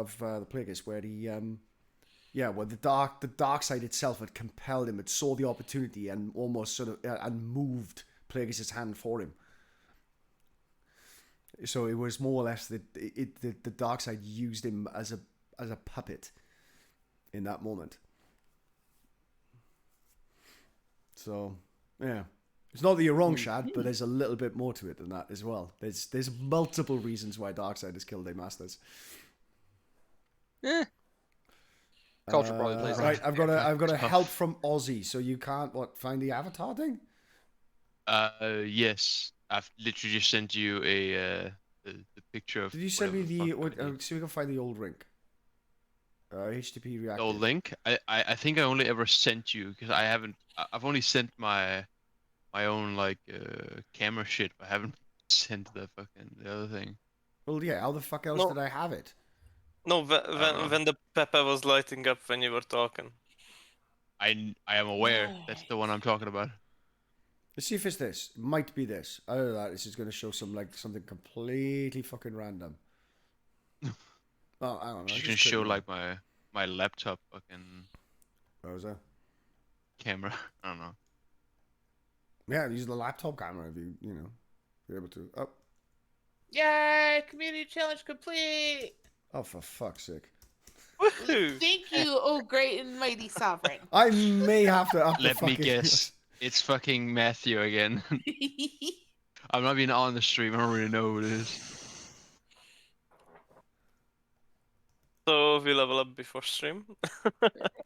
of the Plagueis, where he, where the dark side itself had compelled him, it saw the opportunity and almost sort of and moved Plagueis' hand for him. So it was more or less that the dark side used him as a puppet in that moment. So yeah, it's not that you're wrong, Shad, but there's a little bit more to it than that as well. There's multiple reasons why Darkseid has killed their masters. Culture probably plays right. I've got a help from Aussie, so you can't find the avatar thing. Yes, I've literally just sent you the picture of. Did you send me the? So we can find the old link. HTTP reactive. The old link. I think I only ever sent you because I haven't. I've only sent my own like camera shit. But I haven't sent the other thing. Well, yeah. How the fuck else did I have it? No, when the Pepe was lighting up when you were talking. I am aware. That's the one I'm talking about. Let's see if it's this. It might be this. I don't know that. This is going to show something completely fucking random. Oh, I don't know. You can show like my laptop fucking. Browser. Camera. I don't know. Yeah, use the laptop camera if you're able to. Oh. Yay! Community challenge complete. Oh, for fuck's sake. Woohoo! Thank you, oh great and mighty sovereign. I may have to up Let me guess. It's fucking Matthew again. I'm not even on the stream. I don't really know who it is. So we level up before stream.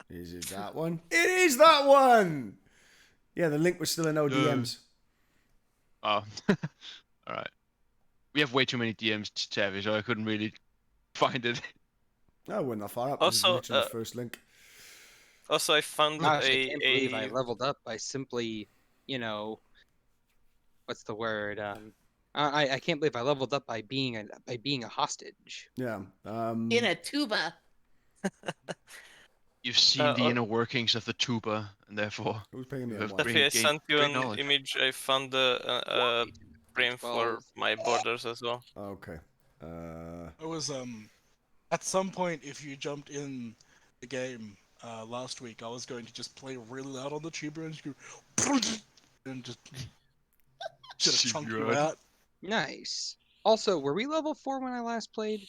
Is it that one? It is that one! Yeah, the link was still in our DMs. Oh. Alright. We have way too many DMs to Tavi, so I couldn't really find it. No, we're not far up. Also, this is literally the first link. Also, I found I can't believe I leveled up by simply, what's the word? I can't believe I leveled up by being a hostage. Yeah. In a tuba. You've seen the inner workings of the tuba, and therefore. Who's paying me? I sent you an image. I found the frame for my borders as well. Okay. It was at some point, if you jumped in the game last week, I was going to just play really loud on the tuba and just chunk you out. Nice. Also, were we level 4 when I last played?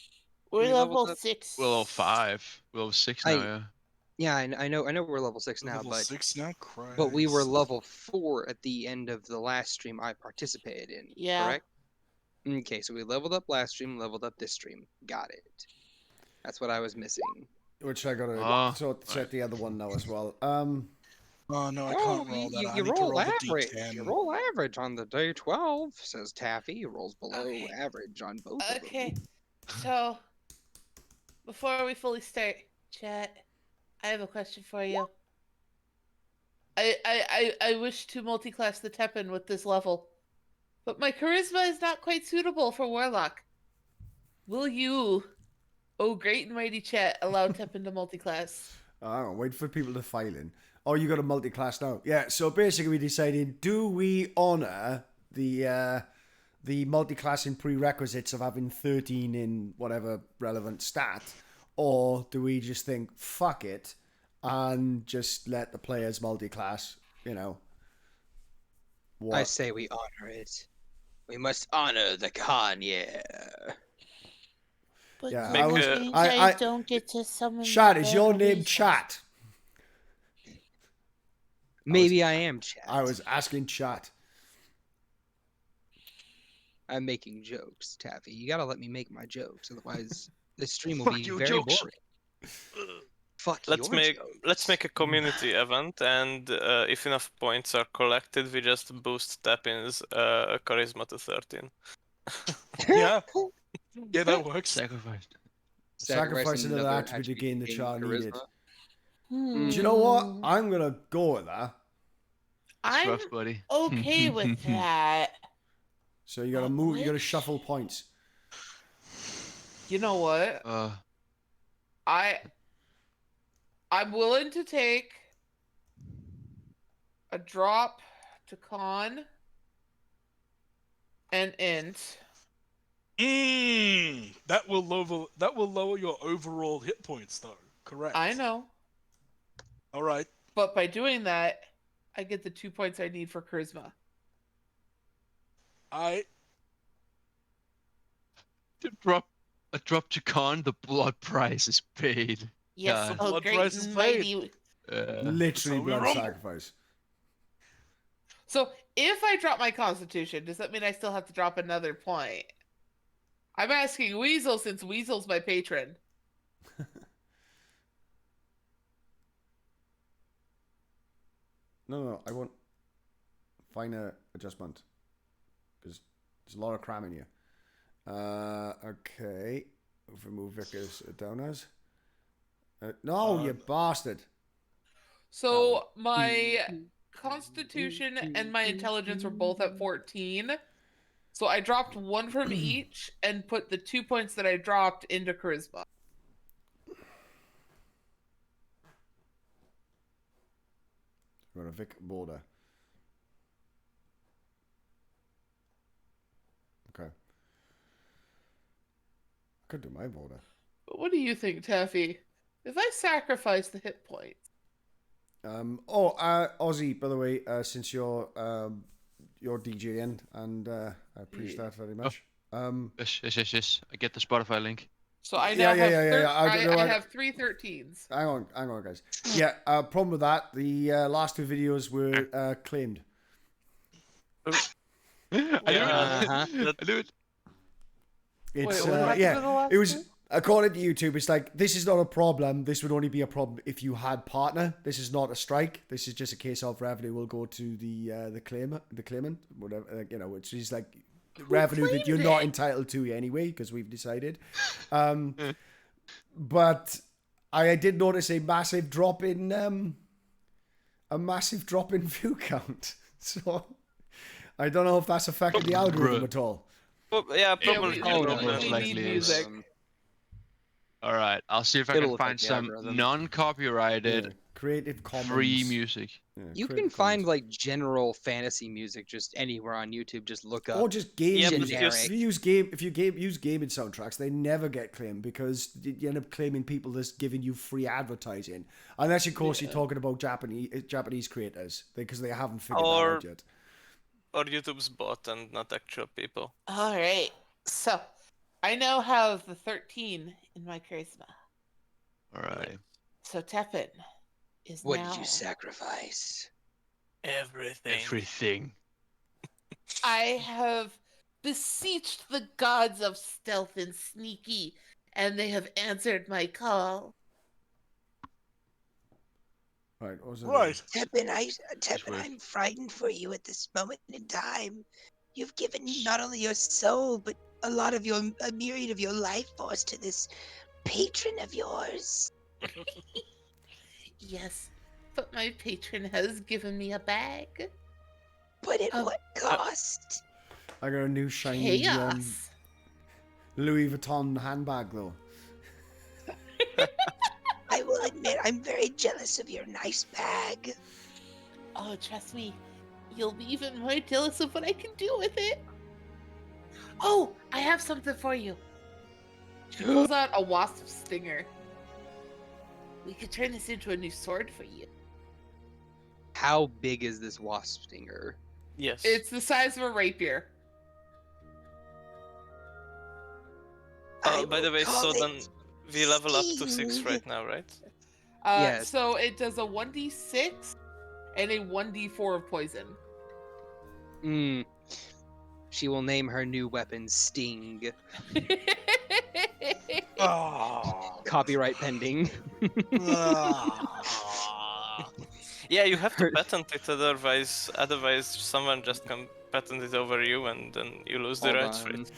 We're level 6. We're level 5. We're level 6 now, yeah. Yeah, I know we're level 6 now, level 6 now? Christ. But we were level 4 at the end of the last stream I participated in, correct? Okay, so we leveled up last stream, leveled up this stream. Got it. That's what I was missing. Which I gotta set the other one now as well. Oh no, I can't roll that. You roll average. You roll average on the day 12, says Taffy. He rolls below average on both of them. Okay, so before we fully start, chat, I have a question for you. I wish to multi-class the Teppan with this level, but my charisma is not quite suitable for Warlock. Will you, oh great and mighty chat, allow Teppan to multi-class? I don't know, wait for people to file in. Oh, you got a multi-class now. Yeah, so basically we decided, do we honour the multi-classing prerequisites of having 13 in whatever relevant stat, or do we just think, fuck it, and just let the players multi-class, What? I say we honor it. We must honor the Khan, yeah. But yeah, I don't get to summon. Chat, is your name Chat? Maybe I am Chat. I was asking Chat. I'm making jokes, Taffy. You gotta let me make my jokes, otherwise this stream will be very boring. Fuck let's make a community event, and if enough points are collected, we just boost Tappin's charisma to 13. Yeah, that works. Sacrifice another attribute to gain the chart needed. Do you know what? I'm gonna go with that. I'm rough, buddy. okay with that. So you gotta move. You gotta shuffle points. You know what? I'm willing to take a drop to con and int That will lower your overall hit points, though. Correct. I know. All right. But by doing that, I get the 2 points I need for charisma. A drop to con, the blood price is paid. Yes, God. oh Blood great price is and paid. mighty. Literally So we blood rumble. sacrifice. So if I drop my constitution, does that mean I still have to drop another point? I'm asking Weasel since Weasel's my patron. No, I want finer adjustment because there's a lot of cram in here. Okay, if we move Vickers downers. No, you bastard. So my constitution and my intelligence were both at 14. So I dropped one from each and put the 2 points that I dropped into charisma. We're a Vic border. Okay. I could do my border. But what do you think, Taffy? If I sacrifice the hit points? Ozzy, by the way, since you're DJing, and I appreciate that very much. Yes. I get the Spotify link. So I now I have 3 13s. Hang on, guys. Yeah, problem with that, the last 2 videos were claimed. I knew it. It's Wait, what happened to the last it was two? according to YouTube. It's like, this is not a problem. This would only be a problem if you had partner. This is not a strike. This is just a case of revenue will go to the claimant, whatever, which is like revenue that you're not entitled to anyway, because we've decided. But I did notice a massive drop in view count. So I don't know if that's affected the algorithm at all. Well, yeah, probably. most likely need is. music. All right, I'll see if I It'll can find affect the some algorithm. non-copyrighted Creative Commons free music. Yeah, You Creative can find Commons. like general fantasy music just anywhere on YouTube. Just look up. Or just game Yeah, but music. generic. If you use gaming soundtracks, they never get claimed because you end up claiming people that's giving you free advertising. Unless, of course, you're talking about Japanese creators, because they haven't figured that out yet. Or YouTube's bot and not actual people. All right. So I now have the 13 in my charisma. All right. So Tepin is What now... did you sacrifice? Everything. I have beseeched the gods of stealth and sneaky, and they have answered my call. Right. Right. Tepin, I'm frightened for you at this moment in time. You've given not only your soul, but a myriad of your life force to this patron of yours. Yes, but my patron has given me a bag. But at what cost? I got a new shiny Chaos. Louis Vuitton handbag, though. I will admit, I'm very jealous of your nice bag. Oh, trust me, you'll be even more jealous of what I can do with it. Oh, I have something for you. She pulls out a wasp stinger. We could turn this into a new sword for you. How big is this wasp stinger? Yes. It's the size of a rapier. I By the will way, call so then it we level up to 6 Sting. right now, right? Yes. So it does a 1d6 and a 1d4 of poison. She will name her new weapon Sting. Oh. Copyright pending. Yeah, you have to patent it, otherwise someone just can patent it over you, and then you lose the Hold rights for on. it.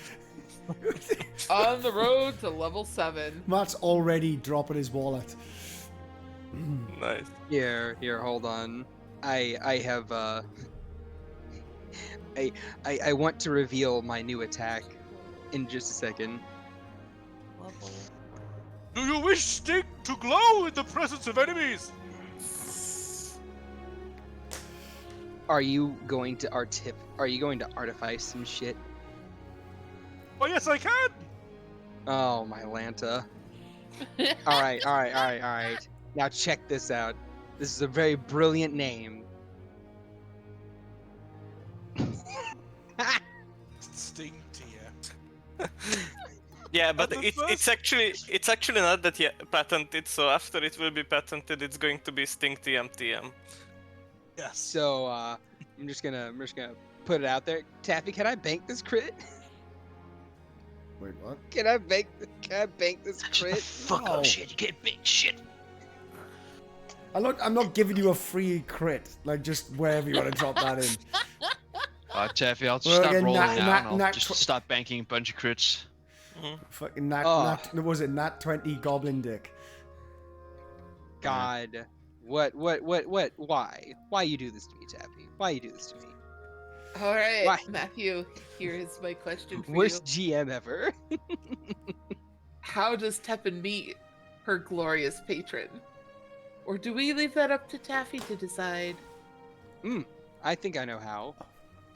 On the road to level 7. Matt's already dropping his wallet. Nice. Here, hold on. I have I want to reveal my new attack in just a second. Do you wish Sting to glow in the presence of enemies? Are you going to artifice some shit? Oh yes, I can. Oh, my Lanta. All right. Now check this out. This is a very brilliant name. Sting tier. Yeah, but the it's actually not that yet patented. So after it will be patented, it's going to be Sting TM. Yes. So I'm just gonna put it out there. Taffy, can I bank this crit? Wait, what? Can I bank this Shut the crit? fuck No. up, shit. You get big shit. I'm not giving you a free crit. Like, just wherever you want to drop that in. Taffy, I'll just Well, stop again, rolling nat- now, nat- and I'll nat just tw- start banking a bunch of crits. Fucking Nat, Oh. was it Nat 20 Goblin Dick? God, what? Why you do this to me, Taffy? Why you do this to me? All right, Why? Matthew. Here is my question for Worst you: GM ever. how does Teppan meet her glorious patron? Or do we leave that up to Taffy to decide? I think I know how.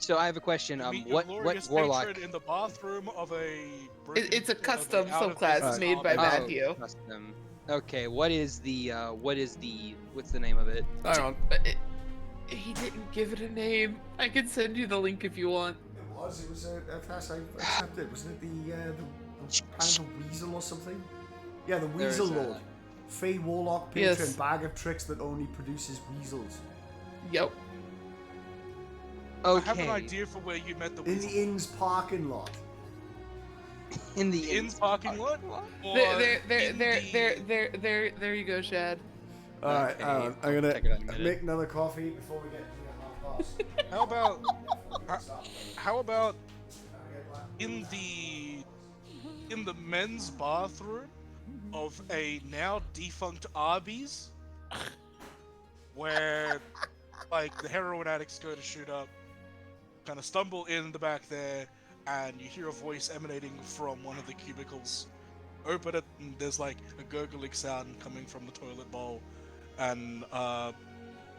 So I have a question. You meet your What glorious warlock? patron in the bathroom of a. It's a custom of a out of subclass business made by hobby. Matthew. Custom. Okay, what's the name of it? Hang on. But he didn't give it a name. I can send you the link if you want. It was a class I accepted. Wasn't it the kind of weasel or something? Yeah, the There's Weasel a- Lord. Fey Warlock patron, Yes. bag of tricks that only produces weasels. Yep. Okay. I have an idea for where you met the In weasel. the inn's parking lot. In the Inn's parking lot? Or There you go, Shad. Alright, Okay, I'm I'll gonna check it out in a minute. make another coffee before we get to half past. How about in the men's bathroom of a now defunct Arby's, where like the heroin addicts go to shoot up, kind of stumble in the back there, and you hear a voice emanating from one of the cubicles. Open it, and there's like a gurgling sound coming from the toilet bowl, and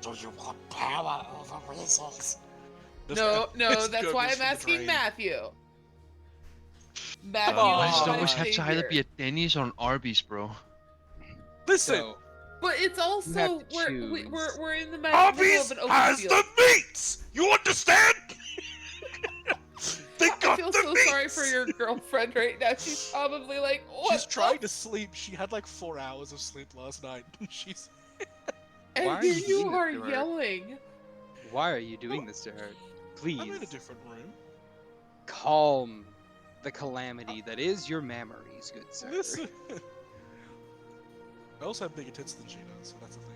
do you want power over weasels? No, Just that's why gurgles I'm from the asking drain. Matthew. Matthew Oh, Why is does it my always have to either savior. be a Denny's or an Arby's, bro? Listen, So, But it's You also have to we're in the middle Arby's of an open has field. the meats. You understand? They I got feel the so meats. sorry for your girlfriend right now. She's probably like, what? She's trying to sleep. She had like 4 hours of sleep last night. She's And Why are here you you doing this are to her? yelling. why are you doing this to her? Please I'm in a different room. calm the calamity that is your memories, good sir. Listen. I also have bigger tits than she does, so that's the thing.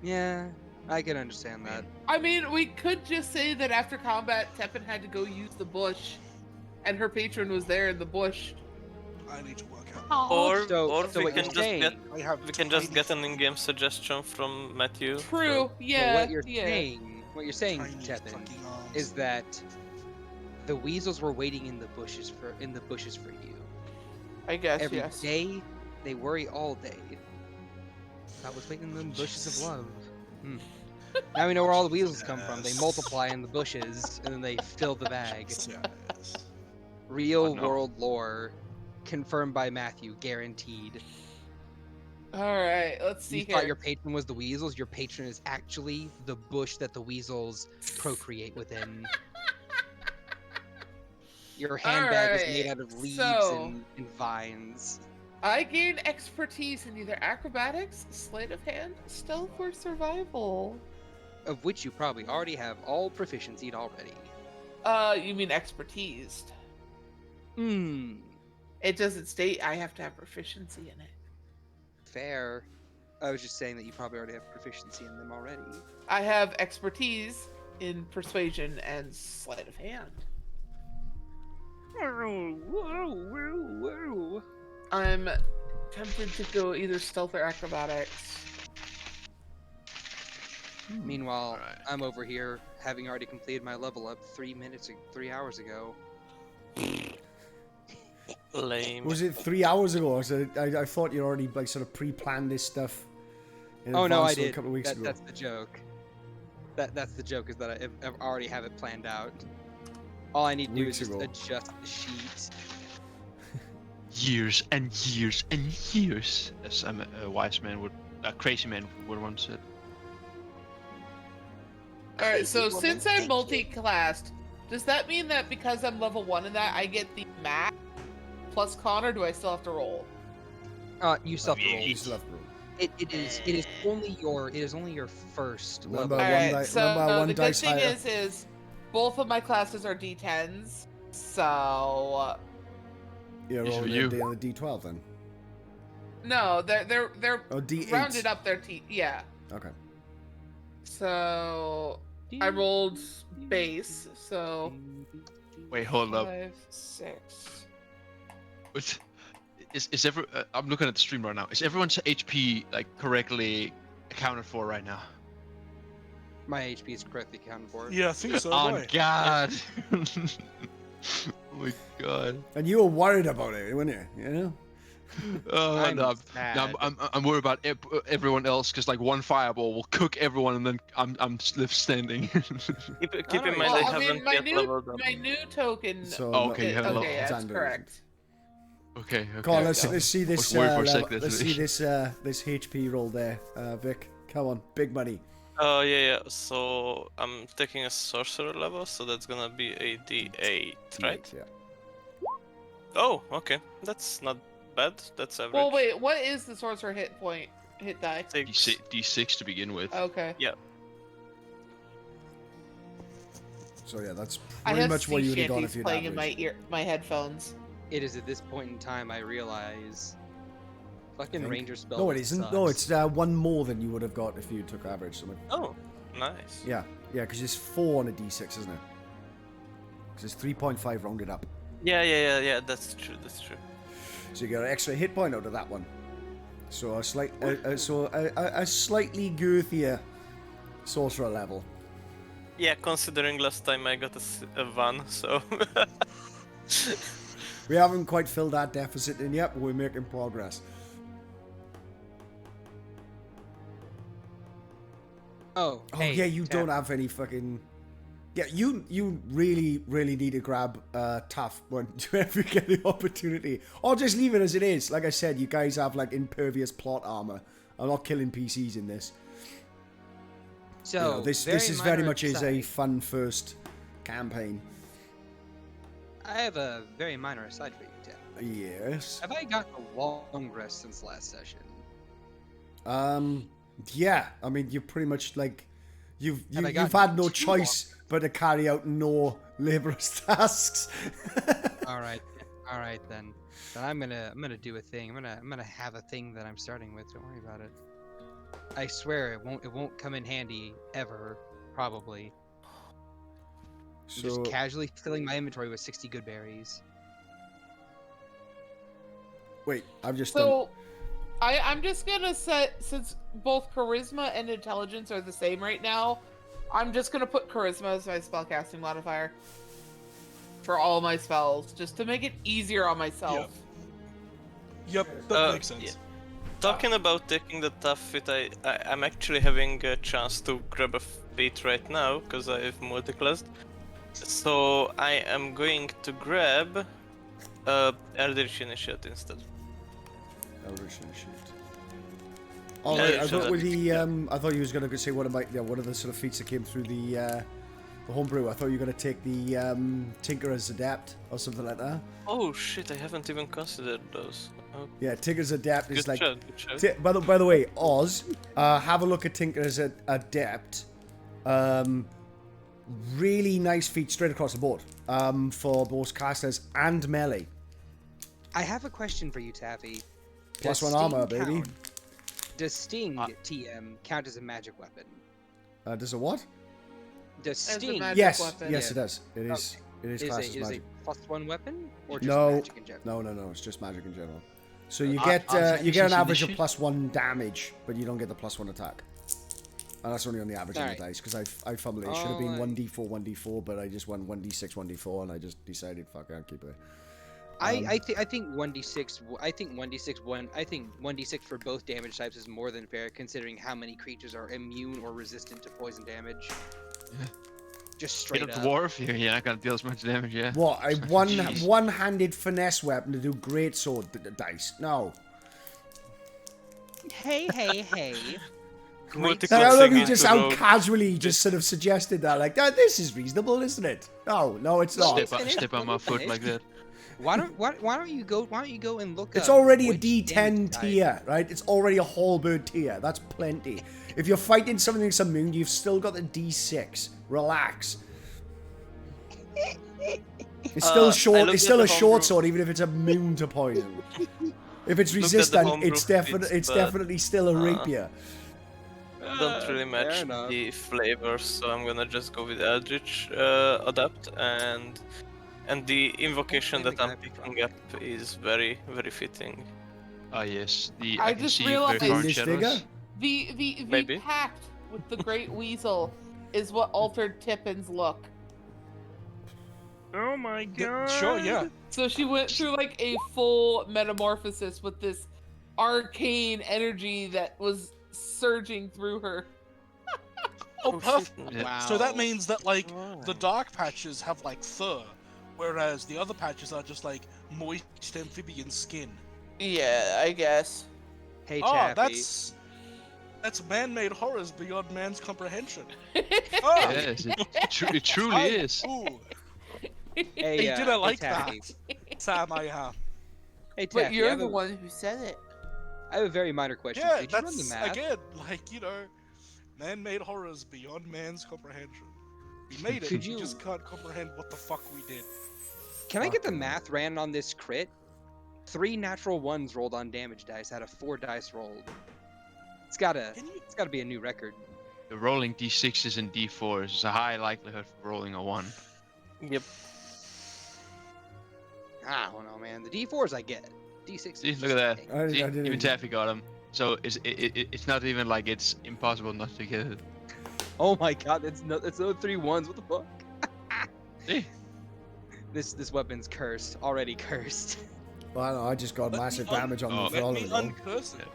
Yeah, I can understand that. I mean, we could just say that after combat, Teppan had to go use the bush, and her patron was there in the bush. I need to work out. Or So what you're we can just get an in-game suggestion from Matthew. True. So Yeah. what you're yeah. saying, Tiny Tevin, fucking arms. is that the weasels were waiting in the bushes for you. I guess Every yes. day, they worry all day. I was waiting in the bushes of love. Now we know where all the weasels come from. They multiply in the bushes, and then they fill the bag. Yes. Real Oh, no. world lore, confirmed by Matthew, guaranteed. All right. Let's see You here. thought your patron was the weasels. Your patron is actually the bush that the weasels procreate within. Your handbag is made Alright, out of leaves so- and vines. I gain expertise in either acrobatics, sleight of hand, stealth, or survival. Of which you probably already have all proficiency already. You mean expertise? Hmm. It doesn't state I have to have proficiency in it. Fair. I was just saying that you probably already have proficiency in them already. I have expertise in persuasion and sleight of hand. I'm tempted to go either stealth or acrobatics. Meanwhile, Alright. I'm over here having already completed my level up 3 hours ago. Lame. Was it 3 hours ago? So I thought you already like sort of pre-planned this stuff. In Oh no, I advance a did. couple of weeks ago. That's the joke. That's the joke, is that I already have it planned out. All I need to do Weeks is just ago. adjust the sheet. Years and years and years, as a wise man would, a crazy man would once said. Alright, so Crazy woman, since I'm thank you. multi-classed, does that mean that because I'm level 1 in that, I get the max plus con, or do I still have to roll? You still have to roll. You still have to roll. It is only your first Remember level. one Alright, die- so remember one the good dice thing higher. is both of my classes are D10s, so You're Each of rolling you. a D12 then. no, they're Oh, D8. rounded up their yeah. Okay. So I rolled base, so Wait, hold up. 5, 6. What? Is I'm looking at the stream right now. Is everyone's HP like correctly accounted for right now? My HP is correctly accounted for. Yeah, I think so. Oh boy. God! Oh my God! And you were worried about it, weren't you? You know? Oh, I'm no, sad. I'm worried about everyone else because like one fireball will cook everyone and then I'm left standing. Keep in mind Well, I I haven't mean, my yet new leveled up. token. So, Oh, okay, you haven't Okay, yeah, that's Xander. correct. Okay. Come on, okay. let's see this. Was worried for a Level, second, let's see actually. this HP roll there, Vic. Come on, big money. Oh yeah. So I'm taking a sorcerer level, so that's gonna be a D8, right? Yeah. Oh, okay. That's not bad. That's average. Well, wait, what is the sorcerer hit die? D6 to begin with. Okay. So yeah, that's I pretty have much what sea you would have gone shanties if you'd playing in averaged. my headphones. It is at this point in time I realize fucking ranger spell. No, it isn't. No, it's one more than you would have got if you took average. So Oh, nice. yeah, because it's 4 on a D6, isn't it? Because it's 3.5 rounded up. Yeah. That's true. So you get an extra hit point out of that one. So a slightly girthier sorcerer level. Yeah, considering last time I got a van, so. We haven't quite filled that deficit in yet, but we're making progress. Oh, Oh hey, yeah, you Tab. don't have any fucking. Yeah, you really need to grab tough whenever you get the opportunity, or just leave it as it is. Like I said, you guys have like impervious plot armor. I'm not killing PCs in this. So You know, this is very much is a fun first campaign. I have a very minor aside for you, Tab. Yes. Have I gotten a long rest since last session? Yeah. I mean, you pretty much like you've Have I you've gotten had no too choice but to carry out no laborious tasks. All right then. Then I'm gonna do a thing. I'm gonna have a thing that I'm starting with. Don't worry about it. I swear it won't come in handy ever, probably. I'm just casually filling my inventory with 60 good berries. Wait, I've just done. So, I'm just gonna set, since both charisma and intelligence are the same right now, I'm just gonna put charisma as my spellcasting modifier for all my spells, just to make it easier on myself. Yep, that makes sense. Yeah. Talking about taking the tough fit, I'm actually having a chance to grab a feat right now because I have multiclassed. So I am going to grab Eldritch Initiate instead. Eldritch Initiate. Oh, Yeah, right, I so thought with that- the I thought you was gonna say one of the sort of feats that came through the homebrew. I thought you were gonna take the Tinkerer's Adept or something like that. Oh shit! I haven't even considered those. Oh, Yeah, Tinkerer's Adept is good like. shot, good shot. By the way, Oz, have a look at Tinkerer's Adept. Really nice feat straight across the board for both casters and melee. I have a question for you, Taffy. Plus Does one armor, Sting baby. count- Does Sting TM count as a magic weapon? Does it what? Does As a Sting magic Yes, weapon. yes, Yeah. it does. It is. It is classed as is magic. a +1 weapon or just No, magic in general? no, it's just magic in general. So you Oz get an average of initiate? +1 damage, but you don't get the +1 attack. And that's only on the average of the Alright. dice because I fumbled it. It should have been Alright. 1d4, 1d4, but I just went 1d6, 1d4, and I just decided, fuck it, I'll keep it. I think 1d6. I think 1d6 for both damage types is more than fair, considering how many creatures are immune or resistant to poison damage. Just straight Hit a up. dwarf, you're not gonna deal as much damage, yeah. What, a Jeez. one-handed finesse weapon to do great sword dice? No. Hey. Multi-classing I love you into just how rogue. casually you just sort of suggested that, like, this is reasonable, isn't it? No, it's not. Step on my foot like that. Why don't you go and look It's up already a which D10 damage type- tier, right? It's already a halberd tier. That's plenty. If you're fighting something like some moon, you've still got the D6. Relax. It's still short. looked It's at still the a short homebrew- sword, even if it's immune to poison. If it's Looked at the resistant, homebrew it's feats, but, definitely still a rapier. Don't really fair match enough. the flavors, so I'm gonna just go with Eldritch Adapt, and the invocation think that I'm I have to picking up is very, very fitting. Ah yes, I I can just see realized- very far This shadows. figure? The Maybe. pact with the Great Weasel is what altered Tippin's look. Oh my god. Sure, yeah. So she went through like a full metamorphosis with this arcane energy that was surging through her. Oh, perfect. shit. Wow. So that means that like the Alright. dark patches have like fur, whereas the other patches are just like moist amphibian skin. Yeah, I guess. Hey, Oh, Chappie. that's man-made horrors beyond man's comprehension. Oh, Yes, it truly I- is. Ooh, Hey, hey, did I like Taffy. that? Sam, I am. Hey, But Taffy, I you're have the a- one who said it. I have a very minor question. Yeah, Did you run the that's math? again like man-made horrors beyond man's comprehension. We made it. Could We you- just can't comprehend what the fuck we did. Can I get the Fucking math ran on this crit? 3 natural ones rolled on damage dice out of 4 dice rolled. It's gotta be a new record. The rolling d6s and d4s is a high likelihood for rolling a 1. Yep. I don't know, man. The D4s I get. D6. See, look at that. I See, didn't even Taffy got him. So it's not even like it's impossible not to get it. Oh my god, that's no 3 ones. What the fuck? See? This weapon's cursed. Already cursed. Well, I don't know, I just got Let massive me damage on them for Let all me of them. uncurse it.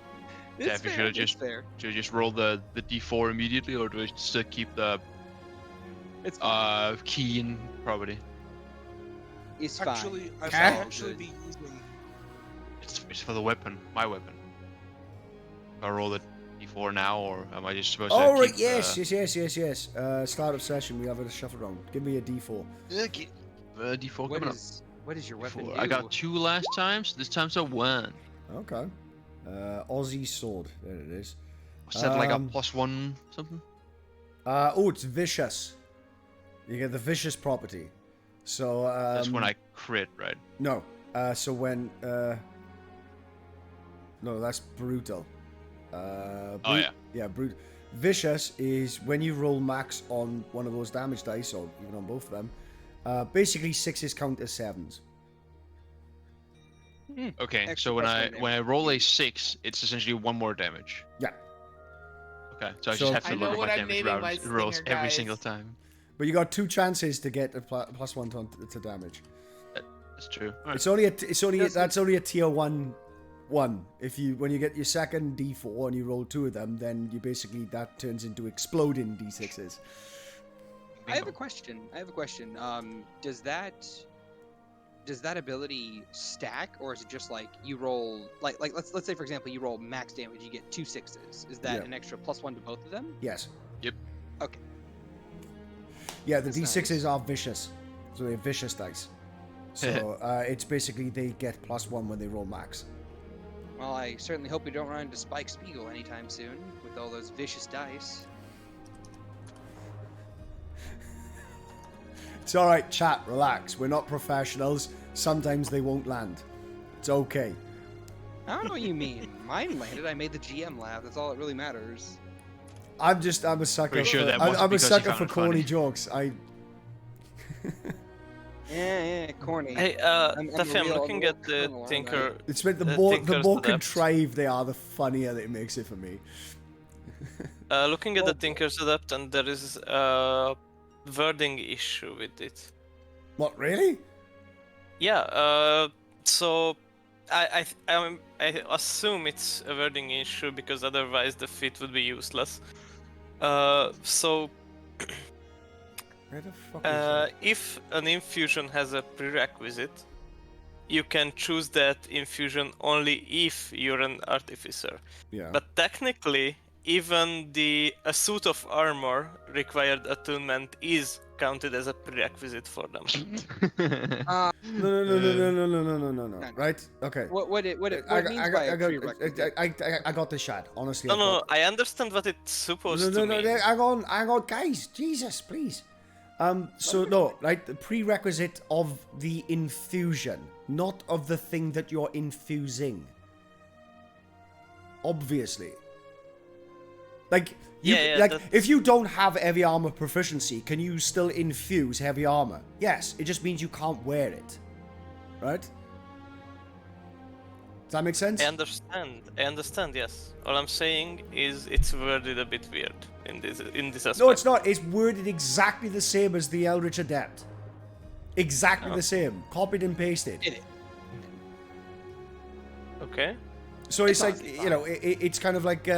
It's Taffy fair, should have it's just fair. should just roll the d4 immediately, or do I still keep the It's fine. key in property? It's fine. Actually, I It's might all actually good. be using. It's for the weapon, my weapon. Do I roll the d4 now, or am I just supposed to Oh, right, keep yes. Start of session, we have a shuffle round. Give me a D4. d4 coming up? What is your weapon D4. do? I got 2 last times. This time's a 1. Okay. Aussie sword. There it is. Was that like a Um, +1 something? Oh, it's vicious. You get the vicious property. So, That's when I crit, right? No. So when, no, that's brutal. Oh yeah. Yeah, vicious is when you roll max on one of those damage dice, or even on both of them. Basically, 6s count as 7s. Okay, Extra so when +1 I roll a 6, it's essentially 1 more damage. Yeah. Okay, so I So- just have to I know look at what my I'm damage naming my rolls stinger, every guys. single time. But you got 2 chances to get a +1 to damage. That's true. Alright. It's only Doesn't- that's only a tier 1. If when you get your second D4 and you roll 2 of them, then you basically that turns into exploding D6s. I have a question. Does that ability stack, or is it just like you roll like let's say for example you roll max damage, you get 2 6s? Is that Yeah. an extra +1 to both of them? Yes. Yep. Okay. Yeah, the That's D6s nice. are vicious, so they're vicious dice. So it's basically they get +1 when they roll max. Well, I certainly hope we don't run into Spike Spiegel anytime soon with all those vicious dice. It's all right, chat. Relax. We're not professionals. Sometimes they won't land. It's okay. I don't know what you mean. Mine landed. I made the GM laugh. That's all that really matters. I'm a sucker. Pretty sure for, that I'm was a because you sucker found for it corny funny. jokes. Yeah, corny. Hey, I'm Taffy, I'm real- looking I'm at the criminal, aren't I? Tinker. It's been the The more Tinker's Adapt. contrived they are, the funnier that it makes it for me. Looking at the Tinker's Adapt, and there is a wording issue with it. What, really? Yeah, so I assume it's a wording issue because otherwise the feat would be useless. So Where the fuck is that? If an infusion has a prerequisite, you can choose that infusion only if you're an artificer. Yeah. But technically, even a suit of armor required attunement is counted as a prerequisite for them. No. Right? Okay. What it means by a prerequisite? I got the shot. Honestly, No, I understand what it's supposed to mean. Hang on, guys. Jesus, please. Right, the prerequisite of the infusion, not of the thing that you're infusing. Obviously. Like, if you don't have heavy armor proficiency, can you still infuse heavy armor? Yes, it just means you can't wear it. Right? Does that make sense? I understand, yes. All I'm saying is it's worded a bit weird in this aspect. No, it's not. It's worded exactly the same as the Eldritch Adept. Exactly the same. Copied and pasted. Okay. So it's like, you know, it's kind of like,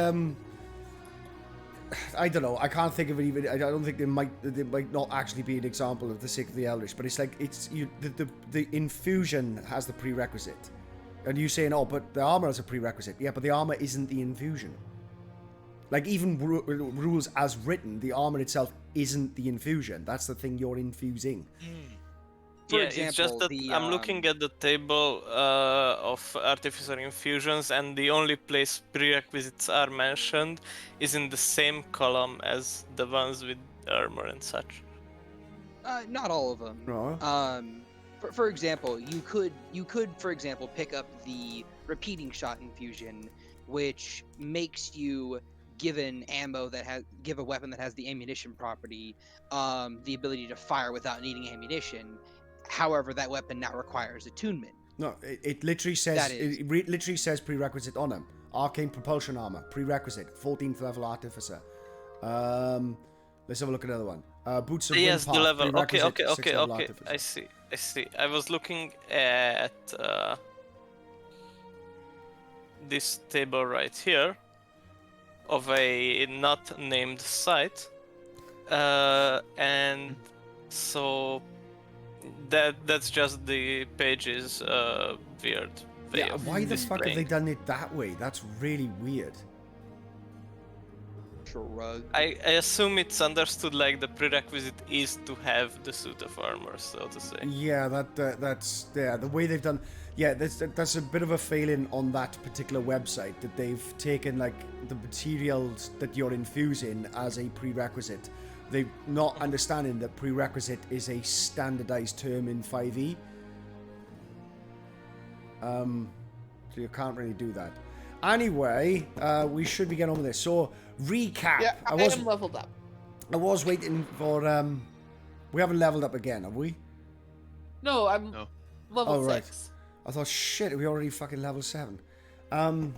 I don't know. I can't think of it even. I don't think there might not actually be an example of the sake of the Eldritch, but it's like the infusion has the prerequisite, and you saying, oh, but the armor has a prerequisite. Yeah, but the armor isn't the infusion. Like even rules as written, the armor itself isn't the infusion. That's the thing you're infusing. For example, it's just that I'm looking at the table of artificer infusions, and the only place prerequisites are mentioned is in the same column as the ones with armor and such. Not all of them. No. For example, you could, for example, pick up the repeating shot infusion, which makes you give a weapon that has the ammunition property, the ability to fire without needing ammunition. However, that weapon now requires attunement. No, it literally says literally says prerequisite on him. Arcane propulsion armor, prerequisite, 14th level artificer. Let's have a look at another one. Boots of Yes, the level. Okay. Artificer. I see. I was looking at this table right here of a not named site, and so that's just the page's weird way of Why the fuck have displaying. they done it that way? That's really weird. Shrug. I assume it's understood like the prerequisite is to have the suit of armor, so to say. Yeah, that's the way they've done. Yeah, that's a bit of a failing on that particular website, that they've taken like the materials that you're infusing as a prerequisite. They're not understanding that prerequisite is a standardized term in 5e. So you can't really do that. Anyway, we should be getting on with this. So, recap. Yeah, I am leveled up. I was waiting for... we haven't leveled up again, have we? No, I'm No. level Right. 6. I thought, shit, we already fucking level 7. I wish.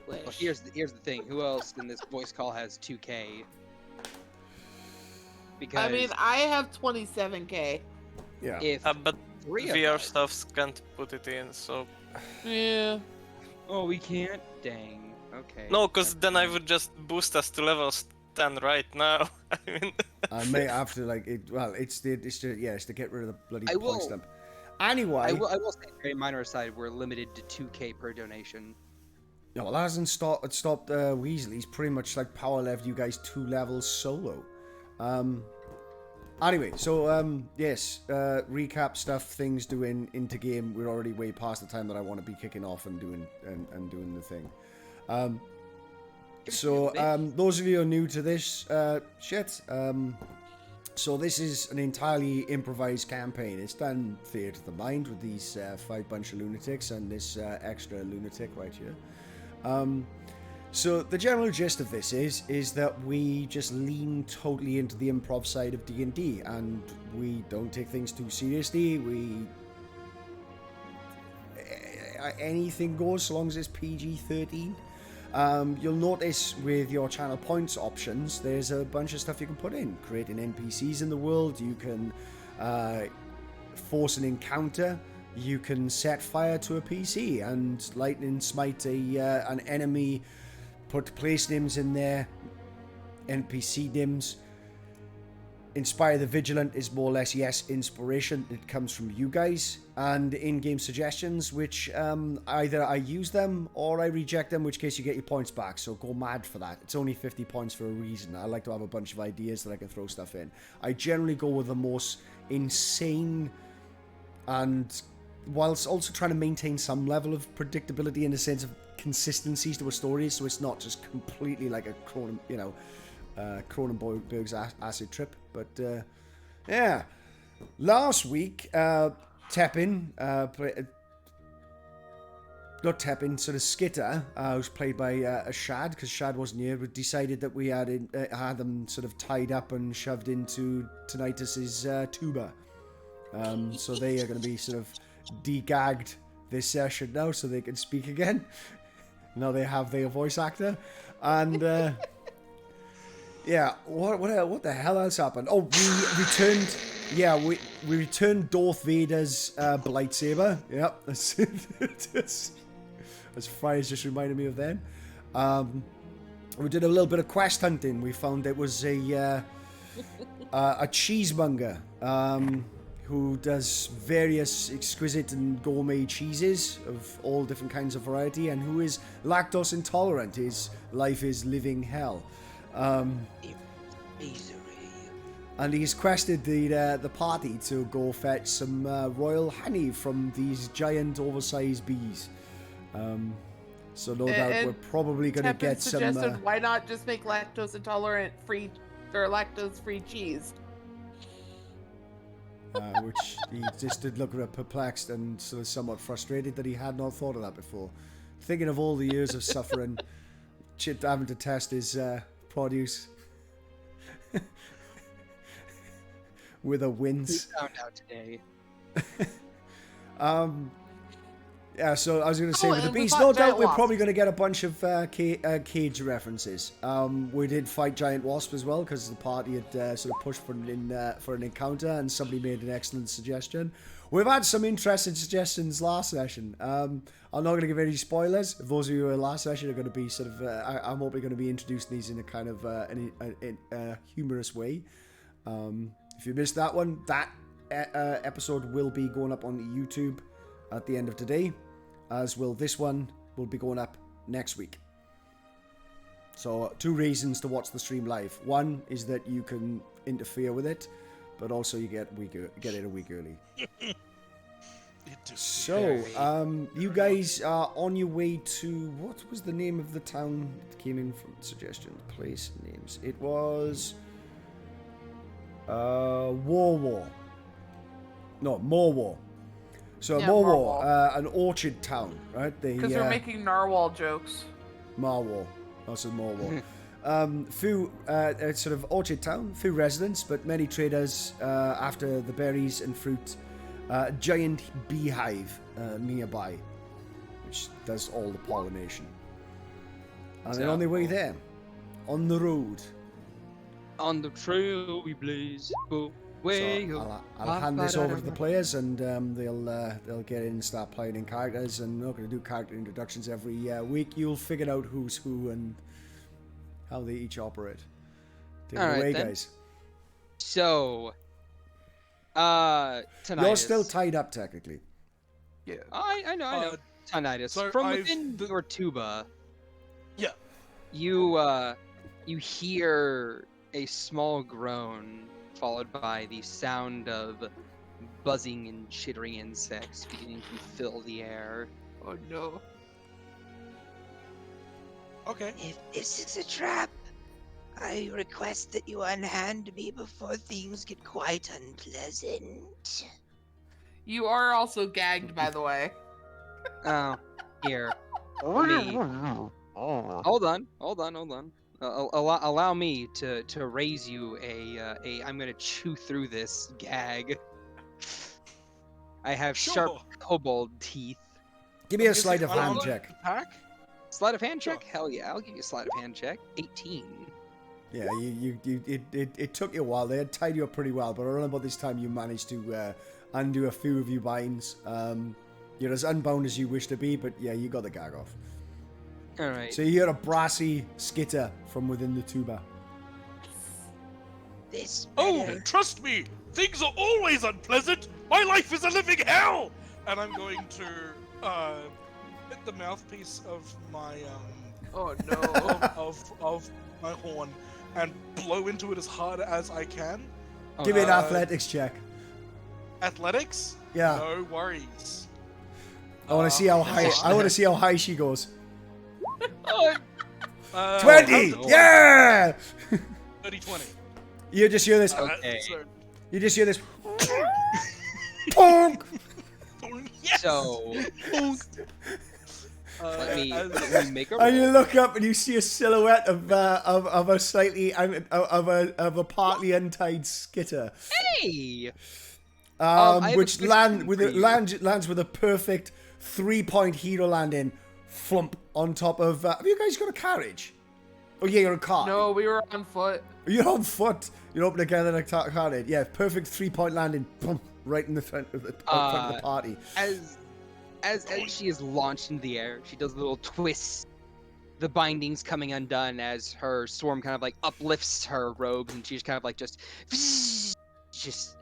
Well, here's the thing. Who else in this voice call has 2K? Because I mean, I have 27k. Yeah. if But three of VR us- stuffs can't put it in, so... Yeah. Oh, we can't. Dang. Okay. No, because then I would just boost us to level 10 right now. I mean... I may have to, like, it's to get rid of the bloody I will- point stamp. Anyway... I will say, very minor aside, we're limited to 2K per donation. No, well, that hasn't stopped Weasley. He's pretty much, like, power leveled you guys 2 levels solo. Anyway, so, yes, recap stuff, things doing into game. We're already way past the time that I want to be kicking off and doing the thing. Those of you who are new to this so this is an entirely improvised campaign. It's done theatre of the mind with these 5 bunch of lunatics and this extra lunatic right here. So the general gist of this is that we just lean totally into the improv side of D&D, and we don't take things too seriously. Anything goes so long as it's PG-13. You'll notice with your channel points options, there's a bunch of stuff you can put in. Creating NPCs in the world, you can force an encounter, you can set fire to a PC and lightning smite an enemy, put place names in there, NPC names. Inspire the Vigilant is more or less, yes, inspiration. It comes from you guys. And in-game suggestions, which either I use them or I reject them, in which case you get your points back. So go mad for that. It's only 50 points for a reason. I like to have a bunch of ideas that I can throw stuff in. I generally go with the most insane and whilst also trying to maintain some level of predictability in the sense of consistencies to a story, so it's not just completely like a Cronenberg's acid trip. But yeah, last week Tepin, not Tepin, sort of Skitter, who's played by Shad, because Shad wasn't here, but decided that we had them sort of tied up and shoved into Tinnitus's tuba. So they are going to be sort of degagged this session now, so they can speak again. Now they have their voice actor, and yeah, what the hell else happened? Oh, we returned. Yeah, we returned Darth Vader's lightsaber. Yep, as Fry's just reminded me of then. We did a little bit of quest hunting. We found it was a cheesemonger who does various exquisite and gourmet cheeses of all different kinds of variety, and who is lactose intolerant. His life is living hell. And he's quested the party to go fetch some royal honey from these giant oversized bees. So no doubt we're probably going to get some... why not just make lactose intolerant free or lactose free cheese? Which he just did look perplexed and sort of somewhat frustrated that he had not thought of that before. Thinking of all the years of suffering, having to test his produce with a wince. We found out today. Yeah, so I was going to say with the beast, no doubt we're probably going to get a bunch of Cage references. We did fight giant wasp as well because the party had sort of pushed for an encounter, and somebody made an excellent suggestion. We've had some interesting suggestions last session. I'm not going to give any spoilers. Those of you who were last session are going to be sort of, I'm hoping going to be introducing these in a kind of humorous way. If you missed that one, that episode will be going up on YouTube at the end of today, as will this one. Will be going up next week. So 2 reasons to watch the stream live. One is that you can interfere with it, but also you get it a week early. So you guys are on your way to, what was the name of the town that came in from suggestion place names? It was Morwar. So yeah, Morwar, an orchard town, right? Because they're making narwhal jokes. Marwar. Also Morwar. Sort of orchard town, few residents, but many traders after the berries and fruit. Giant beehive nearby, which does all the pollination. And then on their way there, on the road. On the trail we blaze. So I'll hand this over to the players, and they'll get in and start playing in characters. And we're not going to do character introductions every week. You'll figure out who's who and how they each operate. Take it away, guys. So, Tinnitus. You're still tied up technically. Yeah. I know. Tinnitus. So from within your tuba. Yeah. You hear a small groan, followed by the sound of buzzing and chittering insects beginning to fill the air. Oh no. Okay. If this is a trap, I request that you unhand me before things get quite unpleasant. You are also gagged, by the way. Oh, here. Me. Hold on. Allow me to raise you a I'm gonna chew through this gag. I have sharp kobold teeth. Give me a sleight of hand check. Sleight of hand check? Hell yeah, I'll give you a sleight of hand check. 18. Yeah, it took you a while. They had tied you up pretty well, but around about this time you managed to undo a few of your binds. You're as unbound as you wish to be, but yeah, you got the gag off. Alright. So you hear a brassy skitter from within the tuba. There this Oh, better. trust me, things are always unpleasant. My life is a living hell. And I'm going to hit the mouthpiece of my Oh no. of my horn and blow into it as hard as I can. Oh, Give me an no. athletics check. Athletics? Yeah. No worries. I want to see how high. I want to see how high she goes. Oh, 20. no. Yeah. 30-20. You just hear this. Okay. You just hear this. Bonk. Yes! so let me make a And you roll. look up and you see a silhouette of a slightly of a partly untied skitter, Hey! I have a which question for you. lands with a perfect 3-point hero landing, flump on top of. Have you guys got a carriage? Oh yeah, you're a car. No, we were on foot. You're on foot. You're up together in a carriage. Yeah, perfect 3-point landing, boom, right in the front of the party. As she is launched into the air, she does a little twist. The bindings coming undone as her swarm kind of like uplifts her robes, and she's kind of like just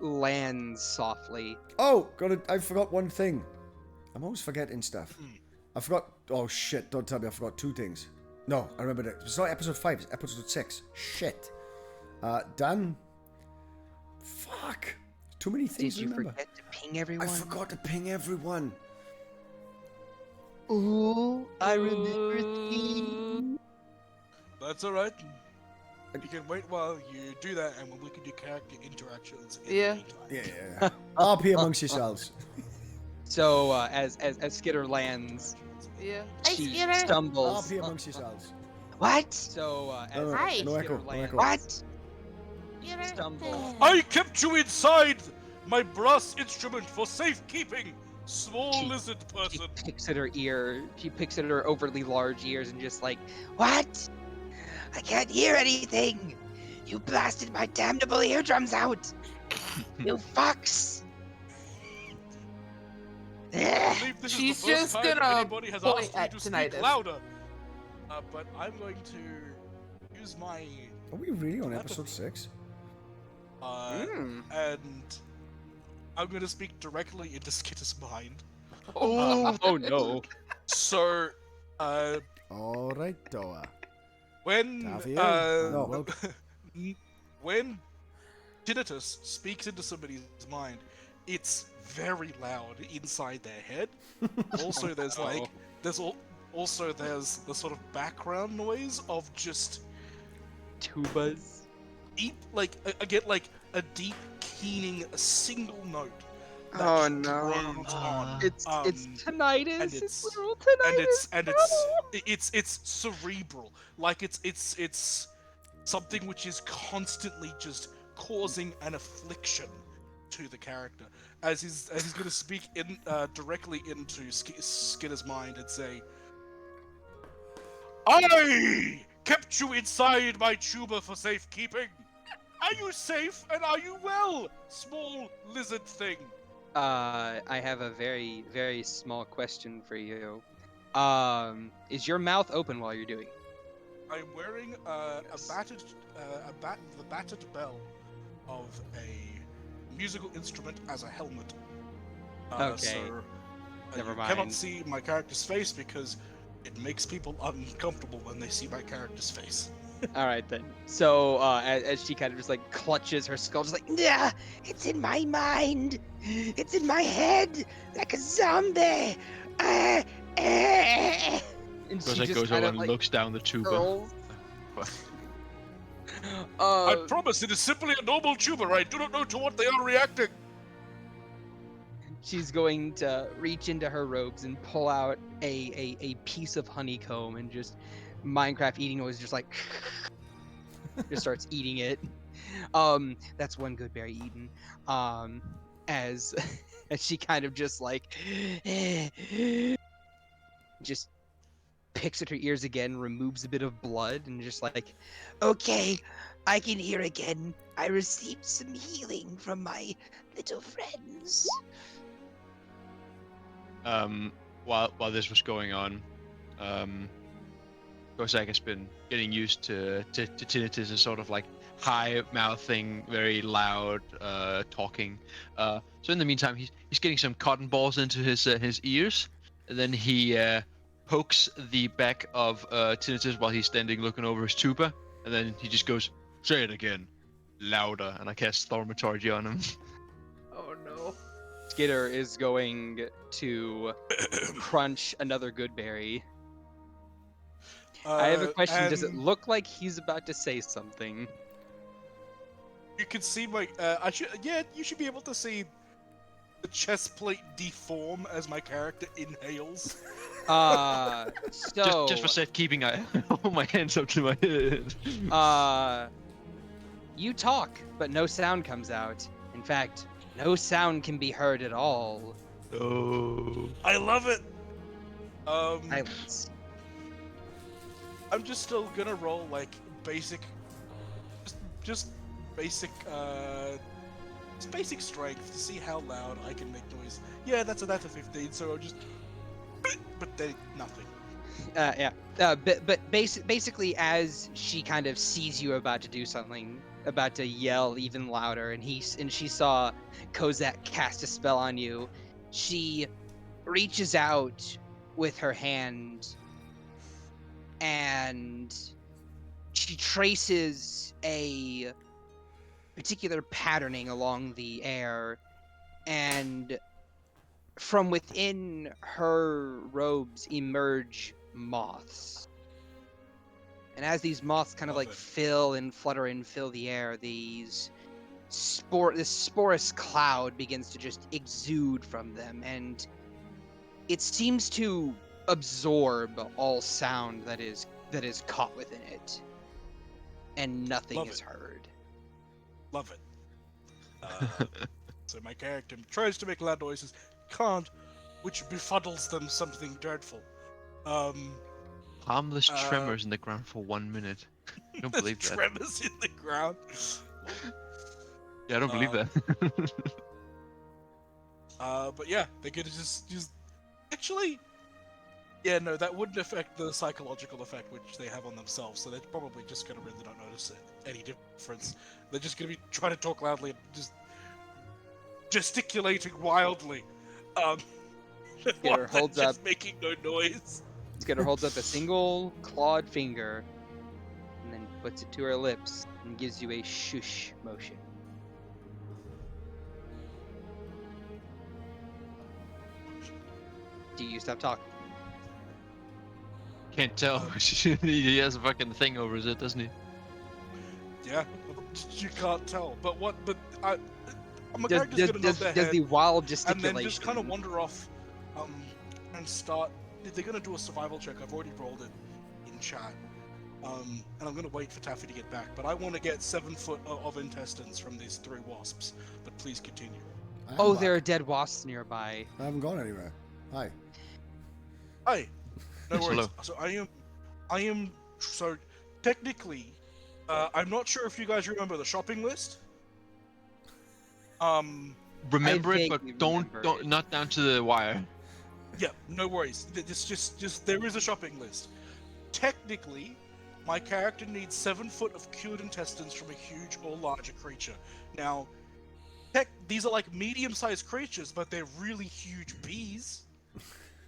lands softly. Oh, I forgot one thing. I'm always forgetting stuff. I forgot. Oh shit! Don't tell me I forgot 2 things. No, I remember that. It's not episode 5. It's episode 6. Shit. Dan. Fuck. Too many things Did to you remember. forget to ping everyone? I forgot to ping everyone. Ooh, I remember things. That's alright. You can wait while you do that, and we can do character interactions in Yeah. the meantime. Yeah. RP amongst yourselves. So as Skitter lands, Yeah. she stumbles. RP amongst yourselves. What? So as No, Hi. no Skitter echo. No lands, echo. What? stumbles. I kept you inside my brass instrument for safekeeping, small lizard She person. picks at her ear. She picks at her overly large ears and just like, What? I can't hear anything. You blasted my damnable eardrums out. You fucks. I believe this She's is the first just time gonna anybody has point asked you at to speak tinnitus. louder. But I'm going to use my Are we really on episode 6? and I'm going to speak directly into Skitter's mind. oh no. So, All right, Doa. when Davio? No, well- when tinnitus speaks into somebody's mind, it's very loud inside their head. Also, there's also there's the sort of background noise of just Tubas. I get like a deep keening, a single note. That Oh, just no. drones on. It's tinnitus. and It's it's- literal tinnitus. It's cerebral. Like it's something which is constantly just causing an affliction to the character. As he's going to speak in directly into Skinner's mind and say, "I kept you inside my tuba for safekeeping. Are you safe and are you well, small lizard thing?" I have a very, very small question for you. Is your mouth open while you're doing it? I'm wearing the battered bell of a musical instrument as a helmet. Okay. So, Never you cannot mind. see my character's face because it makes people uncomfortable when they see my character's face. All right then. So as she kind of just like clutches her skull, just like, Yeah, it's in my mind. It's in my head like a zombie. and Goes she just goes kind over of and like looks down the tuba. curls. I promise it is simply a normal tuba. I do not know to what they are reacting. She's going to reach into her robes and pull out a piece of honeycomb and just Minecraft eating noise, just like just starts eating it. That's one good berry eaten. As she kind of just like just picks at her ears again, removes a bit of blood, and just like, Okay, I can hear again. I received some healing from my little friends. While this was going on, Kozak has been getting used to tinnitus and sort of like high mouthing, very loud, talking. So in the meantime, he's getting some cotton balls into his ears, and then he pokes the back of Tinnitus while he's standing looking over his tuba, and then he just goes, "Say it again, louder," and I cast Thaumaturgy on him. Oh no. Skitter is going to crunch another good berry. I have a question. Does it and look like he's about to say something? You can see my. You should be able to see the chest plate deform as my character inhales. So just for safekeeping, I hold my hands up to my head. You talk, but no sound comes out. In fact, no sound can be heard at all. Oh. I love it. Silence. I'm just still gonna roll like basic, just basic, just basic strength to see how loud I can make noise. Yeah, that's a 15, so I'll just, but then nothing. Basically, as she kind of sees you about to do something, about to yell even louder, and she saw Kozak cast a spell on you, she reaches out with her hand and she traces a particular patterning along the air, and from within her robes emerge moths. And as these moths kind of like fill and flutter and fill the air, this sporous cloud begins to just exude from them, and it seems to absorb all sound that is caught within it, and nothing is heard. Love it. So my character tries to make loud noises, can't, which befuddles them something dreadful. Harmless tremors in the ground for 1 minute. I don't believe that. Tremors in the ground. Yeah, I don't believe that. But yeah, they're gonna just actually. Yeah, no, that wouldn't affect the psychological effect which they have on themselves, so they're probably just gonna really not notice any difference. They're just gonna be trying to talk loudly and just gesticulating wildly. Skitter holds up, just making no noise. Skitter holds up a single clawed finger, and then puts it to her lips and gives you a shush motion. Do you stop talking? Can't tell. He has a fucking thing over his head, doesn't he? Yeah, you can't tell. But my Does character's gonna nod their head the wild and gesticulation then just kind of wander off, and start. They're gonna do a survival check. I've already rolled it in chat, and I'm gonna wait for Taffy to get back. But I want to get 7 foot of intestines from these 3 wasps. But please continue. Oh, there are dead wasps nearby. I haven't gone anywhere. Hi. Hi. No Yes, worries. hello. So I am. So technically, I'm not sure if you guys remember the shopping list. Remember it, but vaguely don't remember it. not down to the wire. Yeah, no worries. Just there is a shopping list. Technically, my character needs 7 foot of cured intestines from a huge or larger creature. Now, these are like medium-sized creatures, but they're really huge bees.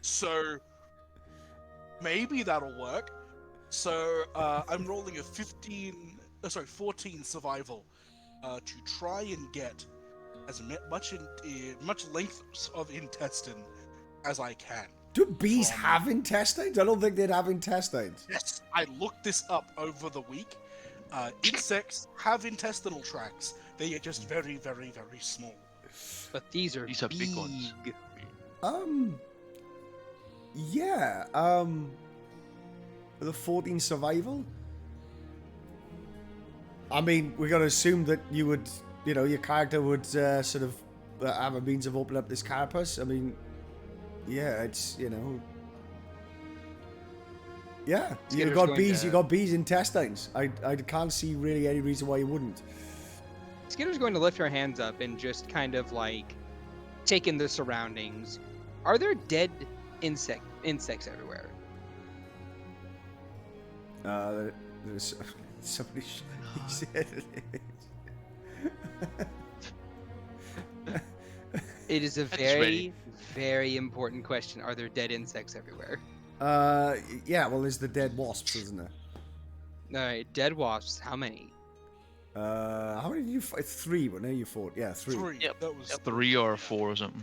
So maybe that'll work. So I'm rolling a 14 survival to try and get as much length of intestine as I can. Do bees have intestines? I don't think they'd have intestines. Yes, I looked this up over the week. Insects have intestinal tracts. They are just very, very, very small. But these are big ones. Yeah. The 14 survival. I mean, we gotta assume that you would, your character would sort of have a means of opening up this carapace. I mean, yeah, it's yeah. Skitter's You got going bees. to- You got bees intestines. I can't see really any reason why you wouldn't. Skitter's going to lift her hands up and just kind of like take in the surroundings. Are there dead insects everywhere? There's somebody. He said it is. It is a That's very, ready. very important question. Are there dead insects everywhere? Yeah. Well, there's the dead wasps, isn't there? All right, dead wasps. How many? How many did you fight? 3, but now you fought. Yeah, 3. 3. Yep. That was 3 or 4 or something.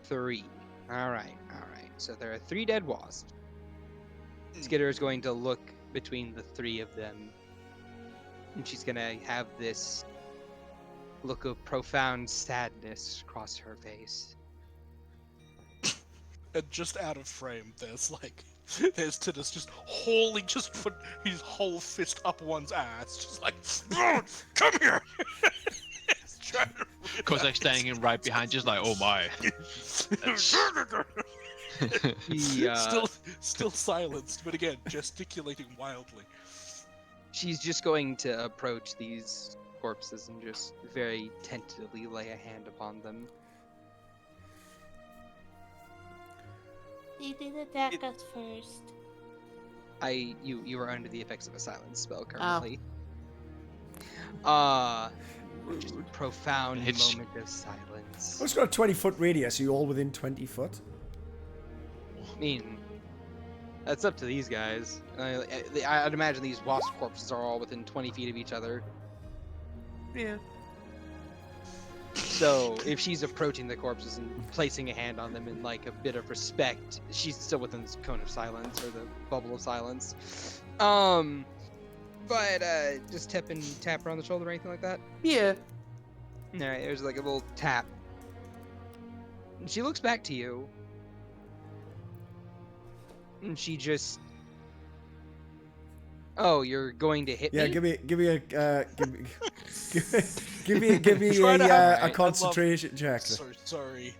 3. All right, all right. So there are 3 dead wasps. Skitter is going to look between the 3 of them, and she's gonna have this look of profound sadness cross her face. And just out of frame, there's Titus just put his whole fist up one's ass, just like, come here! He's trying to Kozak standing in right behind, just like, oh my. Still silenced, but again, gesticulating wildly. She's just going to approach these corpses and just very tentatively lay a hand upon them. They did attack us first. You are under the effects of a silence spell Oh. currently. Just a profound It's- moment of silence. Well, it's got a 20-foot radius. Are you all within 20 foot? I mean, that's up to these guys. I'd imagine these wasp corpses are all within 20 feet of each other. Yeah. So if she's approaching the corpses and placing a hand on them in like a bit of respect, she's still within this cone of silence or the bubble of silence. But just tap her on the shoulder or anything like that. Yeah. All right, there's like a little tap. And she looks back to you. And she just. Oh, you're going to hit Yeah, me? give me a give me Try to have- a concentration check. Sorry.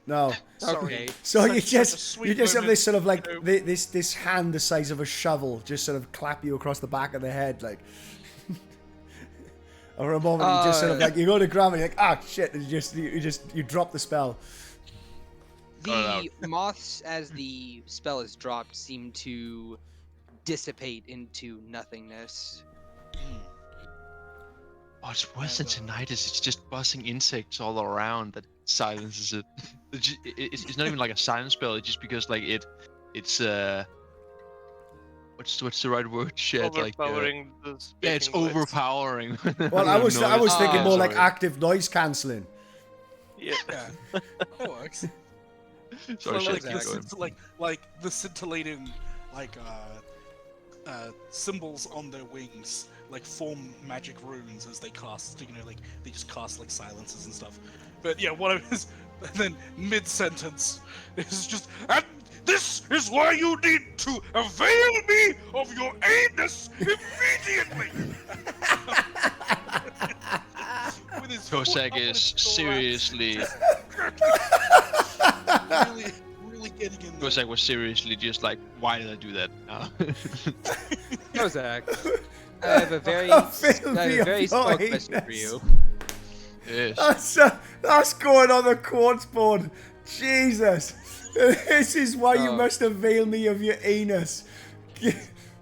No. Okay. So you Such a just sweet have moment. this sort of like You know. this hand the size of a shovel just sort of clap you across the back of the head like. Or a moment you just sort of like you go to grab it, you're like shit, and you drop the spell. The moths, as the spell is dropped, seem to dissipate into nothingness. Oh, it's worse than tinnitus. It's just buzzing insects all around that silences it. It's not even like a silence spell. It's just because like it's what's the right word? Shit, like Overpowering the yeah, it's speaking voice. overpowering. Well, I was thinking Oh, more like sorry. active noise cancelling. Yeah. Yeah, that works. Sorry, So, shit, keep going. like the scintillating symbols on their wings like form magic runes as they cast, they just cast like silences and stuff. But yeah, what I was, and then mid-sentence, it's just, and this is why you need to avail me of your aidness immediately! With his foot Kozak up on is his thorax, seriously. really getting in there. Kozak was seriously just like, why did I do that? Kozak, I have a very, small question for you. Yes. That's going on the quartz board. Jesus. This is why you Oh. must avail me of your anus.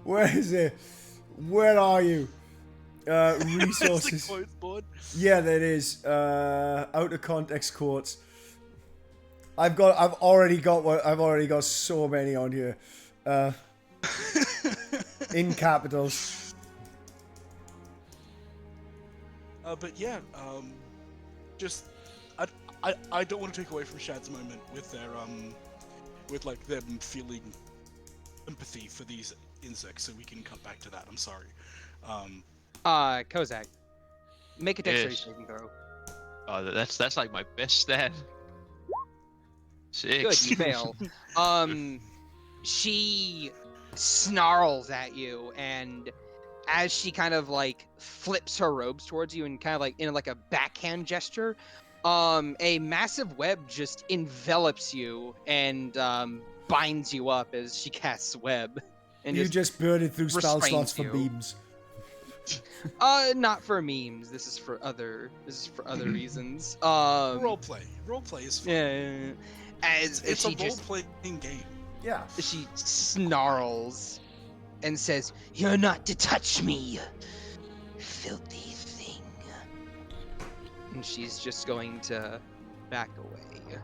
Where is it? Where are you? Resources. It's a quote board. Yeah, that is. Out of context quotes. I've already got so many on here. In capitals. But yeah, just I don't want to take away from Shad's moment with their with like them feeling empathy for these insects, so we can cut back to that. I'm sorry. Kozak, make a dexterity Yes. saving throw. Oh, that's like my best stat. 6. Good, you fail. She snarls at you, and as she kind of like flips her robes towards you and kind of like in like a backhand gesture, a massive web just envelops you and binds you up as she casts web. And You just burned through spell restrains slots for you. beams. Not for memes. This is for other reasons. Roleplay is fun. Yeah. As It's she a just role-playing game. Yeah. she snarls and says, You're not to touch me, filthy thing. and she's just going to back away.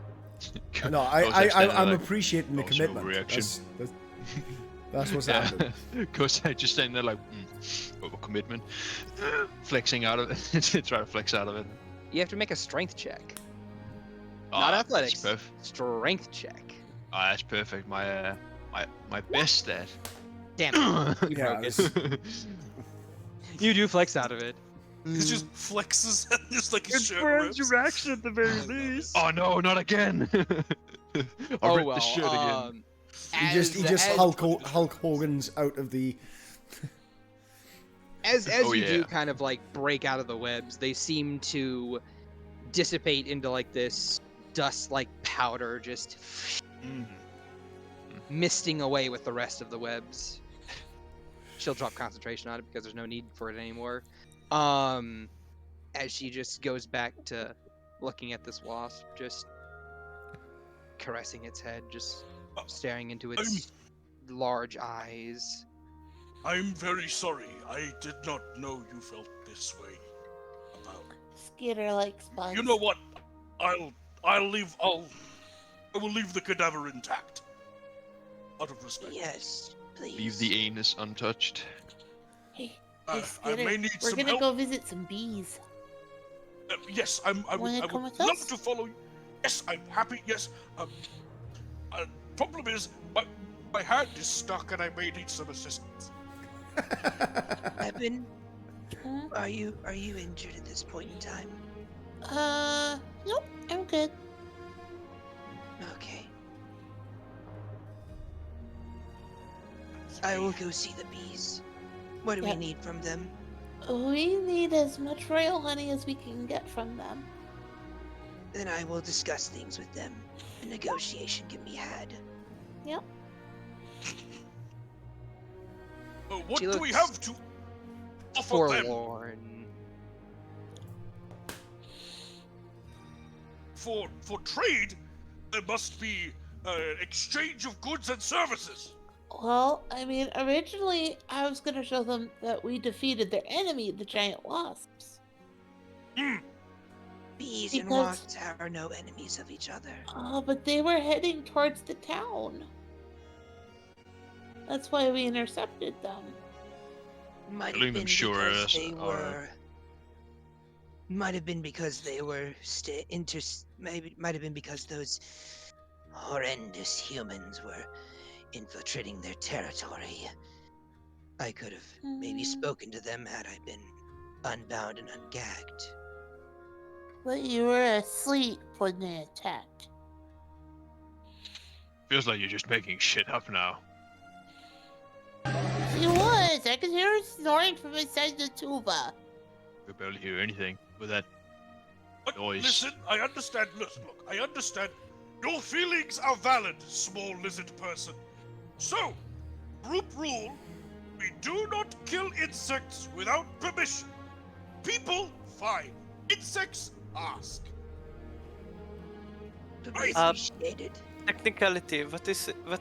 No, I'm appreciating the commitment. Reaction. That's what's happening. Because I just standing there like, commitment, flexing out of it, try to flex out of it. You have to make a strength check. Oh, Not that's athletics. perfect. Strength check. Oh, that's perfect. My best stat. Damn it. You Yeah, broke it. You do flex out of it. He just flexes and just like his shirt rips. your action at the very least. Oh no, not again! I'll rip the shirt again. He just Hulk Hogan's out of the. As Oh, you do yeah. kind of like break out of the webs, they seem to dissipate into like this dust like powder, just misting away with the rest of the webs. She'll drop concentration on it because there's no need for it anymore. As she just goes back to looking at this wasp, just caressing its head, just staring into its large eyes. I'm very sorry. I did not know you felt this way about. Skitter likes bugs. You know what? I will leave the cadaver intact. Out of respect. Yes, please. Leave the anus untouched. Hey, I Skitter, may need we're some gonna help. go visit some bees. Yes, I Wanna would come with love us? to follow you. Yes, I'm happy. Yes. Problem is, my hand is stuck, and I may need some assistance. Evan, Hmm? are you injured at this point in time? Nope, I'm good. Okay. I will go see the bees. What do we Yep. need from them? We need as much royal honey as we can get from them. Then I will discuss things with them. A negotiation can be had. Yep. What She do we looks have to offer them Forlorn. for trade? There must be exchange of goods and services. Well, I mean, originally I was gonna show them that we defeated their enemy, the giant wasps. Bees and Because- wasps are no enemies of each other. But they were heading towards the town. That's why we intercepted them. Might Killing have them been sure because is, they were. Might have been because they were might have been because those horrendous humans were infiltrating their territory. I could have maybe Hmm. spoken to them had I been unbound and ungagged. But you were asleep when they attacked. Feels like you're just making shit up now. She was. I could hear her snoring from inside the tuba. We barely hear anything with that. But Noise. listen, I understand. Listen, look, I understand. Your feelings are valid, small lizard person. So, group rule: we do not kill insects without permission. People, fine. Insects, ask. Appreciated. Technicality. What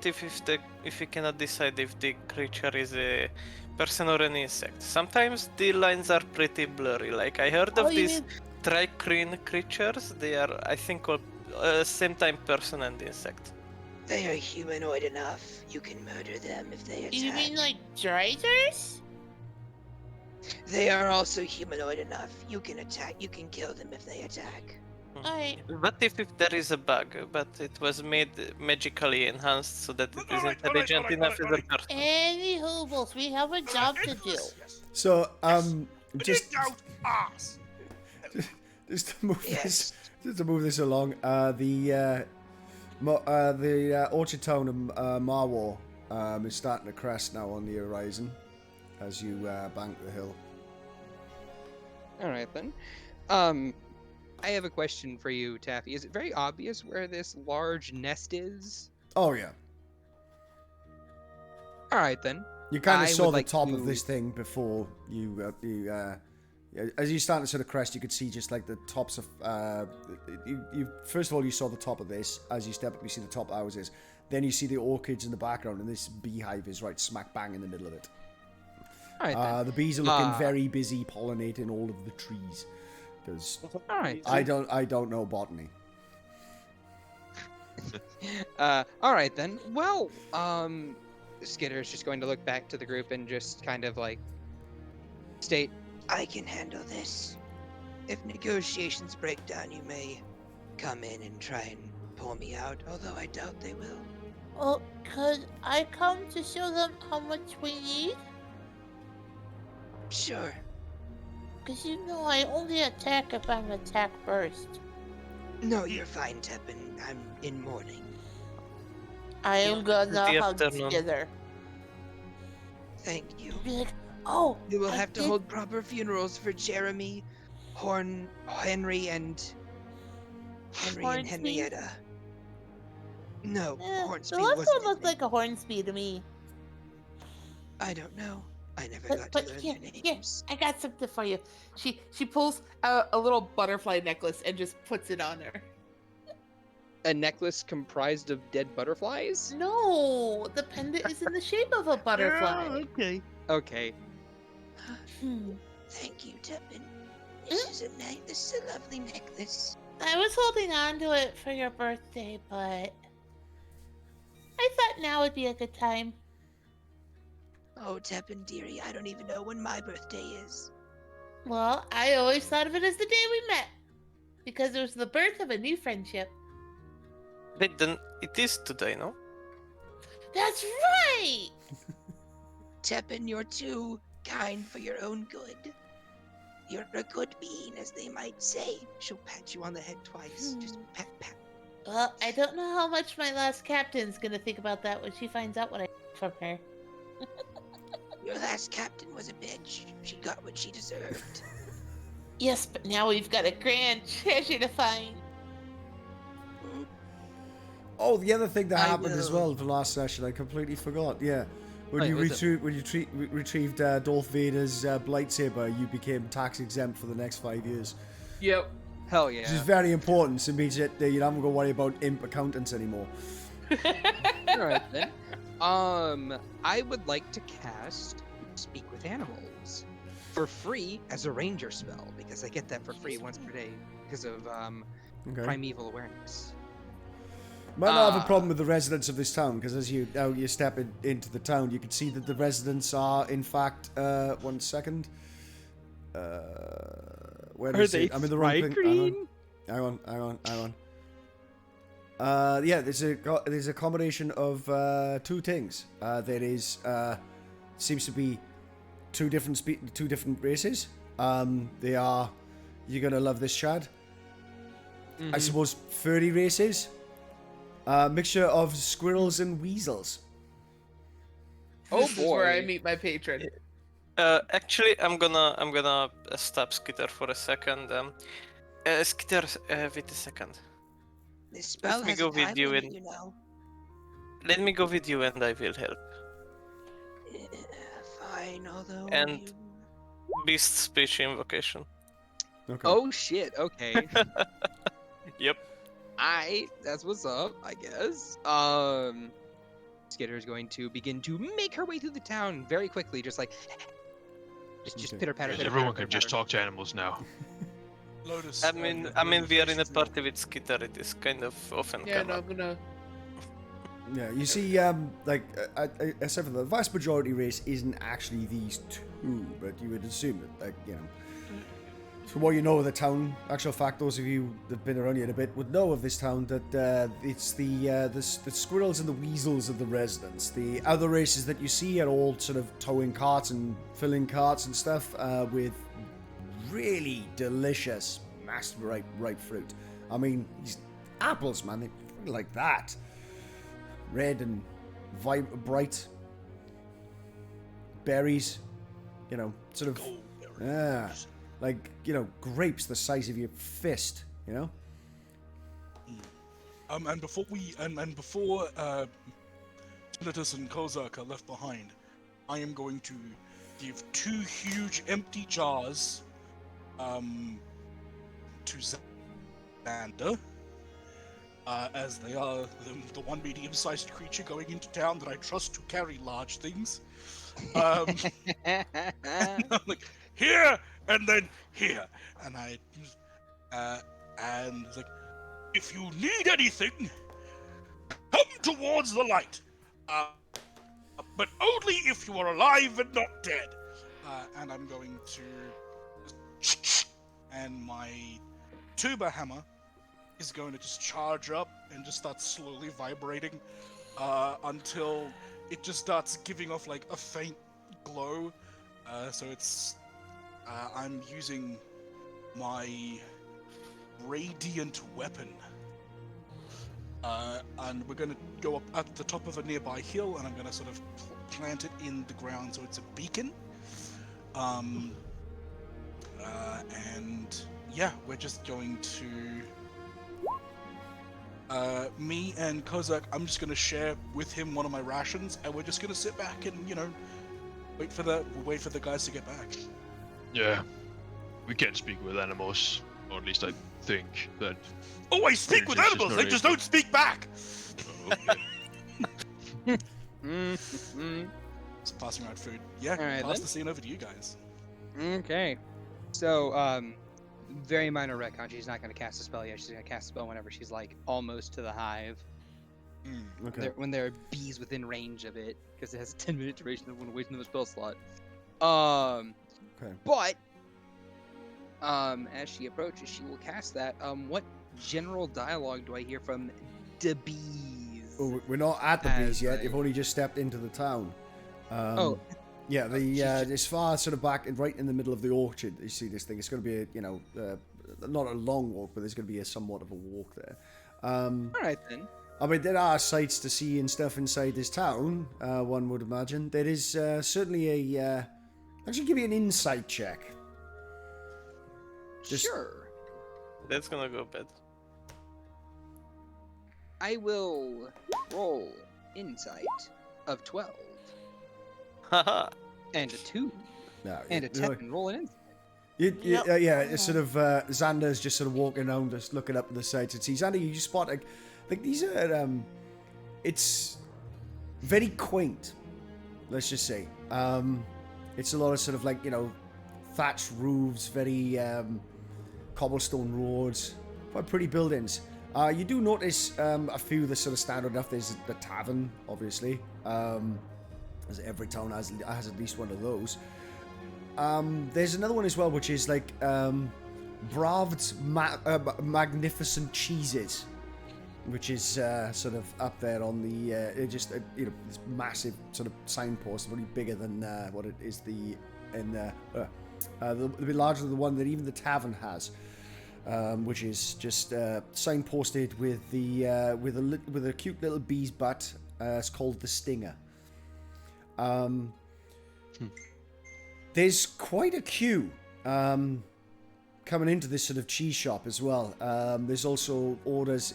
if we cannot decide if the creature is a person or an insect? Sometimes the lines are pretty blurry. Like I heard of Oh, you these mean- tricrine creatures. They are, I think, called same time person and insect. They are humanoid enough. You can murder them if they attack. You mean like drisers? They are also humanoid enough. You can attack. You can kill them if they attack. Alright. What if there is a bug, but it was made magically enhanced so that it is Alright, intelligent enough as a alright. person? Any hoobles, we have a job to do. Yes. So, just In doubt, ask. just to move Yes. this, just to move this along, the Orchard Town of Marwar is starting to crest now on the horizon as you bank the hill. All right then. I have a question for you, Taffy. Is it very obvious where this large nest is? Oh yeah, All right then. you kind I of saw would the like top to- of this thing before you As you start to sort of crest, you could see just like the tops of. You first of all, you saw the top of this. As you step up, you see the top houses. Then you see the orchids in the background, and this beehive is right smack bang in the middle of it. All right, then. The bees are looking very busy pollinating all of the trees. Because All right. I don't know botany. All right then. Well, Skitter is just going to look back to the group and just kind of like state, I can handle this. If negotiations break down, you may come in and try and pull me out, although I doubt they will. Well, could I come to show them how much we need? Sure. Because you know I only attack if I'm attack first. No, you're fine, Tepin. I'm in mourning. I am gonna The hug afternoon. together. Thank you. Be like, oh, You will I have to did- hold proper funerals for Jeremy, Henry, and Hornsby? Henrietta. No, The Hornsby last wasn't one his looked name. like a Hornsby to me. I don't know. I never got to But learn here, their here, names. I got something for you. She pulls out a little butterfly necklace and just puts it on her. a necklace comprised of dead butterflies. No, the pendant is in the shape of a butterfly. Okay. Okay. Hmm. Thank you, Tepin. This is a lovely necklace. I was holding on to it for your birthday, but I thought now would be a good time. Oh, Tepin, dearie, I don't even know when my birthday is. Well, I always thought of it as the day we met, because it was the birth of a new friendship. Wait, then it is today, no? That's right! Tepin, you're too kind for your own good. You're a good being, as they might say. She'll pat you on the head twice. Just pat, pat. Well, I don't know how much my last captain's gonna think about that when she finds out what I from her. Your last captain was a bitch. She got what she deserved. Yes, but now we've got a grand treasure to find. Oh, the other thing that I happened as will. well the last session, I completely forgot. Yeah, when Wait, you what's it? retrieved Darth Vader's lightsaber, you became tax exempt for the next 5 years, Yep. Hell which is yeah. very important. So it means that you don't have to worry about imp accountants anymore. All right then. I would like to cast Speak with Animals for free as a ranger spell because I get that for free once per day because of Okay. primeval awareness. Might not have a Ah. problem with the residents of this town because as you step into the town, you can see that the residents are in fact. 1 second. Where Are is they it? I'm in the wrong fried thing. green? Hang on. Yeah, there's a combination of 2 things. There is seems to be two different races. They are. You're gonna love this, Chad. I suppose furry races. Mixture of squirrels and weasels. Oh This is where I boy. meet my patron. Actually, I'm gonna stop Skitter for a second. Skitter, wait a second. This spell me has go a time with you limit, in- you know. Let me go with you, and I will help. Fine, although And- you... Beast speech invocation. Okay. Oh shit. Okay. Yep. That's what's up, I guess. Skitter is going to begin to make her way through the town very quickly, just like just Okay. pitter patter. Yes, pitter, everyone patter, can just patter. talk to animals now. Lotus. I mean, we are in a party with Skitter. It is kind of often Yeah, come no, up. I'm gonna. Yeah, you see, except for the vast majority race isn't actually these 2, but you would assume that, So what you know of the town, actual fact, those of you that've been around here a bit would know of this town, that it's the squirrels and the weasels of the residents. The other races that you see are all sort of towing carts and filling carts and stuff with really delicious, massive ripe fruit. I mean, these apples, man, they're like that. Red and bright berries, sort of, yeah, like, grapes the size of your fist, And before before Tinitus and Kozak are left behind, I am going to give 2 huge empty jars to Xander, as they are the one medium-sized creature going into town that I trust to carry large things. I'm like, here, and then here, and and it's like, if you need anything, come towards the light, but only if you are alive and not dead. And I'm going to, and my tuba hammer is going to just charge up and just start slowly vibrating until it just starts giving off like a faint glow. So it's I'm using my radiant weapon, and we're going to go up at the top of a nearby hill, and I'm going to sort of plant it in the ground so it's a beacon. And yeah, we're just going to. Me and Kozak, I'm just gonna share with him one of my rations, and we're just gonna sit back and, wait for the guys to get back. Yeah, we can speak with animals, or at least I think that. Oh, I speak with animals. They just don't speak back. Okay. Just passing around food. Yeah, All right, pass then. the scene over to you guys. Okay. So, very minor retcon. She's not going to cast a spell yet. She's going to cast a spell whenever she's like almost to the hive. Okay. When there are bees within range of it, because it has a 10-minute duration of when wasting the spell slot. Okay. But as she approaches, she will cast that. What general dialogue do I hear from the bees? Oh, we're not at the bees yet. You've only just stepped into the town. Yeah, as far sort of back and right in the middle of the orchard, you see this thing. It's going to be not a long walk, but there's going to be somewhat of a walk there. All right then. I mean, there are sights to see and stuff inside this town. One would imagine there is certainly a. Actually, give me an insight check. Sure. That's gonna go bad. I will roll insight of 12 Haha. and a 2 No, and a 10 and roll an insight. Yeah, it's sort of Xander's just sort of walking around, just looking up at the sights and see. Xander, you just spot like these are it's very quaint. Let's just say it's a lot of sort of like thatched roofs, very cobblestone roads, quite pretty buildings. You do notice a few that sort of stand out enough. There's the tavern, obviously. As every town has at least one of those. There's another one as well, which is like Bravd's Magnificent Cheeses, which is sort of up there on the this massive sort of signpost, really bigger than what it is a bit larger than the one that even the tavern has, which is just signposted with with a cute little bee's butt. It's called the Stinger. There's quite a queue coming into this sort of cheese shop as well. There's also orders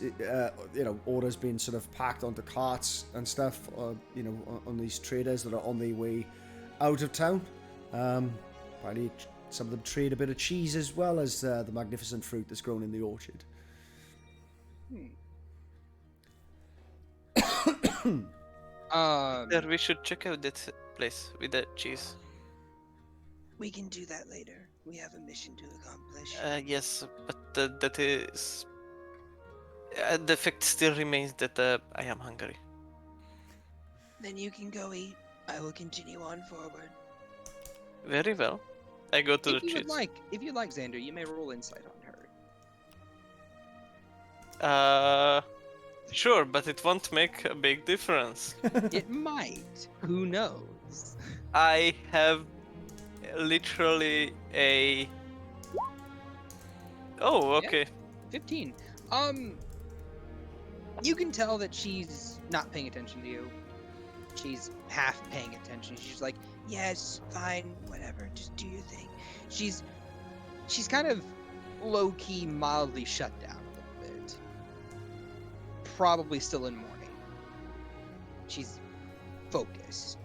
being sort of packed onto carts and stuff, on these traders that are on their way out of town. Probably some of them trade a bit of cheese as well as the magnificent fruit that's grown in the orchard. There, we should check out that place with that cheese. We can do that later. We have a mission to accomplish. Yes, but that is. The fact still remains that I am hungry. Then you can go eat. I will continue on forward. Very well. I go to the cheese. If you'd like, Xander, you may roll insight on her. Sure, but it won't make a big difference. It might. Who knows? I have literally a. Oh, okay. 15. You can tell that she's not paying attention to you. She's half paying attention. She's like, Yes, fine, whatever. Just do your thing. she's kind of low-key, mildly shut down a little bit. Probably still in mourning. She's focused.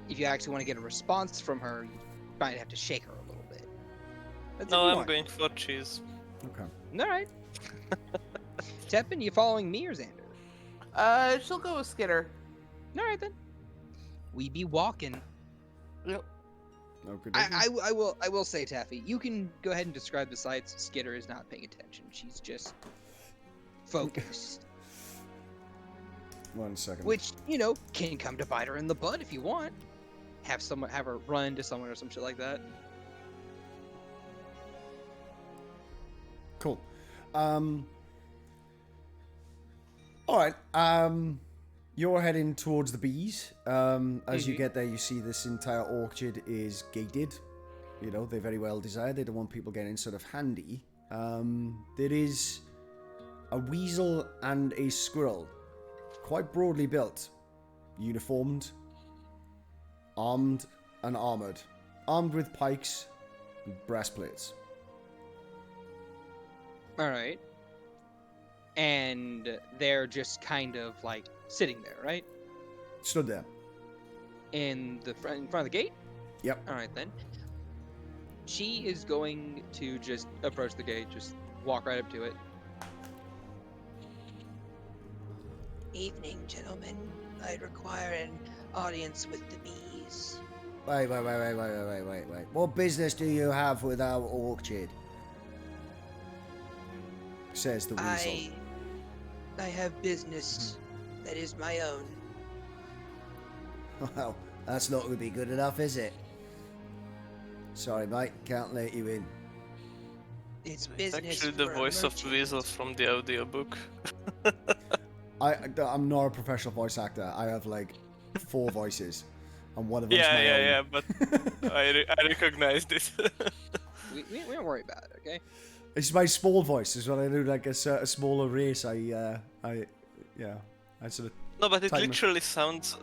If you actually want to get a response from her, you might have to shake her a little bit. That's No, if you I'm want. going for cheese. Okay. All right. Tepin, you following me or Xander? She'll go with Skitter. All right then. We be walking. Yep. Okay. I will say, Taffy, you can go ahead and describe the sights. Skitter is not paying attention. She's just focused. 1 second. Which, can come to bite her in the butt if you want. Have her run into someone or some shit like that. Cool. All right. You're heading towards the bees. As you get there, you see this entire orchard is gated. They're very well designed. They don't want people getting sort of handy. There is a weasel and a squirrel, quite broadly built, uniformed, armed and armored, armed with pikes and breastplates. All right. And they're just kind of like sitting there, right? Stood there. In front of the gate? Yep. All right then. She is going to just approach the gate, just walk right up to it. Evening, gentlemen. I'd require an audience with the bees. Wait. What business do you have with our orchard? Says the weasel. I have business that is my own. Well, that's not going to be good enough, is it? Sorry, mate. Can't let you in. It's It's business actually the for a voice of merchant. Weasel from the audiobook. I'm not a professional voice actor. I have like 4 voices, and one of them's my own. Yeah, but I recognized it. We don't worry about it, okay? It's my small voice. Is when I do like a smaller race. I sort of. No, but it Timer. literally sounds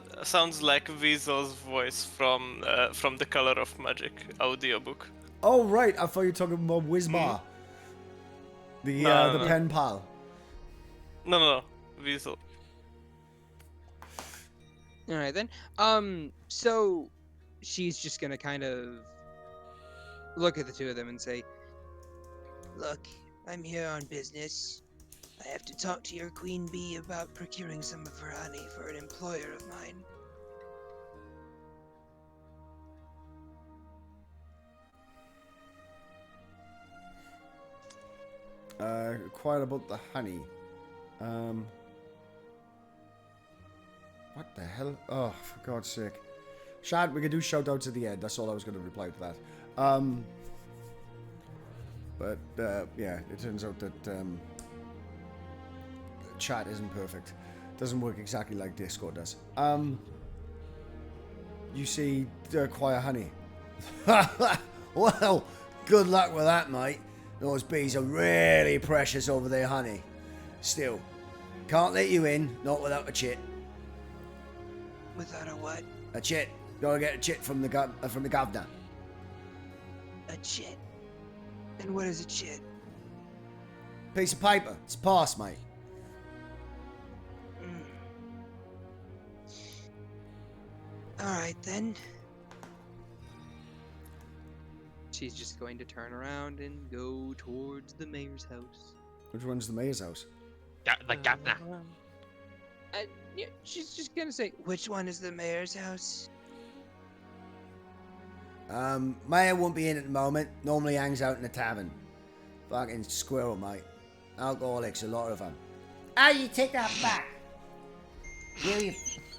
like Weasel's voice from the Color of Magic audiobook. Oh right, I thought you were talking about Wizmar. The pen pal. No, Weasel. All right then. So she's just gonna kind of look at the two of them and say, Look, I'm here on business. I have to talk to your queen bee about procuring some of her honey for an employer of mine. Quite about the honey. What the hell? Oh, for God's sake. Shad, we can do shout outs at the end. That's all I was going to reply to that. But yeah, it turns out that chat isn't perfect. Doesn't work exactly like Discord does. You see choir honey. Well, good luck with that, mate. Those bees are really precious over their honey. Still, can't let you in, not without a chit. Without a what? A chit. Gotta get a chit from the governor. A chit. And what is a chit? Piece of paper. It's a pass, mate. Alright then. she's just going to turn around and go towards the mayor's house. Which one's the mayor's house? The governor. Yeah, she's just gonna say, Which one is the mayor's house? Mayor won't be in at the moment. Normally hangs out in the tavern. Fucking squirrel, mate. Alcoholics, a lot of them. Oh, you take that back. Will you?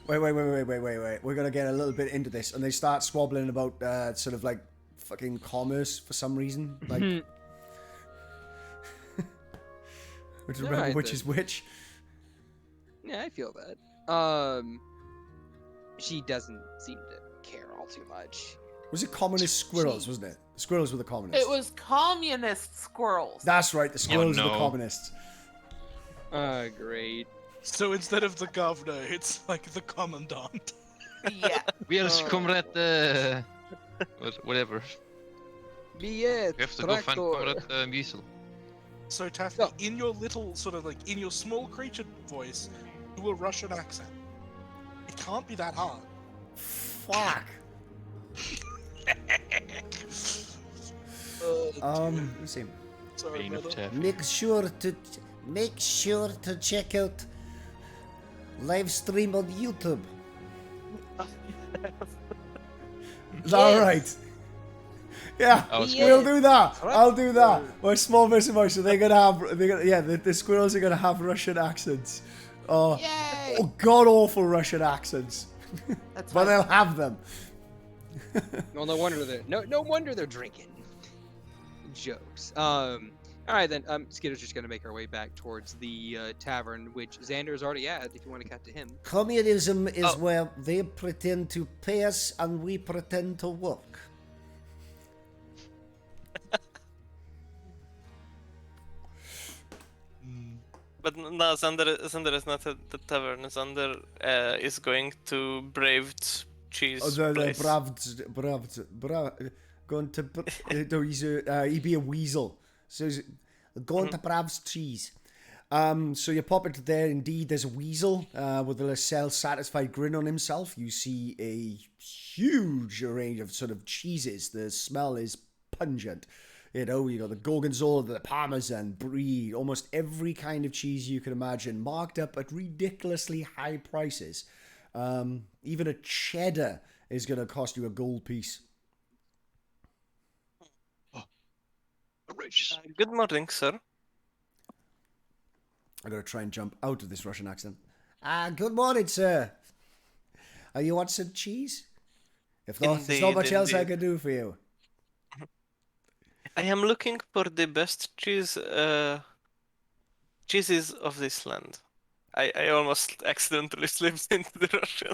Wait. We're gonna get a little bit into this, and they start squabbling about sort of like fucking commerce for some reason. Like, which remember Alright, which then. is which. yeah, I feel that. She doesn't seem to care all too much. Was it communist squirrels? Wasn't it? The squirrels were the communists. It was communist squirrels. That's right. The squirrels were the no. communists. Great. So instead of the governor, it's like the commandant. Yeah. We are comrade, whatever. Yeah, We have to go find comrade Weasel. So Taffy, No. in your little sort of like in your small creature voice, do a Russian accent. It can't be that hard. Fuck. let's see. Sorry, Vein of brother. Taff. Make sure to check out live stream on YouTube. All right. Yeah, That was we'll good. do that. I'll do that. We're small versus voice, so they're gonna have. The squirrels are gonna have Russian accents. Oh, god awful Russian accents. That's But fine. they'll have them. Well, no wonder they're drinking. Jokes. All right then. Skitter's just gonna make our way back towards the tavern, which Xander's already at. If you want to cut to him. Communism is where they pretend to pay us and we pretend to work. But no, Xander is not at the tavern. Xander is going to Braved Cheese place. Going to, no, he'd be a weasel. So he's going to Brav's Cheese. So you pop into there, indeed, there's a weasel with a self-satisfied grin on himself. You see a huge range of sort of cheeses. The smell is pungent. You know, you got the Gorgonzola, the Parmesan, Brie, almost every kind of cheese you can imagine, marked up at ridiculously high prices. Even a cheddar is going to cost you a gold piece. Rich. Good morning, sir. I'm going to try and jump out of this Russian accent. Good morning, sir. Are you want some cheese? If not, there's not much else I can do for you. I am looking for the best cheeses of this land. I almost accidentally slipped into the Russian.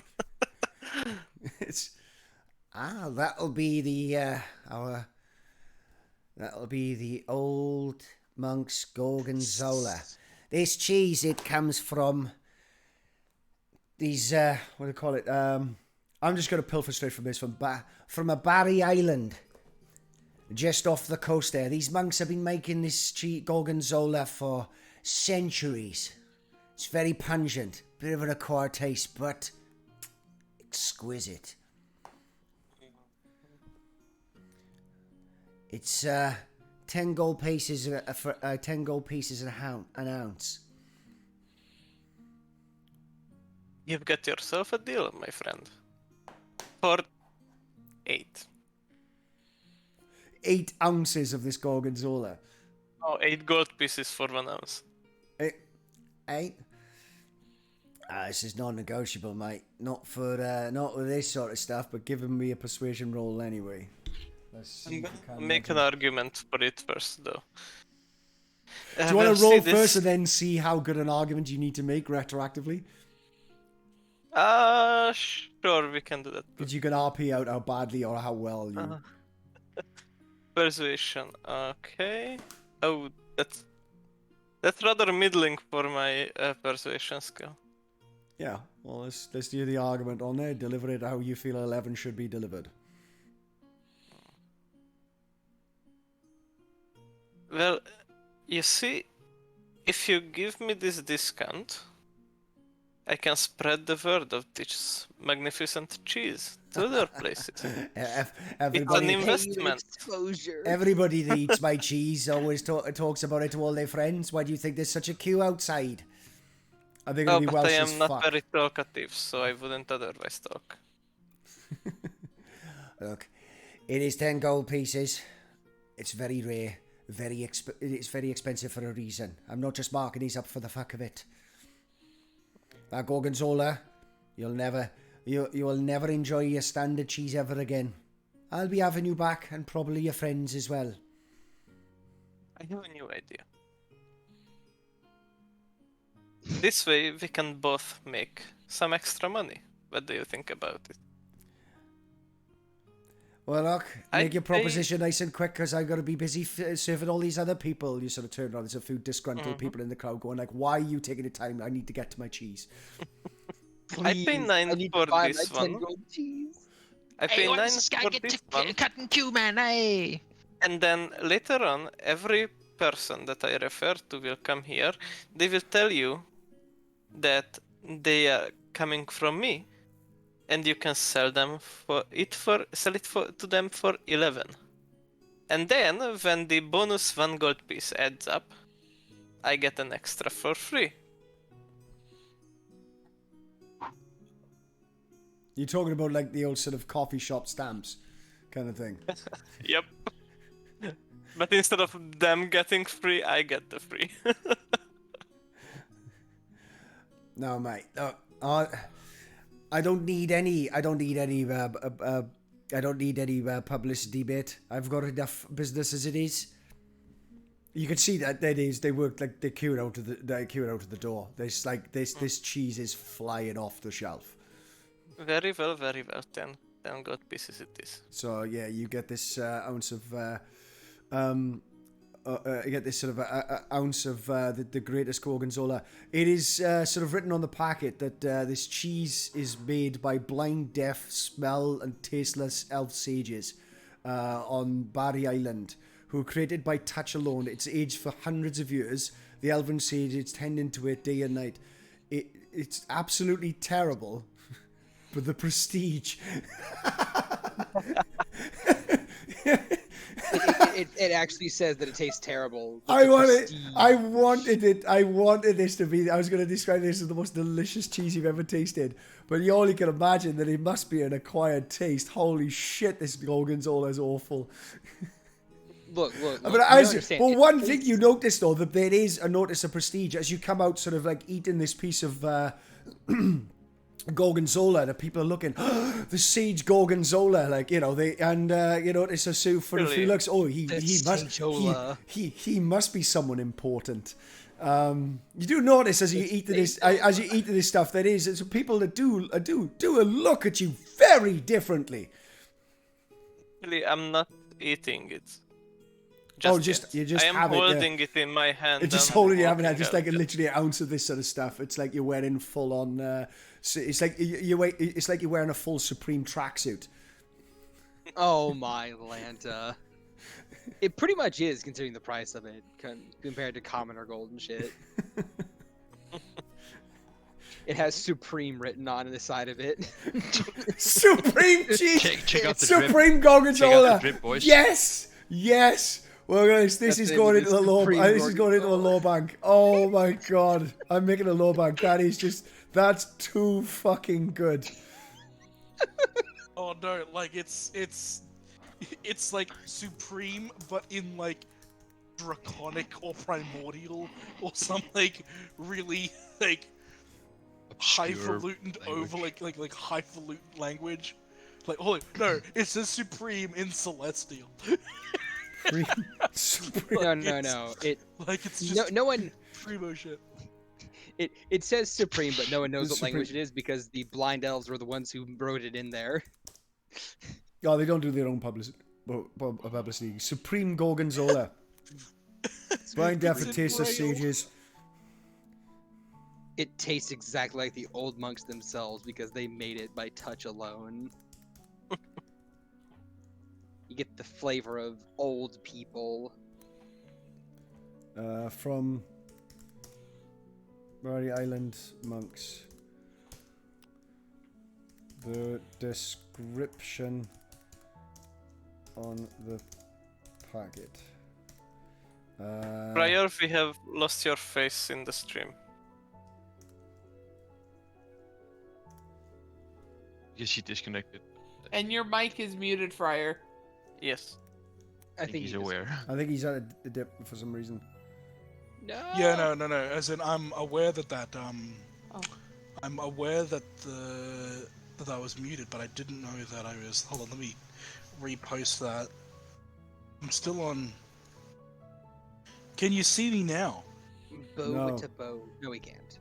That'll be the that'll be the old monk's Gorgonzola. This cheese, it comes from these what do you call it? I'm just gonna pilfer straight from this from a Barry Island. Just off the coast there. These monks have been making this Gorgonzola for centuries. It's very pungent. Bit of an acquired taste, but exquisite. It's 10 gold pieces for 10 gold pieces an ounce. You've got yourself a deal, my friend. For 8. 8 ounces of this Gorgonzola. Oh, 8 gold pieces for 1 ounce. 8? This is non-negotiable, mate. Not with this sort of stuff, but giving me a persuasion roll anyway. Let's see. I'm gonna make an argument for it first, though. Do you want to roll first and then see how good an argument you need to make retroactively? Sure, we can do that. Because you can RP out how badly or how well you... Persuasion, okay. Oh, that's rather middling for my persuasion skill. Yeah, well, let's do the argument on there. Deliver it how you feel 11 should be delivered. Well, you see, if you give me this discount, I can spread the word of this magnificent cheese to other places. It's an investment. Everybody that eats my cheese always talks about it to all their friends. Why do you think there's such a queue outside? Are they going to be but Welsh I as am not fuck? very talkative, so I wouldn't otherwise talk. Look, it is 10 gold pieces. It's very rare. It's very expensive for a reason. I'm not just marking these up for the fuck of it. That Gorgonzola, you will never enjoy your standard cheese ever again. I'll be having you back, and probably your friends as well. I have a new idea. This way we can both make some extra money. What do you think about it? Well, look, make your proposition nice and quick, because I've got to be busy serving all these other people. You sort of turn around, there's a few disgruntled people in the crowd going like, why are you taking the time? I need to get to my cheese. I pay 9 for this one. I pay 9 for this one. Cutting queue, man, hey! And then later on, every person that I refer to will come here. They will tell you that they are coming from me, and you can sell them to them for 11. And then, when the bonus 1 gold piece adds up, I get an extra for free. You're talking about like the old sort of coffee shop stamps kind of thing. Yep. But instead of them getting free, I get the free. No, mate. No, I don't need any. I don't need any. I don't need any publicity, mate. I've got enough business as it is. You can see that they work like they queued out of the door. There's like this cheese is flying off the shelf. Very well, very well. 10 gold pieces it is. So yeah, you get this ounce of you get this sort of ounce of the greatest gorgonzola. It is sort of written on the packet that this cheese is made by blind, deaf, smell and tasteless elf sages on Barry Island, who are created by touch alone. It's aged for hundreds of years. The elven sages tend into it day and night. It's absolutely terrible, but the prestige. It actually says that it tastes terrible. I wanted this to be. I was going to describe this as the most delicious cheese you've ever tasted. But you only can imagine that it must be an acquired taste. Holy shit, this gorgonzola is awful. Look. But one thing you notice though, that there is a notice of prestige as you come out, sort of like eating this piece of gorgonzola, that people are looking, the sage gorgonzola, like, you know, you know, it's a suit for a few looks. Oh, he must be someone important. You do notice as you eat this stuff, there is some people that do look at you very differently. Really, I'm not eating it. You just I am have holding it in my hand. It's just holding it, having just like literally an ounce of this sort of stuff. It's like you're wearing full on. It's like you're wearing a full Supreme tracksuit. Oh my Lanta! It pretty much is, considering the price of it compared to common or gold and shit. It has Supreme written on the side of it. Supreme cheese. Check out the Supreme drip. gorgonzola. Check out the drip, boys. Yes. Well, guys, this is going into the law. This is going into a law bank. Oh my god, I'm making a law bank. That's too fucking good. Oh no, like it's like Supreme, but in like Draconic or Primordial or some like really like highfalutin over like highfalutin language. Like, oh no, it says Supreme in Celestial. No. It's just no one. primo shit. It says Supreme, but no one knows what language it is because the blind elves were the ones who wrote it in there. Oh, they don't do their own publicity. Supreme gorgonzola. Blind, deaf, and tasteless sages. It tastes exactly like the old monks themselves because they made it by touch alone. You get the flavor of old people. From Barry Island monks. The description on the packet. Prior, we have lost your face in the stream. Guess he disconnected. And your mic is muted, Friar. Yes. I think he's aware. I think he's at a dip for some reason. No. Yeah, no. As in, I'm aware that Oh. I'm aware that that I was muted, but I didn't know that I was. Hold on, let me repost that. I'm still on. Can you see me now? Bow to bow. No, we can't.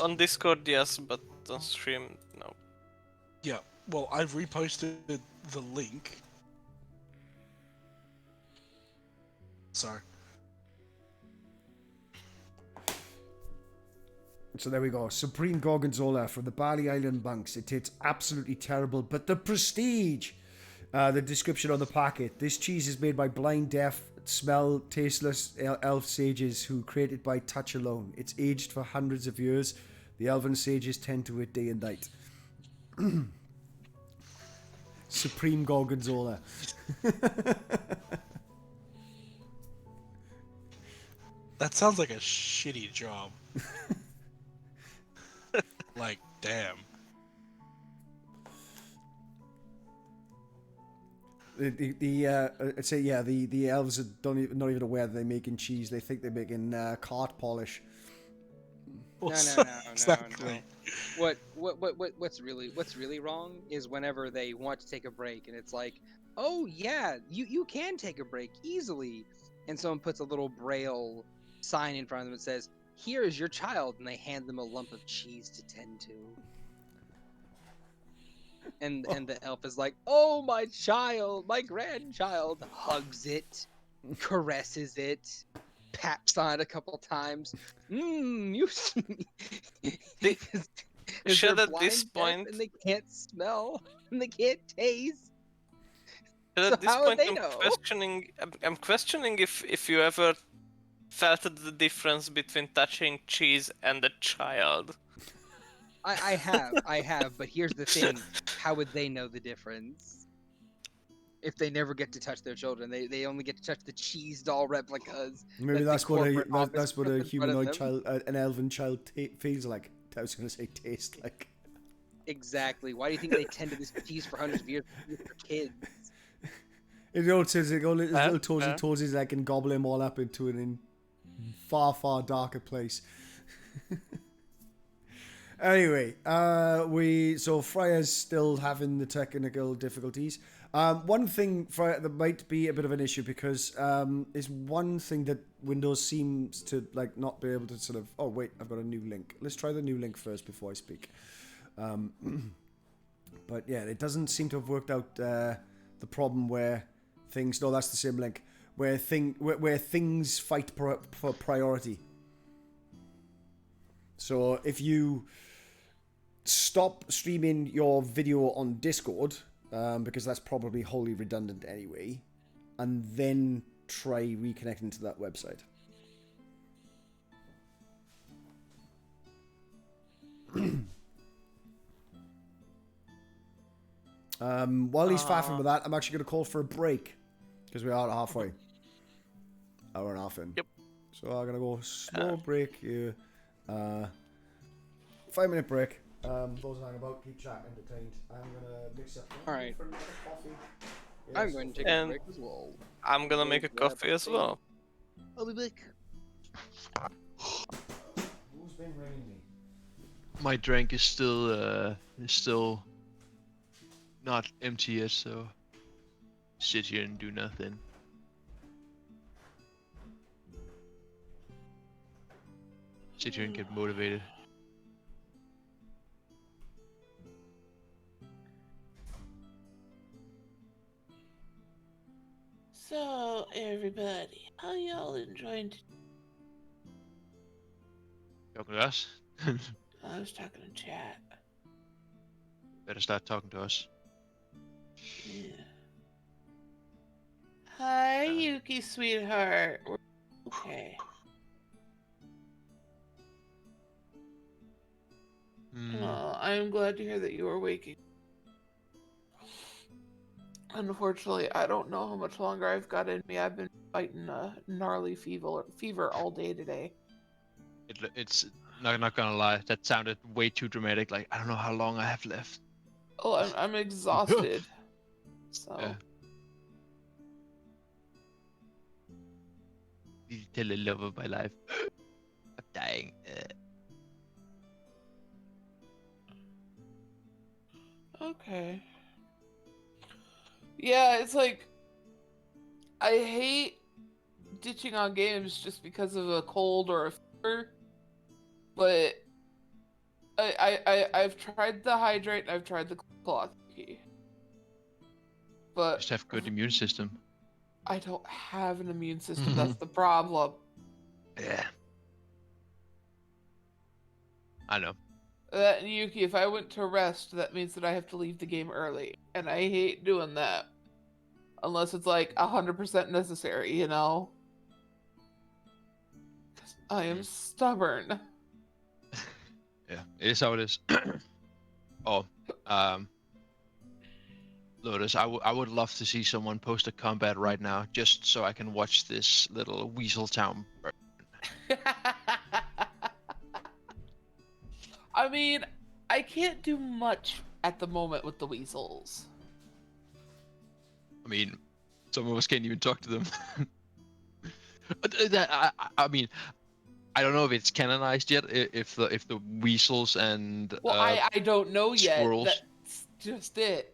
On Discord, yes, but on stream, no. Yeah. Well, I've reposted the link. Sorry. So there we go. Supreme gorgonzola from the Bali Island monks. It tastes absolutely terrible, but the prestige. The description on the packet. This cheese is made by blind, deaf, smell, tasteless elf sages who create it by touch alone. It's aged for hundreds of years. The elven sages tend to it day and night. Supreme gorgonzola. That sounds like a shitty job. Like, damn. I'd say the elves are not even aware that they're making cheese. They think they're making cart polish. No. Exactly. What's really wrong is whenever they want to take a break and it's like, oh yeah, you can take a break easily, and someone puts a little braille sign in front of them that says, "Here is your child," and they hand them a lump of cheese to tend to. And the elf is like, "Oh, my child, my grandchild," hugs it, caresses it, paps on it a couple times. You. The- 'Cause Should they're at this blind, deaf, point, and they can't smell, and they can't taste. should So at this how would point, they I'm know? questioning. I'm questioning if you ever felt the difference between touching cheese and a child. I have, but here's the thing: how would they know the difference if they never get to touch their children? They only get to touch the cheese doll replicas. Maybe that that's the what corporate office that's what puts a in front of humanoid them. child, an elven child feels like. I was gonna say taste like. Exactly. Why do you think they tend to this cheese for hundreds of years for kids? It all says his little fair. toesies like can gobble him all up into an far darker place. Anyway, so Freya's still having the technical difficulties. One thing Freya that might be a bit of an issue because is one thing that Windows seems to like not be able to sort of. Oh wait, I've got a new link. Let's try the new link first before I speak. But yeah, it doesn't seem to have worked out the problem where things. No, that's the same link where things fight for priority. So if you stop streaming your video on Discord, because that's probably wholly redundant anyway, and then try reconnecting to that website. While he's faffing with that, I'm actually going to call for a break because we are halfway. Hour and a half in. Yep. So I'm going to go small break here. 5-minute break. Those hang about, keep chatting, entertained. I'm gonna mix up. All right. For another coffee. I'm going to take a break as well. I'm gonna make a coffee as well. I'll be back. Who's been ringing me? My drink is still not empty yet, so sit here and do nothing. Sit here and get motivated. So, everybody, how y'all enjoying? Talking to us? I was talking to chat. Better start talking to us. Yeah. Hi, Yuki, sweetheart. Okay. Oh, I'm glad to hear that you are waking. Unfortunately, I don't know how much longer I've got in me. I've been fighting a gnarly fever all day today. It's not gonna lie. That sounded way too dramatic. Like I don't know how long I have left. Oh, I'm exhausted. So. Yeah. You tell the love of my life. I'm dying. Okay. Yeah, it's like I hate ditching on games just because of a cold or a fever, but I've tried the hydrate and I've tried the cloth key, but Just have good immune system. I don't have an immune system. That's the problem. Yeah. I know. That and Yuki, if I went to rest, that means that I have to leave the game early, and I hate doing that. Unless it's like 100% necessary, you know? 'Cause I am stubborn. Yeah, it is how it is. Oh, Lotus, I would love to see someone post a combat right now, just so I can watch this little weasel town burn. I mean, I can't do much at the moment with the weasels. I mean, some of us can't even talk to them. I mean, I don't know if it's canonized yet. If the weasels and Well, I don't know yet. squirrels. That's just it.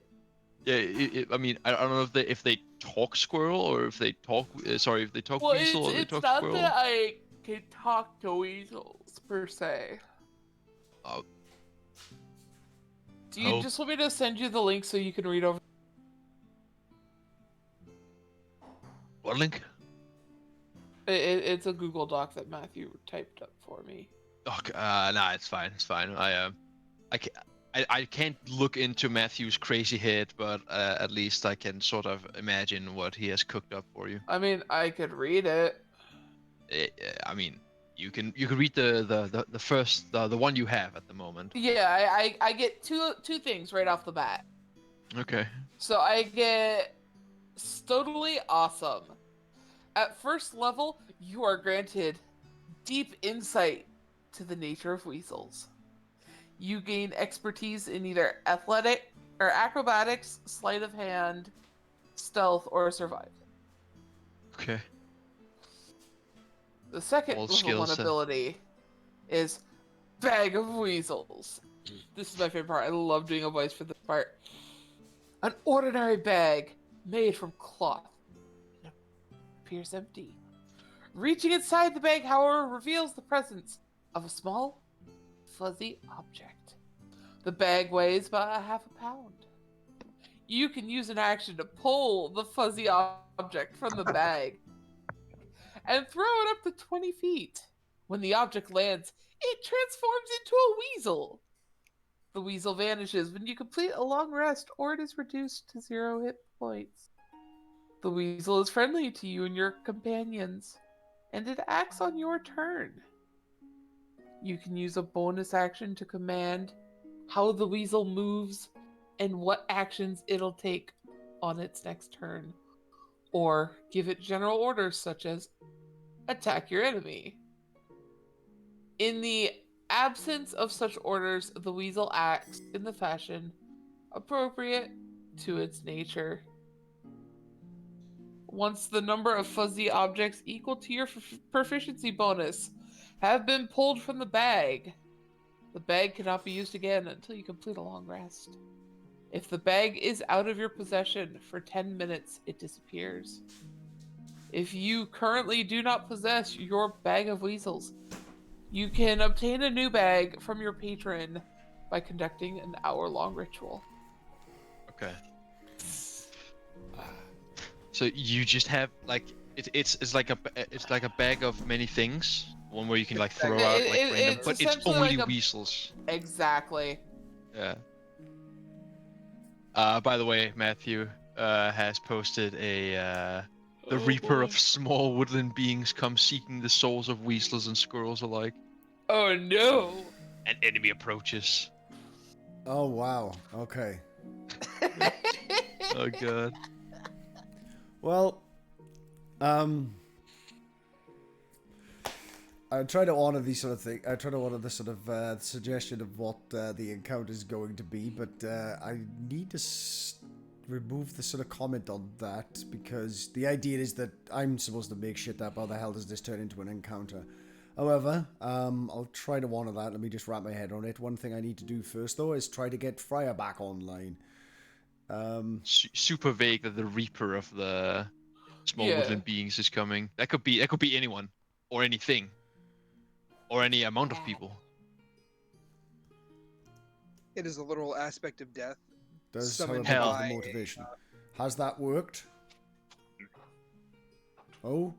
Yeah, I mean, I don't know if they talk squirrel or if they talk. Sorry, if they talk Well, weasel or they it's talk not squirrel. that I can talk to weasels per se. Oh. Do you just want me to send you the link so you can read over? What link? It's a Google Doc that Matthew typed up for me. Okay, nah, it's fine. It's fine. I can't look into Matthew's crazy head, but at least I can sort of imagine what he has cooked up for you. I mean, I could read it. I mean, you can read the first the one you have at the moment. Yeah, I get two things right off the bat. Okay. So I get totally awesome. At first level, you are granted deep insight to the nature of weasels. You gain expertise in either athletic or acrobatics, sleight of hand, stealth, or survive. Okay. The second All level 1 skills, ability is Bag of Weasels. This is my favorite part. I love doing a voice for this part. An ordinary bag made from cloth. It appears empty. Reaching inside the bag, however, reveals the presence of a small, fuzzy object. The bag weighs about half a pound. You can use an action to pull the fuzzy object from the bag and throw it up to 20 feet. When the object lands, it transforms into a weasel. The weasel vanishes when you complete a long rest or it is reduced to 0 hit points. The weasel is friendly to you and your companions, and it acts on your turn. You can use a bonus action to command how the weasel moves and what actions it'll take on its next turn, or give it general orders such as attack your enemy. In the absence of such orders, the weasel acts in the fashion appropriate to its nature. Once the number of fuzzy objects equal to your proficiency bonus have been pulled from the bag cannot be used again until you complete a long rest. If the bag is out of your possession for 10 minutes, it disappears. If you currently do not possess your bag of weasels, you can obtain a new bag from your patron by conducting an hour-long ritual. Okay. So you just have like it's like a bag of many things. One where you can like throw out like random, but it's essentially only like weasels. Exactly. Yeah. By the way, Matthew has posted a the Reaper of small woodland beings come seeking the souls of weasels and squirrels alike. Oh no! An enemy approaches. Oh wow. Okay. Oh god. Well, I try to honor these sort of things. I try to honor the sort of suggestion of what the encounter is going to be, but I need to remove the sort of comment on that because the idea is that I'm supposed to make shit up. How the hell does this turn into an encounter? However, I'll try to honor that. Let me just wrap my head on it. One thing I need to do first, though, is try to get Fryer back online. Super vague that the Reaper of the small woodland beings is coming. That could be anyone or anything or any amount of people. It is a literal aspect of death. Does, Summoned however, have by the motivation. Has that worked? Oh.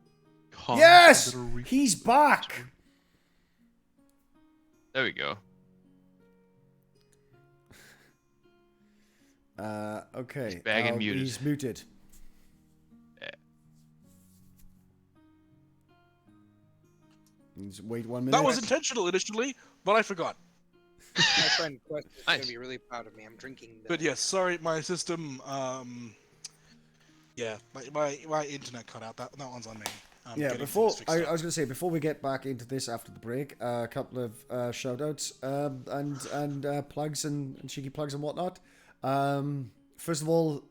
Come, Yes! little Reaper. He's back! There we go. Okay. He's back and muted. He's muted. Yeah. Just wait 1 minute. That was intentional initially, but I forgot. My friend Quest is Nice. gonna be really proud of me. I'm drinking. But yes, sorry, my system. Yeah, my internet cut out. That one's on me. Yeah, Getting before things fixed I up. was going to say, before we get back into this after the break, a couple of shout outs and plugs and cheeky plugs and whatnot. First of all,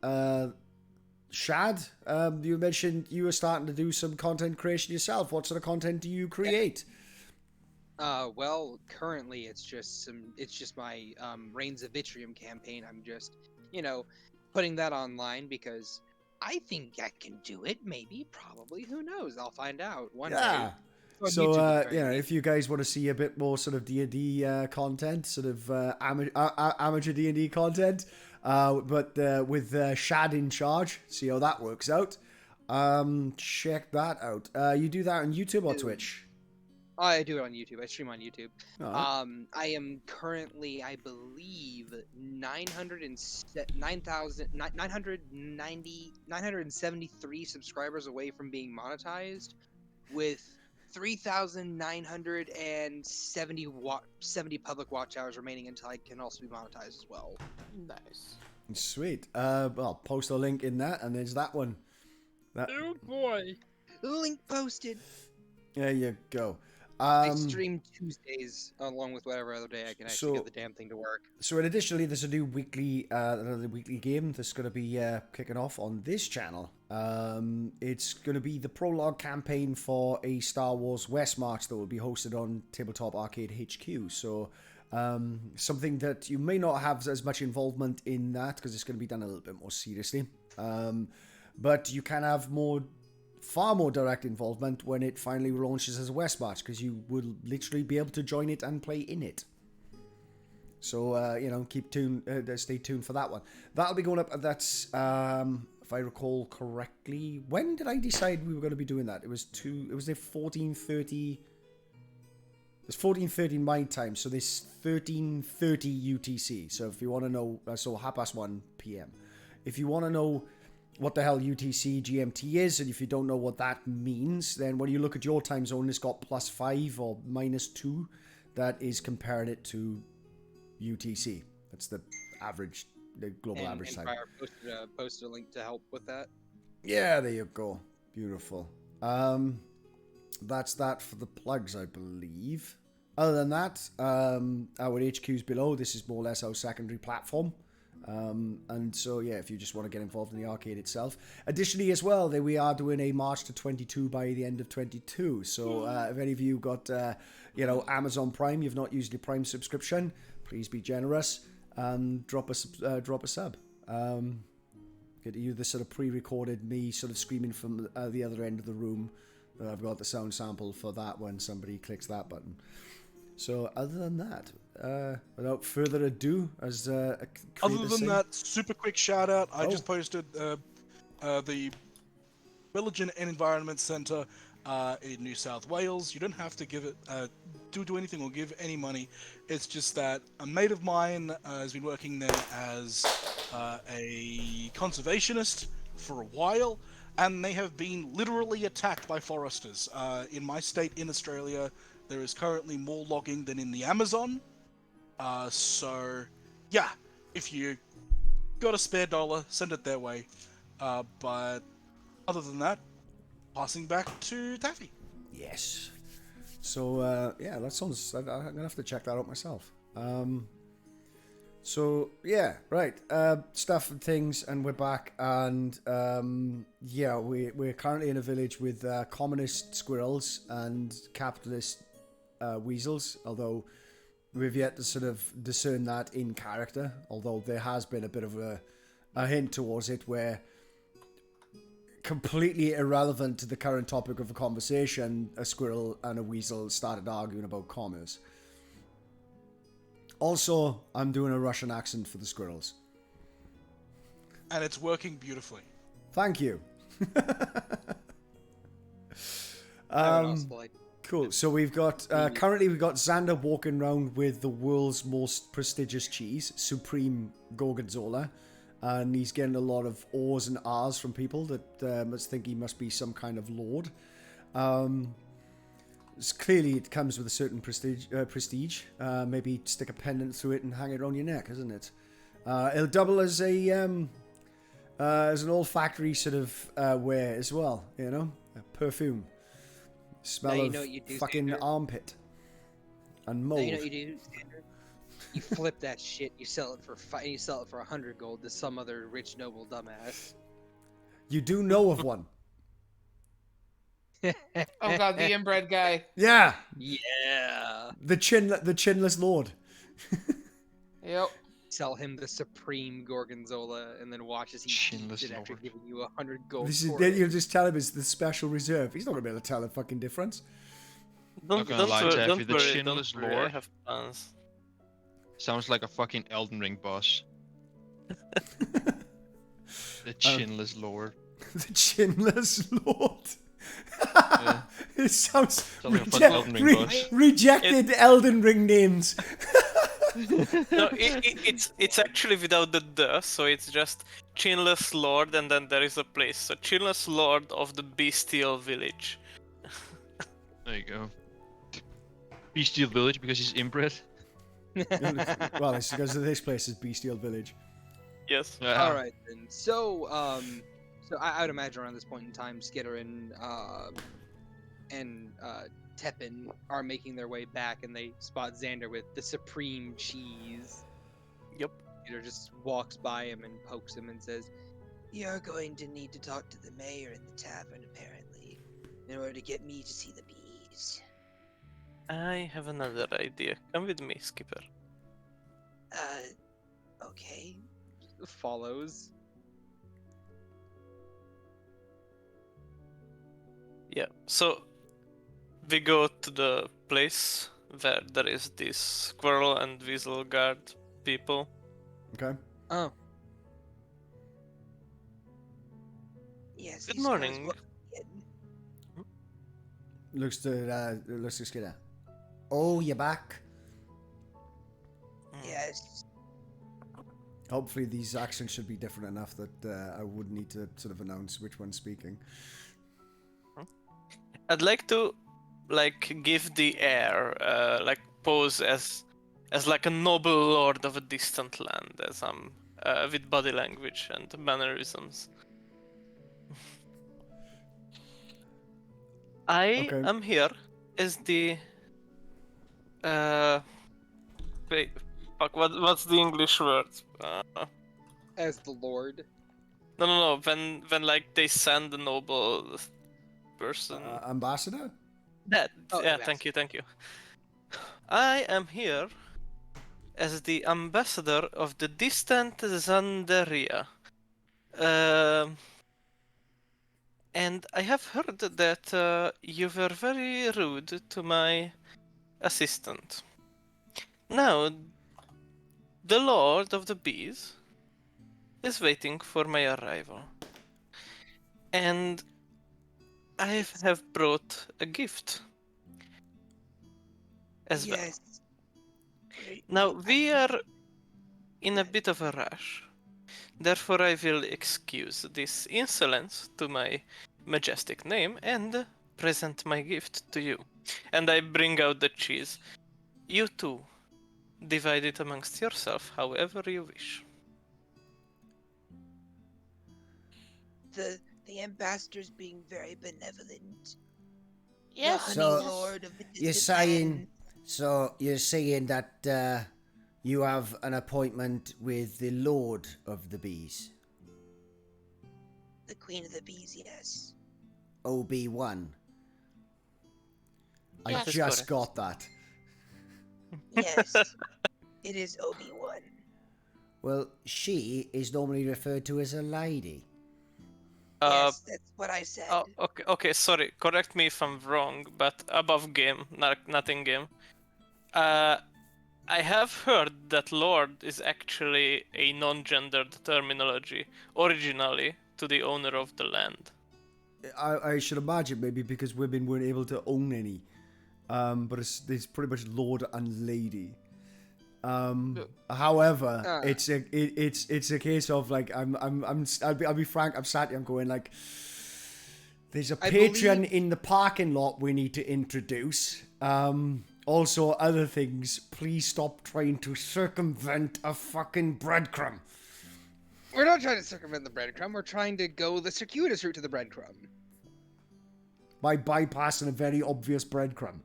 Shad, you mentioned you were starting to do some content creation yourself. What sort of content do you create? Well, currently it's just my Reigns of Vitrium campaign. I'm just, putting that online because I think I can do it. Maybe, probably, who knows? I'll find out one day. On So, YouTube at the very you know, least. if you guys want to see a bit more sort of D&D content, sort of amateur D&D content, but with Shad in charge, see how that works out. Check that out. You do that on YouTube or Twitch? I do it on YouTube. I stream on YouTube. Alright. I am currently, I believe, 973 subscribers away from being monetized, with 3,970 public watch hours remaining until I can also be monetized as well. Nice. Sweet. Well, post a link in that, and there's that one. Oh boy! Link posted. There you go. I stream Tuesdays along with whatever other day I can actually so- get the damn thing to work. So, additionally, there's a new another weekly game that's going to be kicking off on this channel. It's going to be the prologue campaign for a Star Wars West March that will be hosted on Tabletop Arcade HQ. So, something that you may not have as much involvement in that because it's going to be done a little bit more seriously. But you can have far more direct involvement when it finally launches as a West March because you will literally be able to join it and play in it. So, stay tuned for that one. That'll be going up. That's, if I recall correctly, when did I decide we were going to be doing that? It was the 14:30. It's 14:30 my time, so this 13:30 UTC. So if you want to know, so 1:30 PM. If you want to know what the hell UTC GMT is, and if you don't know what that means, then when you look at your time zone, it's got +5 or -2. That is comparing it to UTC. That's the average, the global average time. Empire posted a link to help with that. Yeah, there you go. Beautiful. That's that for the plugs, I believe. Other than that, our HQ's below. This is more or less our secondary platform. And so, yeah, if you just want to get involved in the arcade itself. Additionally, as well, we are doing a March to 22 by the end of 22. So, if any of you got, Amazon Prime, you've not used your Prime subscription, please be generous and drop a sub. Get you the sort of pre-recorded me sort of screaming from the other end of the room. I've got the sound sample for that when somebody clicks that button. So, other than that, without further ado, as Other than that, super quick shout out. I just posted the Village and Environment Centre in New South Wales. You don't have to give it do anything or give any money. It's just that a mate of mine has been working there as a conservationist for a while, and they have been literally attacked by foresters. In my state in Australia, there is currently more logging than in the Amazon. So, yeah, if you got a spare dollar, send it their way. But other than that, passing back to Taffy. Yes. So, yeah, that sounds... I'm going to have to check that out myself. So, yeah, right. Stuff and things, and we're back. And, yeah, we're currently in a village with communist squirrels and capitalist weasels, although we've yet to sort of discern that in character, although there has been a bit of a hint towards it where, completely irrelevant to the current topic of the conversation, a squirrel and a weasel started arguing about commerce. Also, I'm doing a Russian accent for the squirrels. And it's working beautifully. Thank you. Cool. So we've got currently we've got Xander walking around with the world's most prestigious cheese, Supreme Gorgonzola, and he's getting a lot of ohs and ahs from people that must think he must be some kind of lord. clearly it comes with a certain prestige. Maybe stick a pendant through it and hang it around your neck, isn't it? It'll double as an olfactory sort of wear as well. You know, a perfume, smell you of know what you do, fucking Xander? armpit and Now mold. you know what you do, Xander? You flip that shit. You sell it for 100 gold to some other rich noble dumbass. You do know of one. Oh god, the inbred guy. Yeah, Yeah. the chinless lord. Yep. Sell him the supreme gorgonzola, and then watch as he Chinless eats it after lord. giving you 100 gold. This is for then it. you'll just tell him it's the special reserve. He's not gonna be able to tell the fucking difference. Not gonna lie, Taffy, the chinless don't worry, I lord have plans. sounds like a fucking Elden Ring boss. The chinless lord. The chinless lord. Yeah. It sounds Sounds like a fucking Elden Ring boss. rejected Elden Ring names. No, it's actually without the "the", so it's just Chinless Lord, and then there is a place. So Chinless Lord of the Bestial Village. There you go. Bestial Village because he's inbred. Well, it's because this place is Bestial Village. Yes. All right then. So I would imagine around this point in time, Skitter and Tepin are making their way back, and they spot Xander with the supreme cheese. Yep. Skitter just walks by him and pokes him and says, You're going to need to talk to the mayor in the tavern, apparently, in order to get me to see the bees. I have another idea. Come with me, Skipper. Okay. follows. Yeah. So we go to the place where there is this squirrel and weasel guard people. Okay. Oh, Yes. Good these guys morning. walk in. Looks to Skidder. Oh, you're back. Yes. Hopefully these accents should be different enough that I wouldn't need to sort of announce which one's speaking. I'd like to give the air, pose as like a noble lord of a distant land, as I'm with body language and mannerisms. I Okay. am here as the wait, fuck, what's the English word? as the Lord. No. When like they send a noble person. Ambassador? That Oh, yeah, ambassador. thank you. I am here as the ambassador of the distant Zandaria. And I have heard that you were very rude to my assistant. Now, the Lord of the Bees is waiting for my arrival. And I have brought a gift as well. Yes. Great. Now, we are in a bit of a rush. Therefore, I will excuse this insolence to my majestic name and present my gift to you. And I bring out the cheese. You too. Divide it amongst yourself however you wish. The ambassador's being very benevolent. Yes. The So, honey lord of the You're distant saying, land. so you're saying that you have an appointment with the Lord of the Bees, The queen of the bees, yes. OB1. I Yes. just Correct. got that. Yes. It is Obi-Wan. Well, she is normally referred to as a lady. Yes, that's what I said. Oh, okay, sorry. Correct me if I'm wrong, but above game, not in game. I have heard that Lord is actually a non-gendered terminology, originally to the owner of the land. I should imagine maybe because women weren't able to own any. But it's pretty much Lord and Lady. However, it's a case of like I'll be frank. I'm sat here. I'm going like, There's a I Patreon believe- in the parking lot we need to introduce. Also, other things. Please stop trying to circumvent a fucking breadcrumb. We're not trying to circumvent the breadcrumb. We're trying to go the circuitous route to the breadcrumb. By bypassing a very obvious breadcrumb.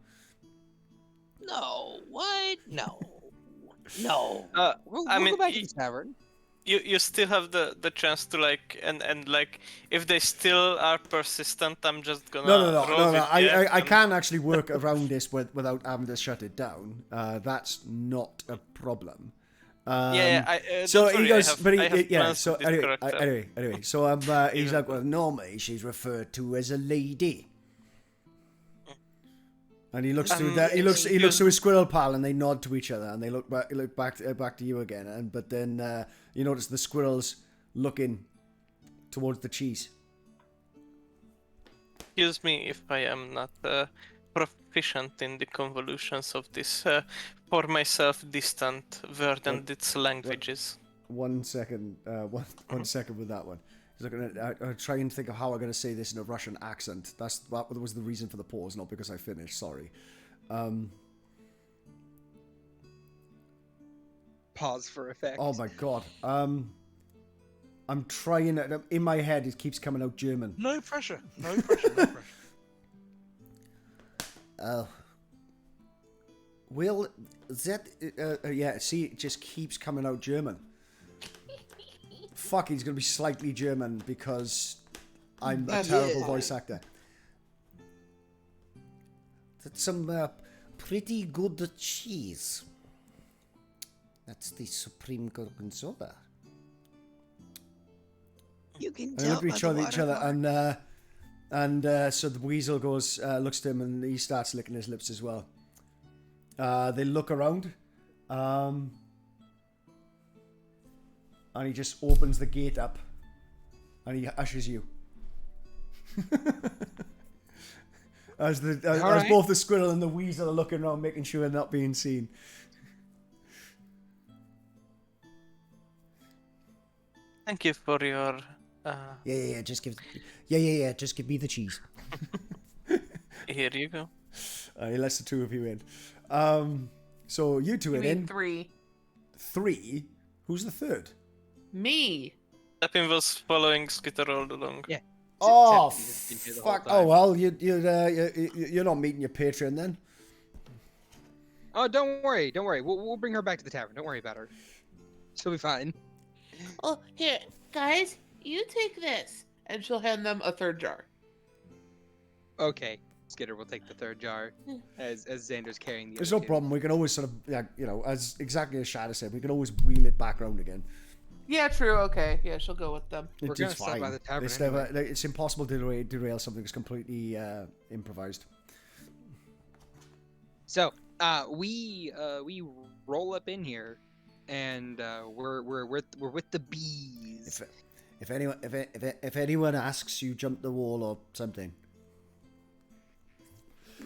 No, what? No. No. We'll I mean, go back to the tavern. you still have the chance to like and like if they still are persistent, I'm just gonna No. roll with I Jack can actually work around this without having to shut it down. That's not a problem. So don't he worry, goes, I have, but I have yeah. plans So with this character. anyway. So he's like, well, normally she's referred to as a lady. And he looks to that. He looks to his squirrel pal, and they nod to each other, and they look back to you again. And but then you notice the squirrels looking towards the cheese. Excuse me if I am not proficient in the convolutions of this for myself distant word and its languages. 1 second. One second with that one. He's looking at. I try and think of how I'm going to say this in a Russian accent. That was the reason for the pause, not because I finished. Sorry. Pause for effect. Oh my god. I'm trying. In my head, it keeps coming out German. No pressure. No pressure. No pressure. Well, that yeah. See, it just keeps coming out German. Fuck, he's gonna be slightly German because I'm a terrible voice actor. That's some pretty good cheese. That's the Supreme Gorgonzola. You can And they tell look at by each the other, watermark. and so the weasel goes, looks to him, and he starts licking his lips as well. They look around, and he just opens the gate up, and he ushers you. As both the squirrel and the weasel are looking around, making sure they're not being seen. Thank you for your. Yeah. Just give me the cheese. Here you go. He lets the two of you in. So you two You are mean in. 3. 3. Who's the third? Me. Tepin was following Skitter all along. Yeah. Oh He's been here the whole fuck! time. Oh well, you're not meeting your Patreon then. Oh, don't worry. We'll bring her back to the tavern. Don't worry about her. She'll be fine. Oh, here, guys, you take this. And she'll hand them a 3rd jar. Okay. Skitter will take the 3rd jar as Xander's carrying the There's other no two. problem. We can always sort of, as exactly as Shadow said, we can always wheel it back round again. Yeah, true. Okay. Yeah, she'll go with them. We're gonna stop by the tavern It's, anyway. it's impossible to derail something that's completely improvised. So, we roll up in here, and we're with the bees. If anyone asks, you jump the wall or something.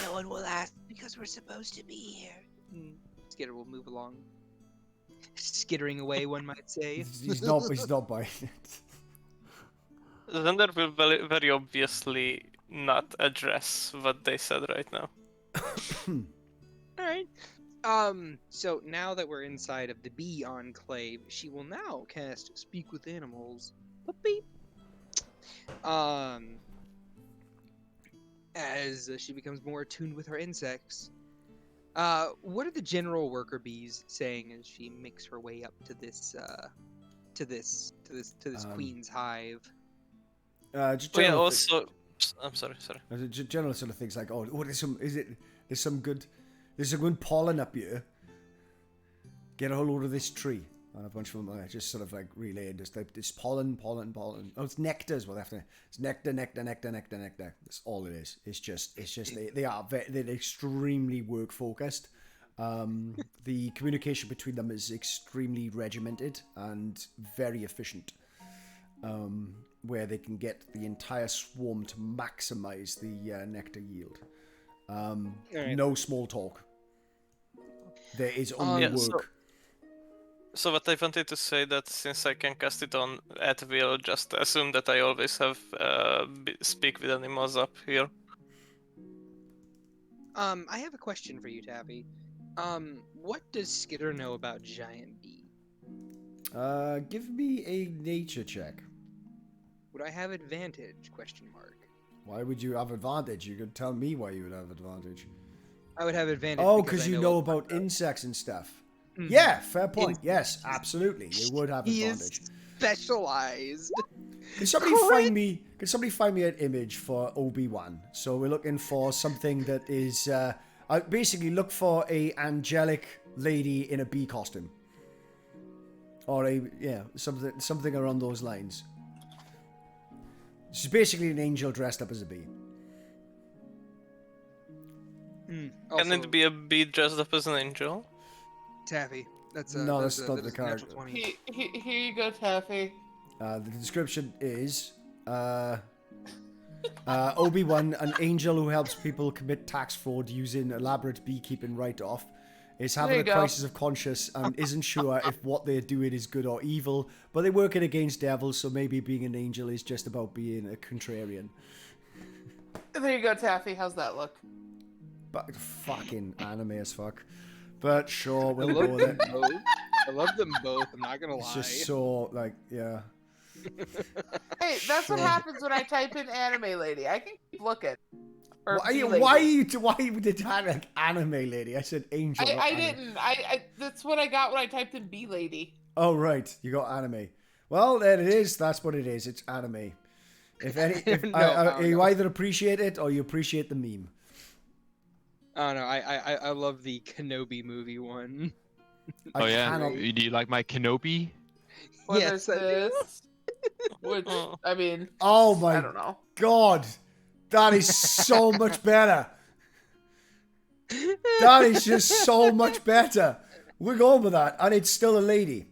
No one will ask because we're supposed to be here. Skitter will move along, skittering away, one might say. He's not biting it. Xander will very obviously not address what they said right now. All right. So now that we're inside of the bee enclave, she will now cast Speak with Animals. Beep. As she becomes more attuned with her insects. What are the general worker bees saying as she makes her way up to this queen's hive? Yeah, also. I'm sorry. General sort of things like, there's some good pollen up here. Get a whole load of this tree. And a bunch of them are just sort of like relayed. It's pollen. Oh, it's nectar is what they have to. It's nectar. That's all it is. It's just they're extremely work focused. The communication between them is extremely regimented and very efficient. Where they can get the entire swarm to maximize the nectar yield. No small talk. There is only work. So what I wanted to say that since I can cast it on at will, just assume that I always have speak with animals up here. I have a question for you, Taffy. What does Skitter know about Giant Bee? Give me a nature check. Would I have advantage? Question mark. Why would you have advantage? You could tell me why you would have advantage. I would have advantage. Oh, because because I you know what- about insects and stuff. Mhm. Yeah, fair point. Yes, absolutely. You would have He advantage. is specialized. Can somebody Crit. find me? Can somebody find me an image for Obi-Wan? So we're looking for something that is. I basically look for a angelic lady in a bee costume, or something around those lines. She's basically an angel dressed up as a bee. Can Also, it be a bee dressed up as an angel? Taffy? That's No, that's that's not that the is a natural character. 20. Here you go, Taffy. The description is Obi-Wan, an angel who helps people commit tax fraud using elaborate beekeeping write-off, is having There a you go. crisis of conscience and isn't sure if what they're doing is good or evil, but they're working against devils, so maybe being an angel is just about being a contrarian. There you go, Taffy. How's that look? But fucking anime as fuck. But sure, I we'll love go with them it. both. I love them both. I'm not gonna It's lie. just so, like, yeah. Hey, that's what Sure. happens when I type in anime lady. I can keep looking. Or Why bee you lady. did that like anime lady? I said angel. not I anime. didn't. I that's what I got when I typed in bee lady. Oh right, you got anime. Well, there it is. That's what it is. It's anime. No, You no. either appreciate it or you appreciate the meme. Oh no, I love the Kenobi movie one. Oh yeah. cannot- Do you like my Kenobi? What Yes, is I do. this? Which Oh. I mean, Oh I my don't know. god, that is so much better. That is just so much better. We're going with that, and it's still a lady.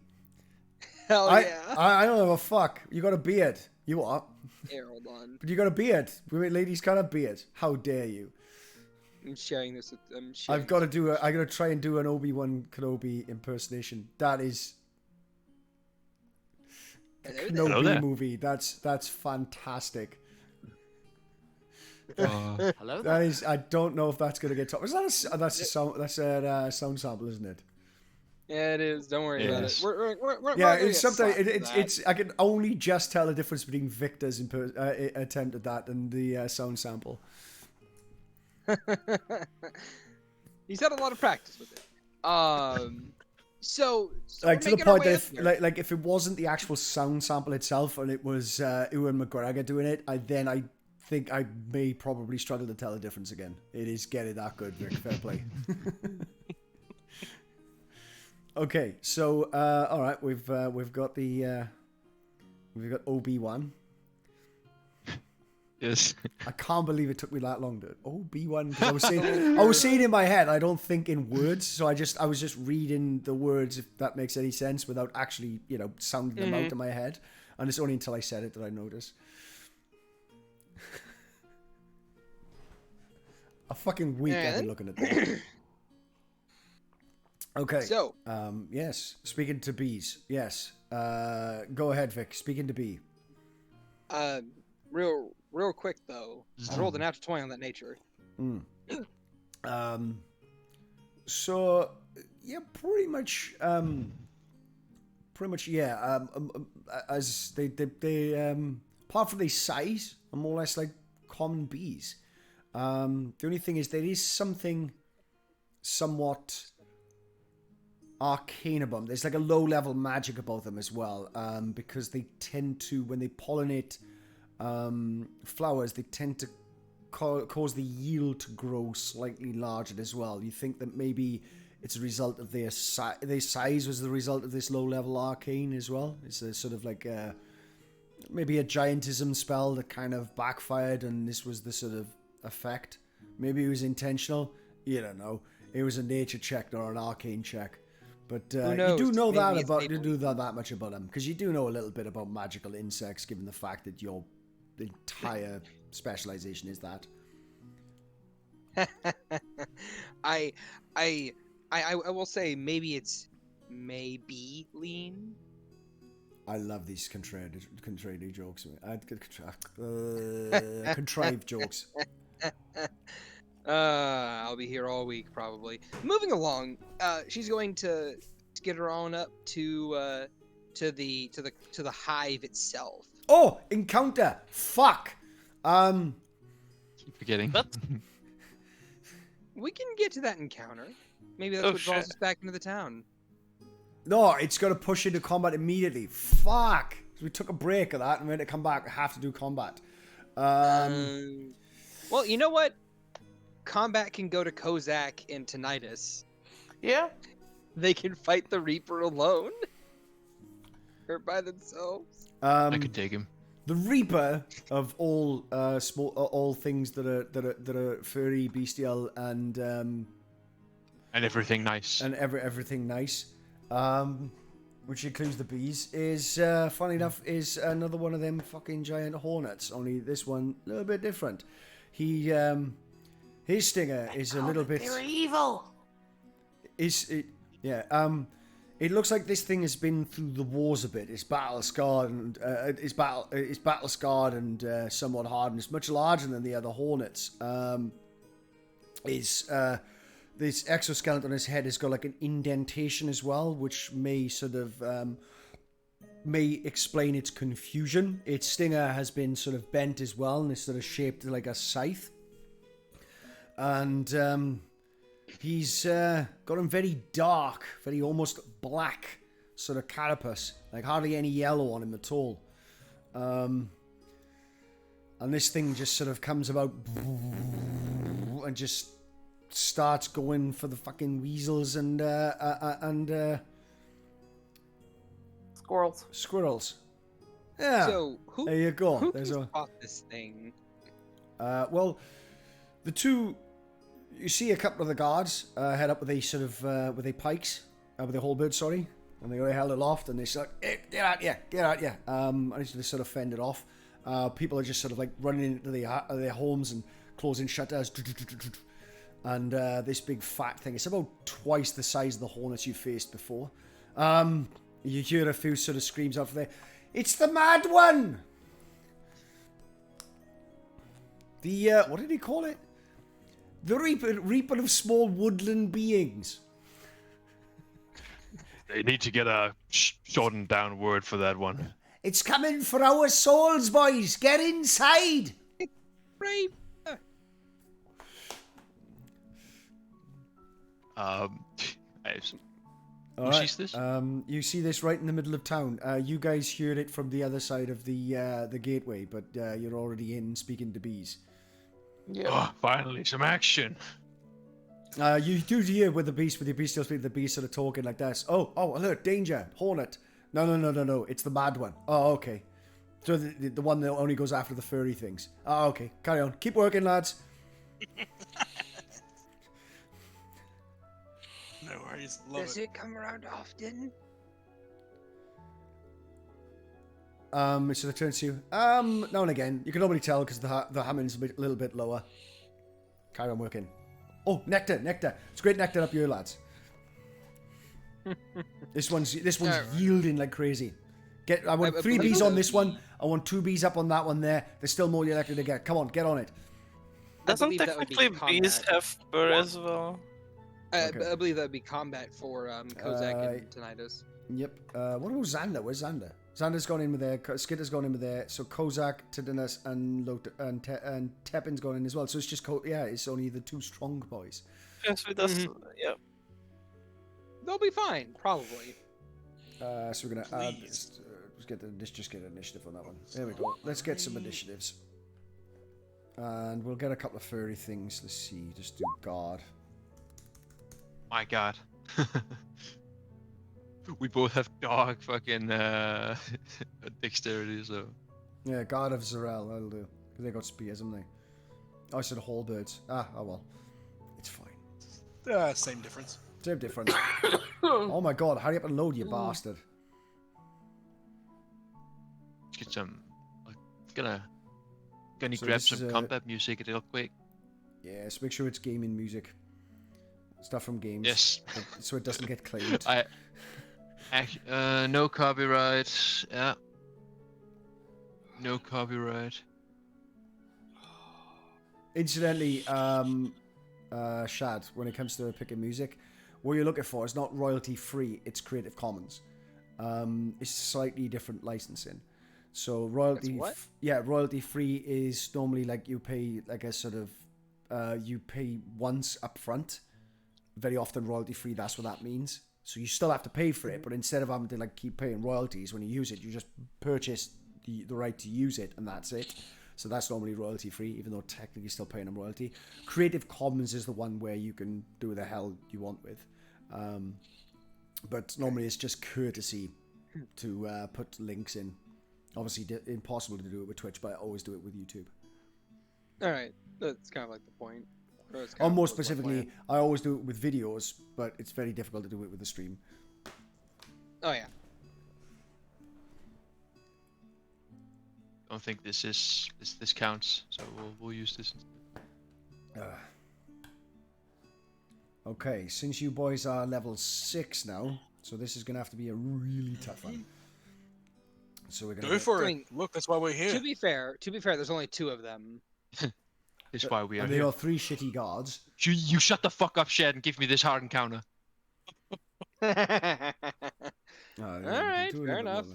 Hell yeah. I don't know a fuck. You got a beard. You what? Here, hold on. But you got a beard. Ladies got a beard. How dare you? I'm sharing this with I'm I've got to do. I got to try and do an Obi-Wan Kenobi impersonation. That is Hello Kenobi there. movie. That's fantastic. Hello That there. is. I don't know if that's gonna get top. Is that that's a sound? That's a sound sample, isn't it? Yeah, it is. Don't worry about it. Yes. We're Yeah, gonna it's get something. slapped for It's. I can only just tell the difference between Victor's attempt at that and the sound sample. that. He's had a lot of practice with it. So Like we're to the making our point way that up here. like if it wasn't the actual sound sample itself and it was Ewan McGregor doing it, I think I may probably struggle to tell the difference again. It is getting that good, Vic. Fair play. Okay, so all right, we've got the we've got Obi-Wan. Yes. I can't believe it took me that long to Obi-Wan. I was saying in my head. I don't think in words, so I was just reading the words, if that makes any sense, without actually sounding them out in my head. And it's only until I said it that I noticed. A fucking week I've been looking at that. Okay. So Yes. Speaking to bees. Yes. Go ahead, Vic. Speaking to bee. real quick though, I rolled a natural 20 on that nature. So yeah, pretty much yeah. As they apart from their size, are more or less like common bees. The only thing is there is something somewhat arcane about them. There's like a low level magic about them as well, because they tend to, when they pollinate flowers, they tend to cause the yield to grow slightly larger as well. You think that maybe it's a result of their size was the result of this low level arcane as well. It's a sort of like maybe a giantism spell that kind of backfired, and this was the sort of effect. Maybe it was intentional. You don't know. It was a nature check, not an arcane check. But you do know that about that much about them, because you do know a little bit about magical insects, given the fact that your entire specialization is that. I will say maybe it's may be lean. I love these contrary jokes. Contrived jokes. I'll be here all week probably. Moving along, she's going to get her on up to the hive itself. Oh, encounter. Fuck. Keep forgetting. What? We can get to that encounter. Maybe that's Oh, what draws shit. us back into the town. No, it's gonna push into combat immediately. Fuck. So we took a break of that, and when it come back, we have to do combat. Well, you know what? Combat can go to Kozak and Tinnitus. Yeah. They can fight the Reaper alone. Or by themselves. I could take him. The Reaper of all all things that are furry, bestial, and everything nice. and everything nice, which includes the bees, is funny enough is another one of them fucking giant hornets. Only this one a little bit different. He his stinger is a little bit. They're evil. It looks like this thing has been through the wars a bit. It's battle scarred and somewhat hardened. It's much larger than the other hornets. This exoskeleton on his head has got like an indentation as well, which may sort of may explain its confusion. Its stinger has been sort of bent as well, and it's sort of shaped like a scythe. And he's got him very dark, very almost black sort of carapace, like hardly any yellow on him at all. And this thing just sort of comes about and just starts going for the fucking weasels and squirrels. Yeah. So who? There you go. Who There's can a. spot this thing? Well, the two. You see a couple of the guards head up with a sort of with a pikes, with a halberd, sorry, and they already held it aloft, and they start, hey, get out here. And they sort of fend it off. People are just sort of like running into their homes and closing shutters. And this big fat thing, it's about twice the size of the hornets you faced before. You hear a few sort of screams off there. It's the mad one. The what did he call it? The Reaper of small woodland beings. They need to get a shortened down word for that one. It's coming for our souls, boys. Get inside. Right. Who sees this? You see this right in the middle of town. You guys heard it from the other side of the gateway, but you're already in speaking to bees. Yeah. Oh, finally, some action. You do hear with your bestial speak, the bees sort of talking like this. Oh, alert, danger, hornet. No, it's the mad one. Oh, okay. So the one that only goes after the furry things. Oh, okay. Carry on. Keep working, lads. No worries. Love Does it come around often? It sort of turns to you. Now and again. You can normally tell because the humming's a little bit lower. Carry on working. Oh, nectar. It's great nectar up here, lads. This one's yielding like crazy. I want 3 bees on this one. I want 2 bees up on that one there. There's still more you're likely to get. Come on, get on it. Doesn't that would be technically bees combat. have fur as well? Okay. I believe that would be combat for Kozak and Tinnitus. Yep. What about Xander? Where's Xander? Xander's gone in with there. Skitter's gone in with there. So Kozak, Tidinus, and Tepin's gone in as well. So it's just it's only the 2 strong boys. Yes, with us. Yeah. They'll be fine, probably. So we're gonna add. Please. Just get initiative on that one. There we go. Let's get some initiatives. And we'll get a couple of furry things. Let's see. Just do guard. My God. We both have dog fucking dexterity, so. Yeah, guard of Zarel. That'll do. Because they got spears, haven't they? Oh, I said halberds. Oh well. It's fine. Same difference. Same difference. Oh my god, hurry up and load, you bastard. Let's get some. Gonna So grab this is some combat music real quick. Yes, make sure it's gaming music. Stuff from games. Yes. So it doesn't get claimed. No copyright. Yeah. No copyright. Incidentally, Shad, when it comes to picking music, what you're looking for is not royalty free, it's Creative Commons. It's slightly different licensing. So royalty, royalty free is normally like you pay like a sort of, you pay once up front. Very often royalty free, that's what that means. So you still have to pay for it, but instead of having to like keep paying royalties when you use it, you just purchase the right to use it, and that's it. So that's normally royalty free, even though technically you're still paying them royalty. Creative Commons is the one where you can do what the hell you want with. But normally it's just courtesy to put links in. Obviously impossible to do it with Twitch, but I always do it with YouTube. Alright, that's kind of like the point. Or more specifically, I always do it with videos, but it's very difficult to do it with the stream. Oh yeah. I don't think this counts, so we'll use this. Okay, since you boys are level 6 now, so this is gonna have to be a really tough one. So we're gonna go for it. Look, that's why we're here. To be fair, there's only 2 of them. That's why we are and here. they are 3 shitty guards. You shut the fuck up, Shed, and give me this hard encounter. Alright, fair enough.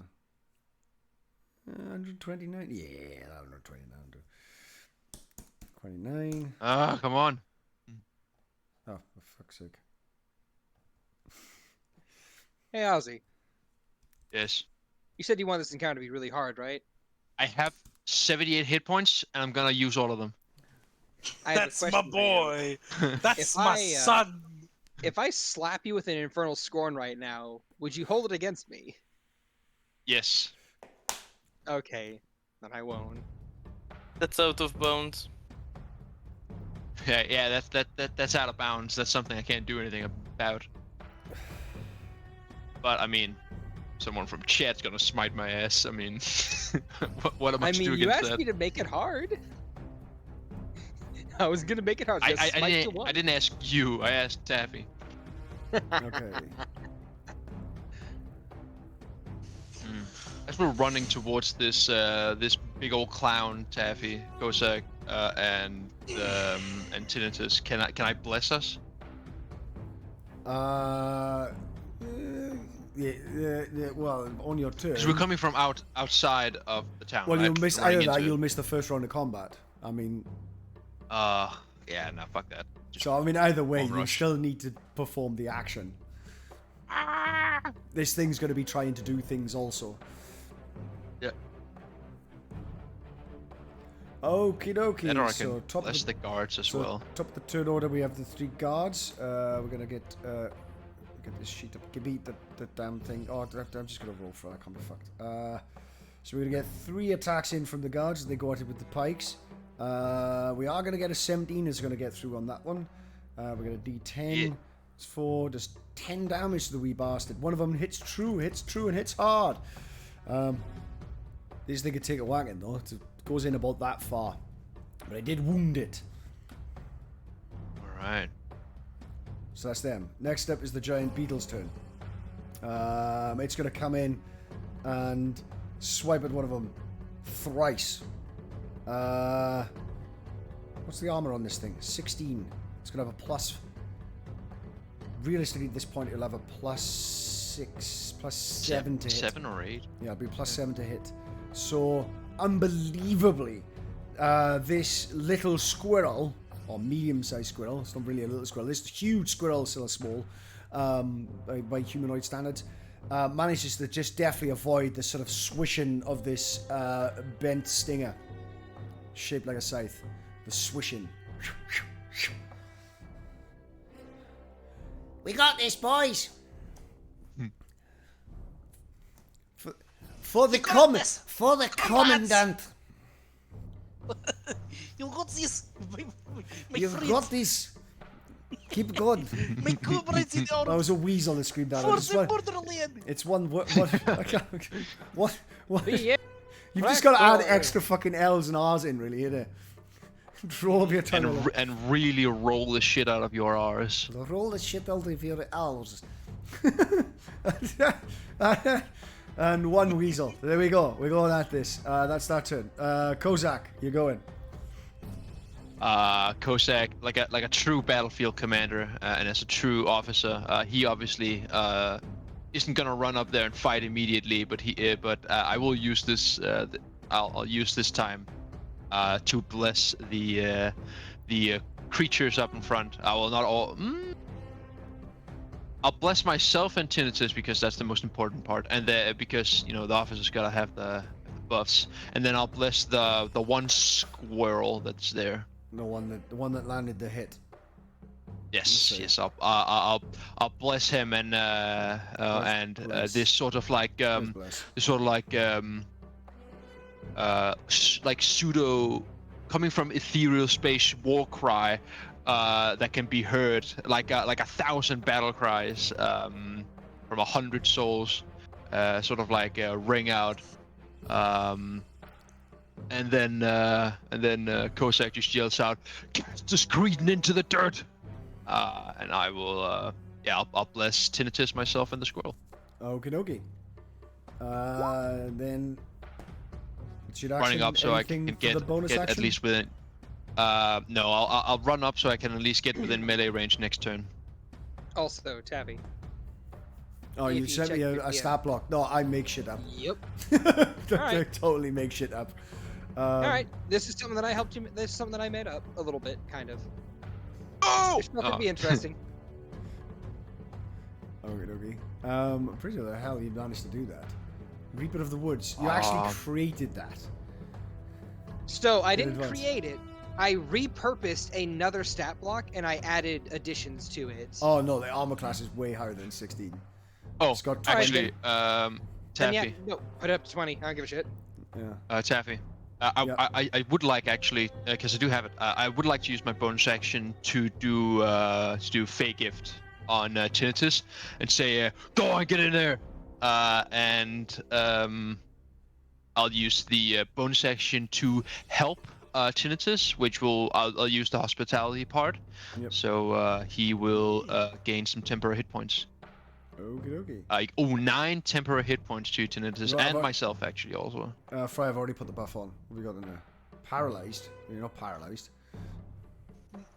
129? Yeah, 129. 29. Ah, come on. Oh, for fuck's sake. Hey, Ozzy. Yes. You said you want this encounter to be really hard, right? I have 78 hit points, and I'm gonna use all of them. That's my boy. That's my son. If I slap you with an infernal scorn right now, would you hold it against me? Yes. Okay, then I won't. That's out of bounds. Yeah, that's out of bounds. That's something I can't do anything about. But I mean, someone from chat's gonna smite my ass. I mean, what am I to do against that? You asked me to make it hard. I was gonna make it hard. I didn't ask you. I asked Taffy. Okay. As we're running towards this this big old clown, Taffy, Kozak, and Tinnitus, can I bless us? Yeah, well, on your turn. Because we're coming from outside of the town. Well, right? you'll miss either that. You'll miss the first round of combat. I mean. Yeah, no, fuck that. So I mean, either way, you still need to perform the action. This thing's going to be trying to do things also. Yeah. Okie dokie. And or I so can top bless of the guards as well. Top of the turn order, we have the 3 guards. We're gonna get this sheet up. Give me the damn thing. Oh, I'm just gonna roll for that. I can't be fucked. So we're gonna get 3 attacks in from the guards. They go at it with the pikes. We are gonna get a 17. Is gonna get through on that one. We're gonna D10. Yeah. It's 4. Does 10 damage to the wee bastard. One of them hits true, and hits hard. This thing could take a whacking though. It goes in about that far, but I did wound it. All right. So that's them. Next up is the giant beetle's turn. It's gonna come in and swipe at one of them thrice. What's the armor on this thing? 16. It's gonna have a plus. Realistically, at this point, it'll have a plus 6, plus 7 to hit. 7 or 8. Yeah, it'll be plus 7 to hit. So, unbelievably, this little squirrel, or medium-sized squirrel, it's not really a little squirrel, this huge squirrel, still a small, by humanoid standards, manages to just definitely avoid the sort of swishing of this bent stinger, shaped like a scythe. The swishing. We got this, boys. For the commandant. You got this. You've got this. Keep going. My comrades in That was a weasel that screamed out. For the borderland. It's one. What? You've just got to add extra fucking L's and R's in, really, innit? Roll up your tongue. And really roll the shit out of your R's. Roll the shit out of your L's. And one weasel. There we go. We're going at this. That's that turn. Kozak, you're going. Kozak, like a true battlefield commander, and as a true officer, he obviously isn't gonna run up there and fight immediately. But I will use this. I'll use this time to bless the creatures up in front. I will not all. I'll bless myself and Tinnitus because that's the most important part, and because the officer's gotta have the buffs, and then I'll bless the one squirrel that's there. The one that landed the hit. Yes. I'll bless him and bless. this sort of like like pseudo coming from ethereal space war cry that can be heard like 1,000 battle cries from 100 souls, sort of like ring out. And then Kozak just yells out, "Cast this cretin into the dirt!" And I will, I'll bless Tinnitus, myself, and the squirrel. Okie dokie. Then it should Running up so I can get at least within. No, I'll run up so I can at least get within melee range next turn. Also, Tabby. Oh, If you you sent check me your- a stat block. No, I make shit up. Yep. I totally make shit up. All right. This is something that I helped you. This is something that I made up a little bit, kind of. Oh! It's not gonna be interesting. Okay. I'm pretty sure the hell you managed to do that. Reaper of the Woods. You actually created that. So I didn't advance. create it. I repurposed another stat block and I added additions to it. Oh no, the armor class is way higher than 16. Oh, It's got 20. actually, And Taffy. yeah, no, put it up to 20. I don't give a shit. Yeah. Taffy. Yeah. I would like actually, because I do have it. I would like to use my bonus action to do Fey Gift on Tinnitus and say, "Go on, get in there," and I'll use the bonus action to help Tinnitus, which I'll use the hospitality part. Yep. So he will gain some temporary hit points. Okay. 9 temporary hit points to Tinnitus Right, and right. myself actually also. Fry, I've already put the buff on. What have we got in there? Paralyzed. You're not paralyzed.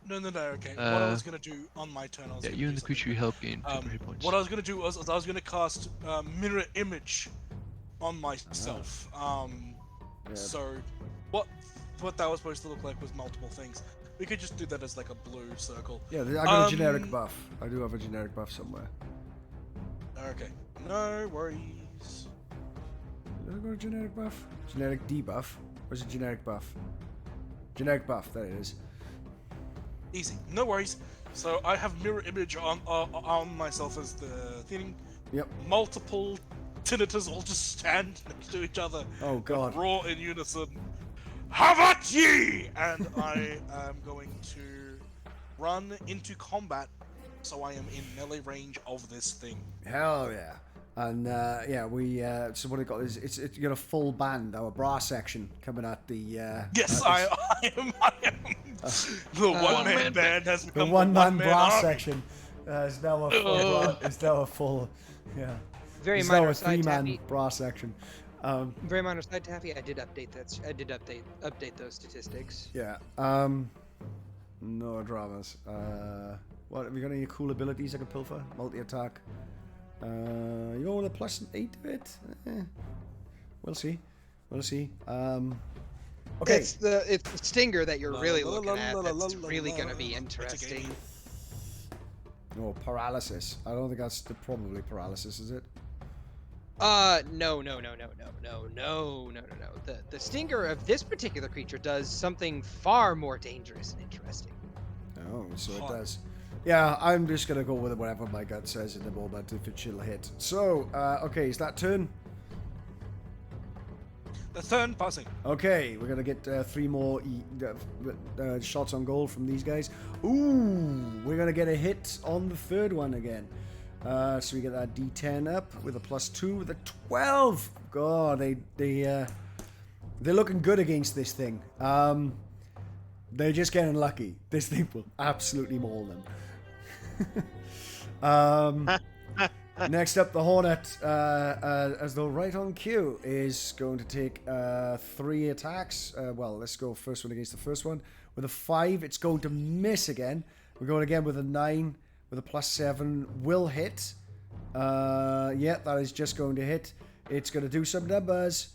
No, okay. What I was gonna do on my turn, I was Yeah, gonna you do and the creature you something. help gain temporary hit points. What I was gonna do was I was gonna cast mirror image on myself. Yeah. So what that was supposed to look like was multiple things. We could just do that as like a blue circle. Yeah, I got a generic buff. I do have a generic buff somewhere. Okay, no worries. Did I got a generic buff? Generic debuff? Where's a generic buff? Generic buff, there it is. Easy, no worries. So I have mirror image on myself as the thing. Yep. Multiple Tinnitus all just stand next to each other. Oh god. And roar in unison. Have at ye! And I am going to run into combat, so I am in melee range of this thing. Hell yeah. And so what I got is it's got a full band, our brass section coming at the Yes, I am the one-man band has the become one-man one-man brass army. section is now a full it's now a full Very it's minor now a side, 3-man Taffy. brass section. Very minor side, Taffy. I did update that. I did update those statistics. Yeah. No dramas. What have you got any cool abilities I can pilfer? Multi-attack. You go with a +8 to it? We'll see. Okay. It's the stinger that you're really looking at. That's really gonna be interesting. Oh, paralysis. I don't think that's probably paralysis, is it? No. The stinger of this particular creature does something far more dangerous and interesting. Oh, so it does. Yeah, I'm just gonna go with whatever my gut says in the moment if it should hit. So, okay, is that turn? The turn passing. Okay, we're gonna get 3 more shots on goal from these guys. Ooh, we're gonna get a hit on the third one again. So we get that D10 up with a +2 with a 12. God, they're looking good against this thing. They're just getting lucky. This thing will absolutely maul them. Next up, the Hornet, as though right on cue, is going to take 3 attacks. Well, let's go first one against the first one. With a 5, it's going to miss again. We're going again with a 9, with a +7. Will hit. Yeah, that is just going to hit. It's going to do some numbers.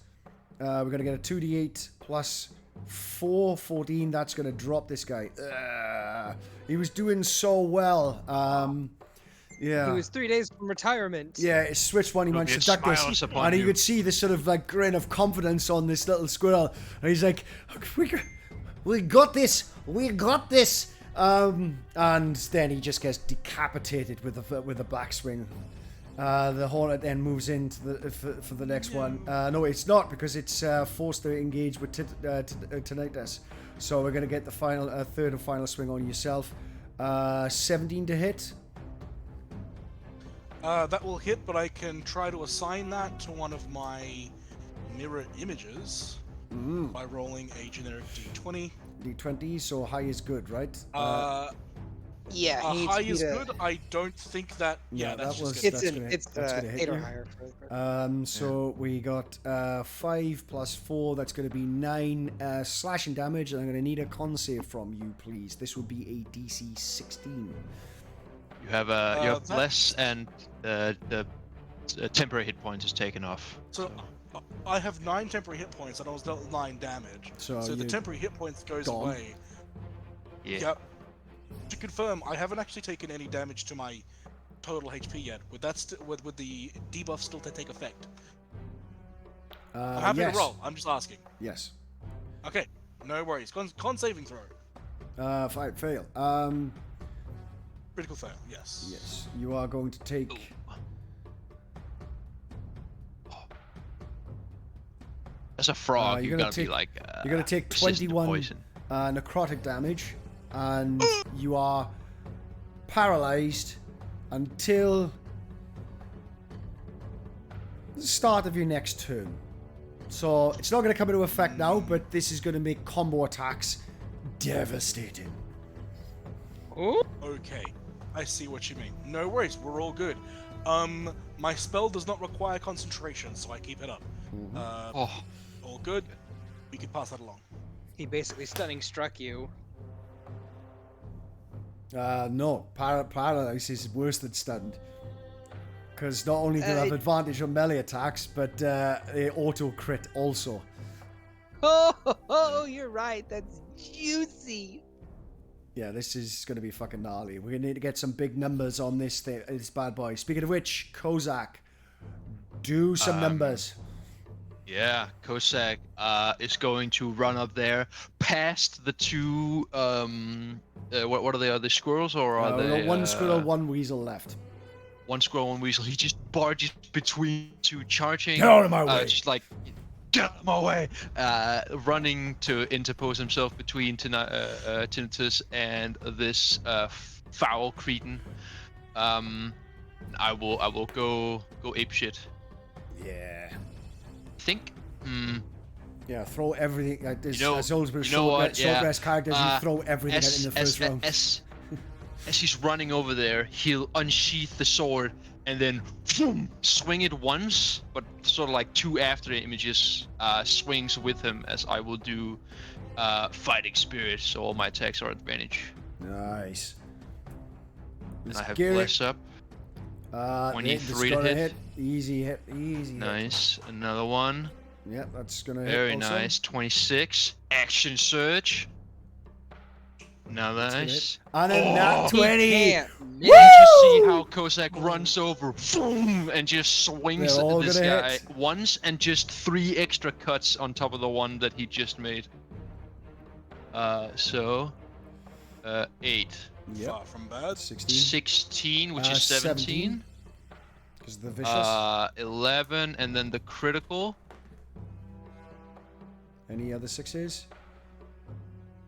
We're going to get a 2d8 plus 4, 14. That's going to drop this guy. He was doing so well. Yeah. He was 3 days from retirement. Yeah, it switched one. He managed to duck this. upon And you you. could see this sort of like grin of confidence on this little squirrel. And he's like, we got this. We got this. And then he just gets decapitated with a backswing. The Hornet then moves into for the next one. No, it's not, because it's forced to engage with Tinnitus. So we're going to get the final third and final swing on yourself. 17 to hit. That will hit, but I can try to assign that to one of my mirror images by rolling a generic d20. D20, so high is good, right? Yeah, he needs high to is beat a- good. I don't think that. Yeah, that's just It's gonna- it's that's gonna hit 8 or you. higher. For So we got 5 plus 4. That's going to be 9 slashing damage, and I'm going to need a con save from you, please. This would be a DC 16. You have that- less, and the temporary hit points is taken off. So I have 9 temporary hit points, and I was dealt 9 damage. So the you- temporary hit points goes gone. away. Yeah. Yep. To confirm, I haven't actually taken any damage to my total HP yet. Would that would the debuff still take effect? I'm happy yes. to roll. I'm just asking. Yes. Okay, no worries. Con saving throw. Fail. Critical fail. Yes. Yes. You are going to take... As a frog, you're you're gonna gonna be take- like. You're going to take resistant to 21 poison. necrotic damage, and you are paralyzed until the start of your next turn. So it's not going to come into effect now, but this is going to make combo attacks devastating. Okay, I see what you mean. No worries, we're all good. My spell does not require concentration, so I keep it up. Oh, All good. We can pass that along. He basically stunning struck you. No, paralysis is worse than stunned. Because not only do they have advantage on melee attacks, but they auto crit also. Oh, you're right. That's juicy. Yeah, this is going to be fucking gnarly. We're going to need to get some big numbers on this bad boy. Speaking of which, Kozak, do some numbers. yeah. Cossack is going to run up there past the 2. What are they? Are they squirrels or are We they? got one squirrel, one weasel left. One squirrel, one weasel. He just barges between 2, charging. Get out of my way. Just like, get out of my way! Running to interpose himself between Tinnitus and this foul cretin. I will go ape shit. Yeah. I think. Yeah, throw everything. Like this, You know- as always with you know what? Yeah. short-rest characters, you throw everything out in the first round. As he's running over there, he'll unsheath the sword and then swing it once, but sort of like 2 after images swings with him, as I will do fighting spirit, so all my attacks are advantage. Nice. And I have Garrett. bless up. 23 to hit. Easy hit. Easy hit. Nice. Another one. Yep, that's gonna hit. Very also. nice. 26. Action surge. Now That's gonna nice. hit. And a nat 20. Can't You just see how Kozak runs over, boom, and just swings They're all this gonna guy hit. once, and just 3 extra cuts on top of the one that he just made. 8, Yep. Far from bad. 16. 16, which is 17. Because the vicious. 11, and then the critical. Any other 6s?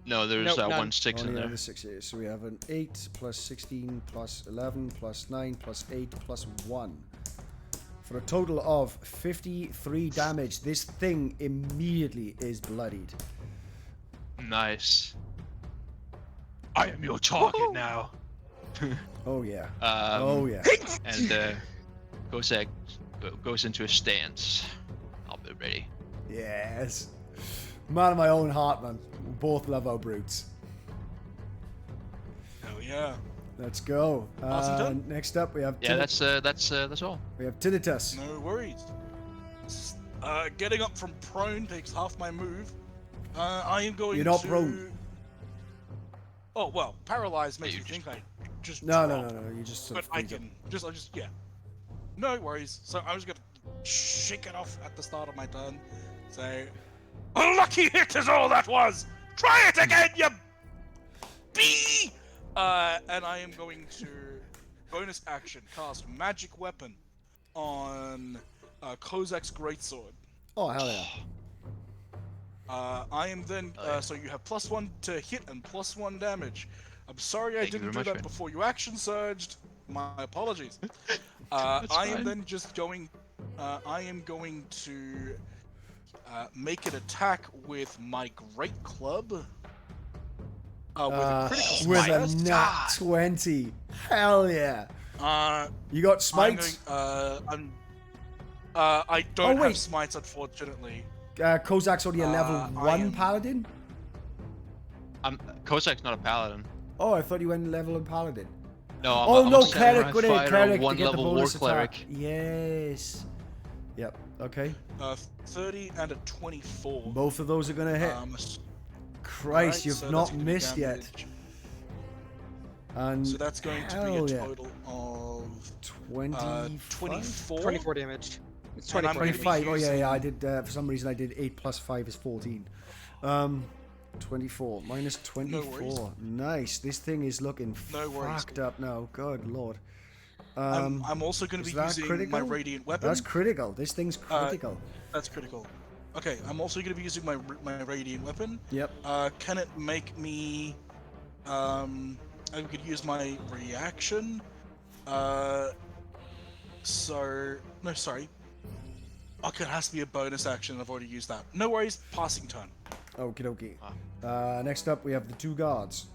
No, there's Nope, none. 1 6 in Only there. other 6s. So we have an 8 plus 16 plus 11 plus 9 plus 8 plus 1. For a total of 53 damage. This thing immediately is bloodied. Nice. I am your target now. Oh yeah. Um, Oh yeah. And Kozak goes into a stance. I'll be ready. Yes. Man of my own heart, man. We both love our brutes. Hell yeah. Let's go. Awesome. Next up, we have Yeah, that's all. we have Tinnitus. No worries. Getting up from prone takes half my move. I am going to... You're not prone. Oh, well, paralyzed makes you think I just No, drop. no. You just sort But of I freeze up. can yeah. No worries. So I was gonna shake it off at the start of my turn. Say, a lucky hit is all that was. Try it again, you bee. And I am going to bonus action cast magic weapon on Kozak's greatsword. Oh, hell yeah. I am then so you have +1 to hit and +1 damage. I'm sorry I Thank you didn't very do much, that man. before you action surged. My apologies. I am fine. then just going. I am going to make an attack with my great club. With a critical with smite. a nat 20. Hell yeah. You got smites? I don't wait. have smites, unfortunately. Kozak's only a level I 1 am- paladin? Kozak's not a paladin. Oh, I thought you went level of paladin. No, I'm Oh I'm no, a samurai cleric, good aid, fighter, cleric to one get the level war bonus cleric. attack. Yes. Yep, okay. 30 and a 24. Both of those are gonna hit. Christ, Alright, you've so that's not gonna be missed yet. damage. And So that's going to be a hell yeah. total of 25? 24. 24 damage. It's And I'm 24 gonna be 25. Oh yeah, using- I did. For some reason, I did 8 plus 5 is 14. 24 minus 24. Nice. This thing is looking No worries. fucked up now. Good lord. I'm also going to is be that using critical? my radiant weapon. That's critical. This thing's critical. That's critical. Okay, I'm also going to be using my radiant weapon. Yep. Can it make me? I could use my reaction. No, sorry. Okay, it has to be a bonus action. I've already used that. No worries. Passing turn. Okie dokie. Next up, we have the 2 guards.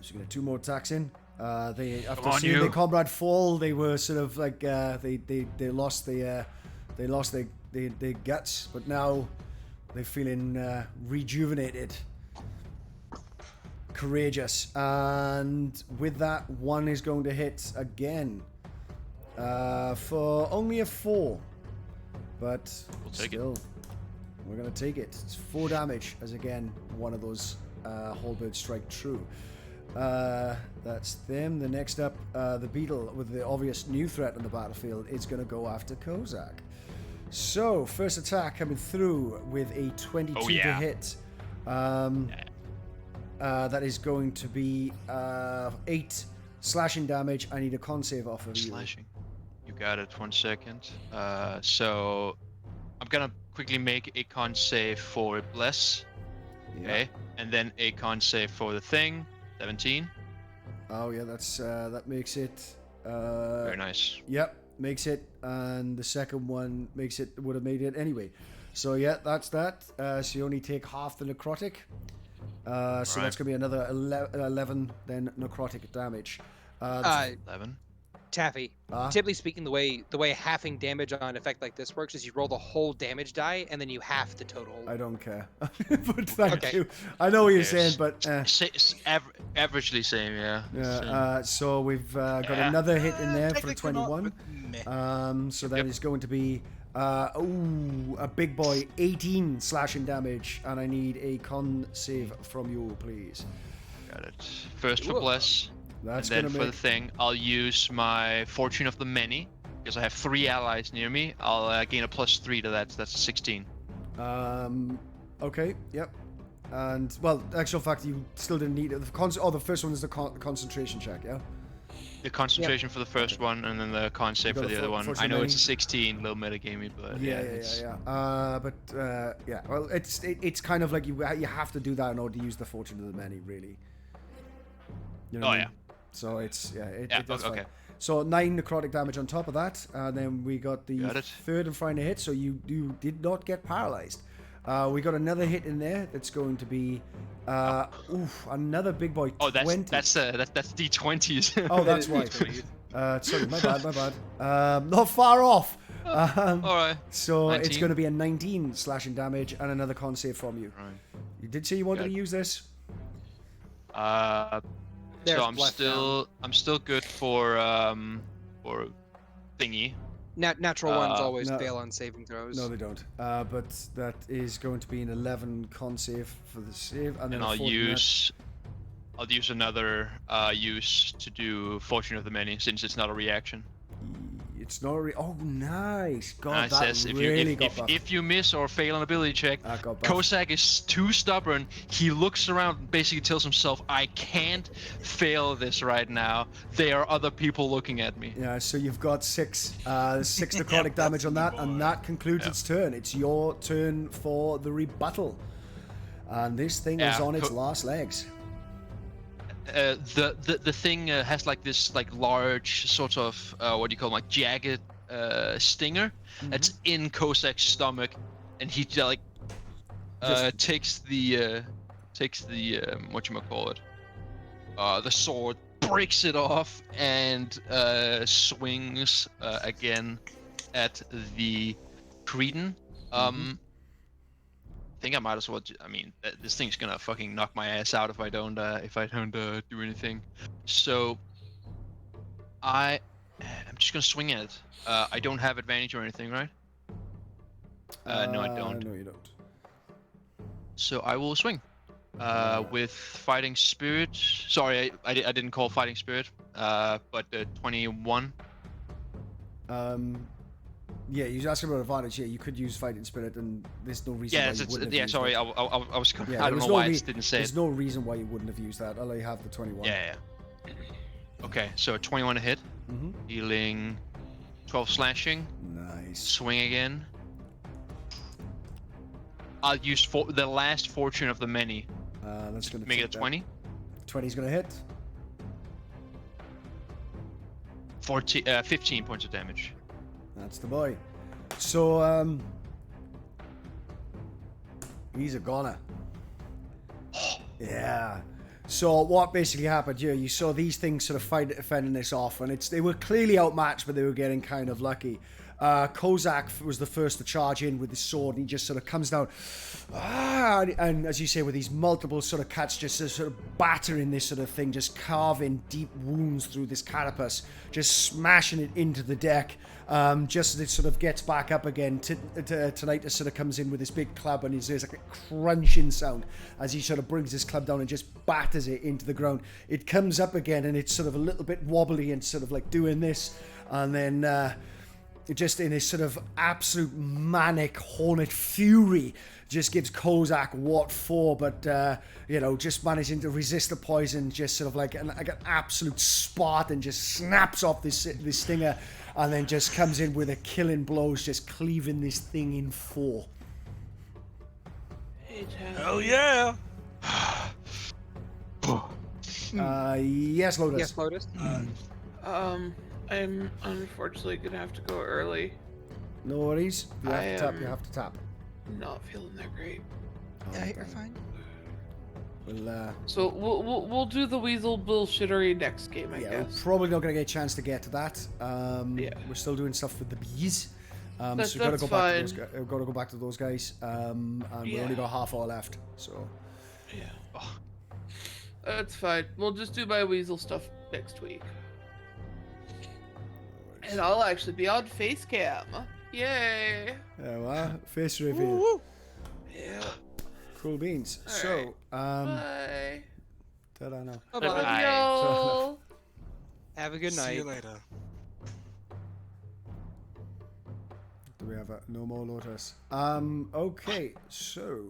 So we get 2 more attacks in. They after on, seeing you. their comrade fall, they were sort of like they lost their guts, but now they're feeling rejuvenated, courageous, and with that, 1 is going to hit again for only a 4, but We'll take it. still, we're gonna take it. It's 4 damage as again one of those halberd strike true. That's them. The next up, the beetle with the obvious new threat on the battlefield is going to go after Kozak. So, first attack coming through with a 22 Oh, to yeah. hit. That is going to be 8 slashing damage. I need a con save off of you. Slashing. You got it. 1 second. So I'm gonna quickly make a con save for Bless. Yeah. Okay. And then a con save for the thing. 17. Oh yeah, that's that makes it. Very nice. Yep, makes it, and the second one makes it. Would have made it anyway. So yeah, that's that. So you only take half the necrotic. So that's gonna be another 11 then necrotic damage. 11. Taffy. Typically speaking, the way halving damage on an effect like this works is you roll the whole damage die and then you half the total. I don't care. But thank Okay. you. I know what you're Yes. saying, but Averagely same, yeah. yeah. Same. So we've got another hit in there for the Technically not, 21. but meh. So that is going to be a big boy 18 slashing damage, and I need a con save from you, please. Got it. First for Bless. That's And then gonna for make the thing, I'll use my Fortune of the Many, because I have 3 allies near me. I'll gain a +3 to that, so that's a 16. Okay, yep. And well, actual fact, you still didn't need it. The first one is the concentration check, yeah. The concentration for the first one, and then the con save got for a the other one. Fortune I know of it's a Many. 16, little metagamey, but Yeah. it's- Yeah. Well, it's kind of like you have to do that in order to use the Fortune of the Many, really. You know what I mean? So it's that's okay. fine. So 9 necrotic damage on top of that, and then we got the Got it. third and final hit. So you did not get paralyzed. We got another hit in there. That's going to be another big boy. Oh, 20. that's D20s. Oh, that's why. Sorry, my bad. Not far off. All right. So it's 19. going to be a 19 slashing damage and another con save from you. Right. You did say you wanted Good. to use this? So I'm bless still good for thingy. Natural ones always no. fail on saving throws. No, they don't. But that is going to be an 11 con save for the save, and then And a I'll 14 use another use to do Fortune of the Many since it's not a reaction. It's not oh, nice. God, It that says really got buffed. if you miss or fail an ability check, That got buffed. Kozak is too stubborn. He looks around and basically tells himself, I can't fail this right now. There are other people looking at me. Yeah, so you've got 6 necrotic damage on that, and that concludes its turn. It's your turn for the rebuttal. And this thing is on its last legs. The thing has like this like large sort of what do you call it, like jagged stinger that's in Kozak's stomach, and he like takes the whatchamacallit, the sword, breaks it off, and swings again at the Cretan. I think I might as well. I mean, this thing's gonna fucking knock my ass out if I don't do anything. So I'm just gonna swing at it. I don't have advantage or anything, right? No, I don't. No, you don't. So I will swing with Fighting Spirit. Sorry, I didn't call Fighting Spirit. But 21. Yeah, you're asking about advantage. Yeah, you could use Fighting Spirit, and there's no reason why you wouldn't have used sorry. that. I was. Yeah, I don't know why I just didn't say it. There's no reason why you wouldn't have used that. I'll let you have the 21. Yeah. Okay, so 21 to hit, dealing 12 slashing. Nice. Swing again. I'll use the last Fortune of the Many. That's gonna make it a 20. 20's gonna hit. 15 points of damage. That's the boy. So, he's a goner. Yeah. So what basically happened here, you saw these things sort of fending this off, and they were clearly outmatched, but they were getting kind of lucky. Kozak was the first to charge in with his sword, and he just sort of comes down, and as you say, with these multiple sort of cuts, just sort of battering this sort of thing, just carving deep wounds through this carapace, just smashing it into the deck. Just as it sort of gets back up again, Tinnitus sort of comes in with this big club, and there's like a crunching sound as he sort of brings his club down and just batters it into the ground. It comes up again, and it's sort of a little bit wobbly and sort of like doing this, and then just in this sort of absolute manic hornet fury, just gives Kozak what for, but just managing to resist the poison, just sort of like an absolute Spartan, just snaps off this stinger, and then just comes in with a killing blows, just cleaving this thing in 4. Hell yeah! Yes, Lotus. Yes, Lotus. I'm unfortunately gonna have to go early. No worries. You have to tap. You have to tap. Not feeling that great. Yeah, you're fine. Well, So we'll do the weasel bullshittery next game, I we're guess. probably not going to get a chance to get to that. Yeah. We're still doing stuff with the bees. So That's we've got to go back to those fine. guys. We've got to go back to those guys. And we only got half hour left. So. Yeah. That's fine. We'll just do my weasel stuff next week. And I'll actually be on face cam. Yay! Yeah, well, face reveal. Yeah. Cool beans. All So, Bye. ta-da now. Bye-bye. Love y'all. Have a good night. See you later. Do we have no more Lotus? Okay, so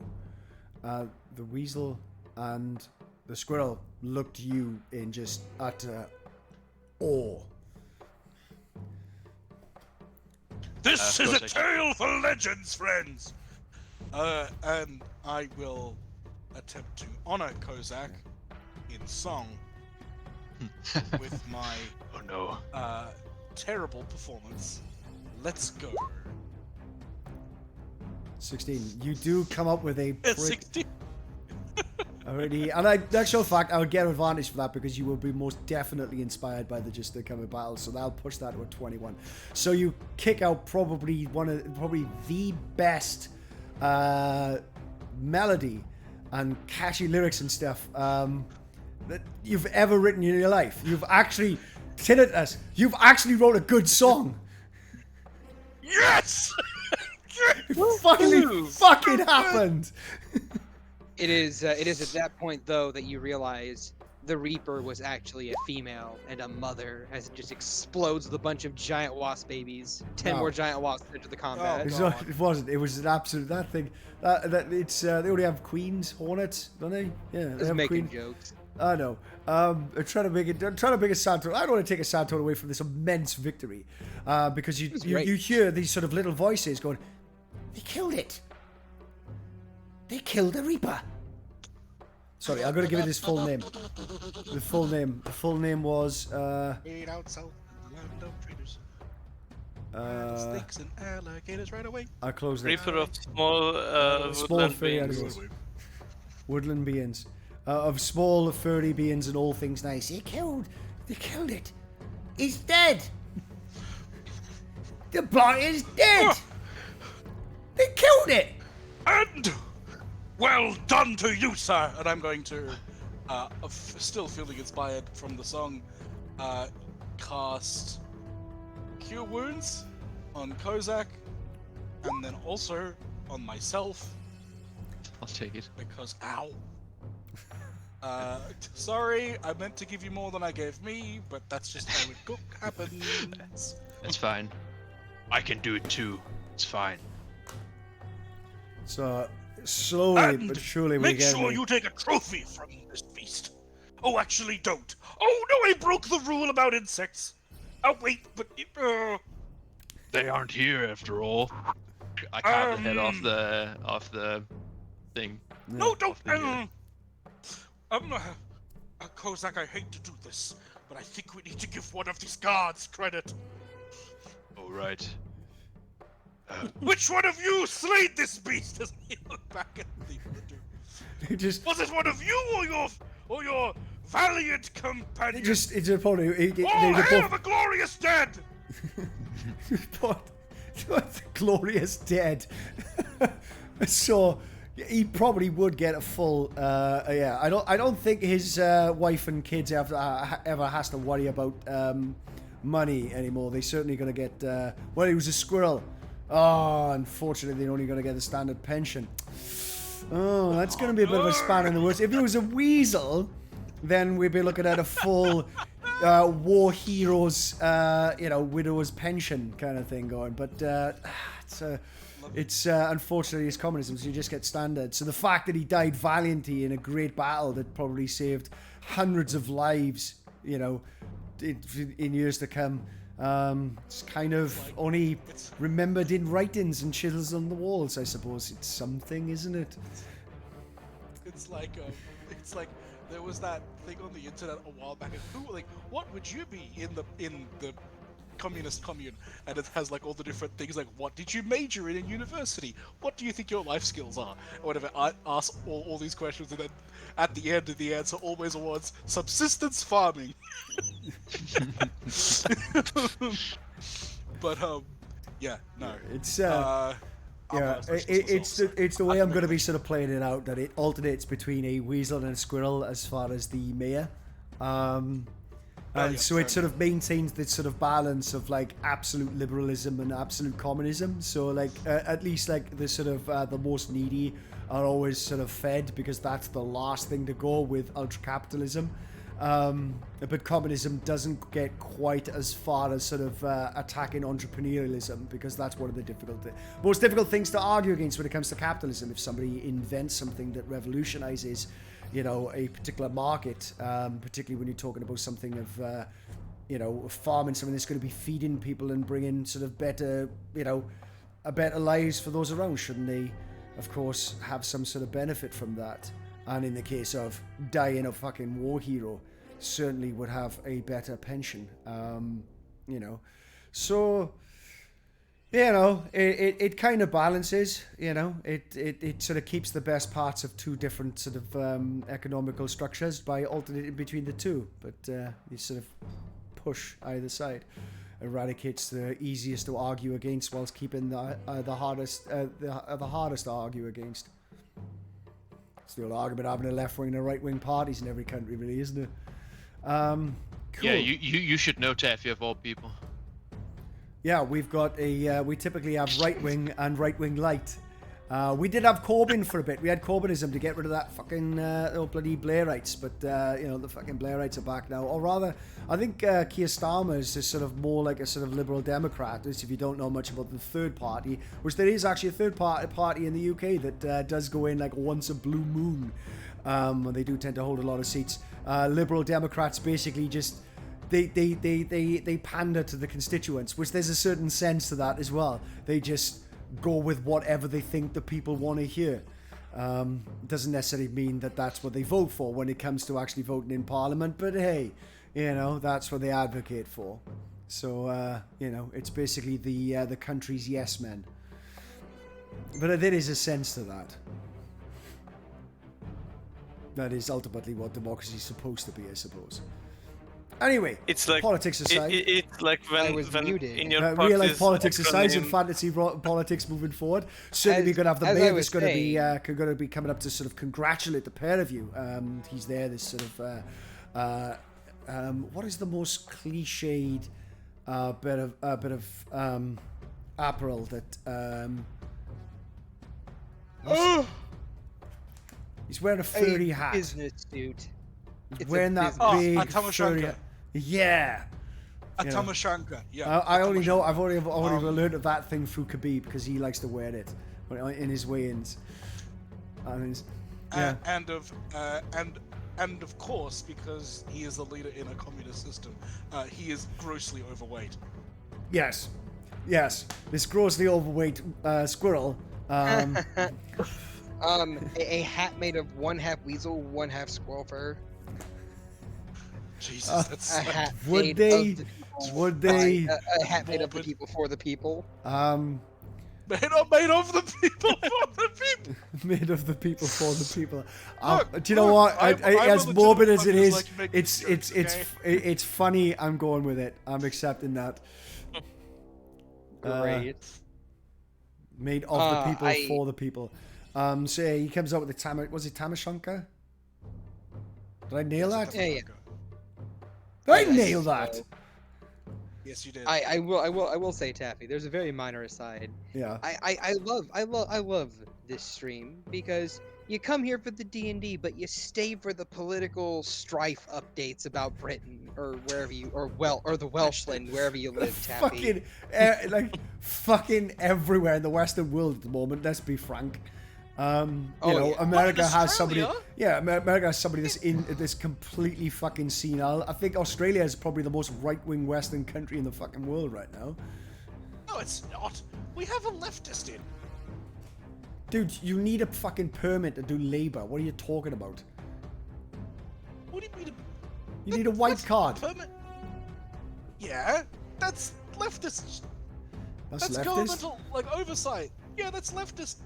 the weasel and the squirrel looked you in just utter awe. This is a tale for legends, friends! And I will attempt to honor Kozak in song with my terrible performance. Let's go. 16. You do come up with a It's 16. Already, and the actual fact, I would get advantage for that because you will be most definitely inspired by the coming battle, so that'll push that to a 21. So you kick out probably the best melody and catchy lyrics and stuff that you've ever written in your life. You've actually, Tinnitus, you've actually wrote a good song. Yes! It fucking happened. It is at that point though that you realize the Reaper was actually a female and a mother, as it just explodes with a bunch of giant wasp babies. 10 more giant wasps enter the combat. It wasn't. It was an absolute that thing. That it's they only have queens, hornets, don't they? Yeah, they have making queen. jokes. I know. I'm trying to make a sad tone. I don't want to take a sad tone away from this immense victory, because you hear these sort of little voices going, "They killed it. They killed the Reaper." Sorry, I'm gonna give it his full name. The full name was. Eight out south, land of traders. Snakes and alligators right away. I closed it. Reaper of small woodland furry beings. animals. Woodland beings. Of small furry beings and all things nice. They killed it. He's dead. The blight is dead. They killed it. And well done to you, sir. And I'm going to, still feeling inspired from the song, cast Cure Wounds on Kozak, and then also on myself. I'll take it. Because, ow. Sorry, I meant to give you more than I gave me, but that's just how it happens. That's fine. I can do it too. It's fine. So slowly And but surely we make get. sure you take a trophy from this beast. Oh, actually, don't. Oh no, I broke the rule about insects. Oh wait, but They aren't here after all. I cut the head off the thing. no, don't. Kozak, I hate to do this, but I think we need to give one of these guards credit. All right. Which one of you slayed this beast? As he looked back at the It just, was it one of you or your valiant companion? it's a probably. Hail the glorious dead! What glorious dead. So he probably would get a full. Yeah, I don't think his wife and kids ever has to worry about money anymore. They're certainly going to get. Well, he was a squirrel. Oh, unfortunately, they're only going to get the standard pension. Oh, that's going to be a bit of a span in the works. If it was a weasel, then we'd be looking at a full war heroes, widow's pension kind of thing going. But it's unfortunately it's communism, so you just get standard. So the fact that he died valiantly in a great battle that probably saved hundreds of lives, in years to come. It's kind of only remembered in writings and chisels on the walls, I suppose. It's something, isn't it? It's like there was that thing on the internet a while back. What would you be in the communist commune? And it has like all the different things like, what did you major in university? What do you think your life skills are? Or whatever. I ask all these questions, and then at the end, the answer always was subsistence farming. But yeah, no. It's it's the way I'm going to be sort of playing it out, that it alternates between a weasel and a squirrel as far as the mayor. And so it sort of maintains this sort of balance of like absolute liberalism and absolute communism. So like at least like the sort of the most needy are always sort of fed, because that's the last thing to go with ultra capitalism. But communism doesn't get quite as far as sort of attacking entrepreneurialism, because that's one of the most difficult things to argue against when it comes to capitalism. If somebody invents something that revolutionizes, a particular market, particularly when you're talking about something of, farming, something that's going to be feeding people and bringing sort of better, a better lives for those around, shouldn't they, of course, have some sort of benefit from that? And in the case of dying a fucking war hero, certainly would have a better pension, So, You know, it kind of balances. You know, it sort of keeps the best parts of two different sort of economical structures by alternating between the two. But you sort of push either side. Eradicates the easiest to argue against, whilst keeping the hardest to argue against. It's the old argument having a left wing and a right wing parties in every country, really, isn't it? Cool. Yeah, you should know, Taffy, of all people. Yeah, we've got we typically have right wing and right wing light. We did have Corbyn for a bit. We had Corbynism to get rid of that fucking bloody Blairites, but you know, the fucking Blairites are back now. Or rather, I think Keir Starmer's is sort of more like a sort of liberal Democrat. If you don't know much about the third party, which there is actually a third party in the UK that does go in like once a blue moon. And they do tend to hold a lot of seats. Liberal Democrats basically just they pander to the constituents, which there's a certain sense to that as well. They just go with whatever they think the people want to hear. Doesn't necessarily mean that that's what they vote for when it comes to actually voting in Parliament, but hey, you know, that's what they advocate for. So, you know, it's basically the country's yes men. But there is a sense to that. That is ultimately what democracy is supposed to be, I suppose. Anyway, it's like politics aside. It's like when in your real life party's politics aside and acronym- fantasy politics moving forward. Certainly, we're going to have the as I mayor was that's going saying- to be coming up to sort of congratulate the pair of you. He's there. This sort of what is the most cliched bit of apparel that he's wearing a furry hat. Business suit. It's Wearing that business- big a Tamashanka. furry hat. Yeah. A You know. Tamashanka, yeah. I only know. I've already learned of that thing through Khabib because he likes to wear it in his weigh-ins. Yeah. And of course, because he is the leader in a communist system, he is grossly overweight. Yes. This grossly overweight squirrel. a hat made of 1/2 weasel, 1/2 squirrel fur. Jesus, that's A hat Would made they? of the people Would by- they? a hat made of the Morbid. people for the people. made of the people for the people. Made of the people for the people. Look, Do you know look, what? I'm As a morbid legitimate as it fucker who's is, like to make it's jokes, it's funny. I'm going with it. I'm accepting that. Great. Made of the people I- for the people. So yeah, he comes out with the was it Tamashanka? Did I nail that? Yeah. Did I Yes, nail that? so- Yes, you did. I will say, Taffy. There's a very minor aside. Yeah. I love this stream because you come here for the D&D, but you stay for the political strife updates about Britain or wherever you or the Welshland wherever you live, Taffy. fucking everywhere in the Western world at the moment. Let's be frank. You know, yeah. America What, in has somebody. Australia? Yeah, America has somebody that's completely fucking senile. I think Australia is probably the most right-wing Western country in the fucking world right now. No, it's not. We have a leftist in. Dude, you need a fucking permit to do labor. What are you talking about? What do you mean? You need a white That's card. permit. Yeah, that's leftist. That's leftist. governmental oversight. Yeah, that's leftist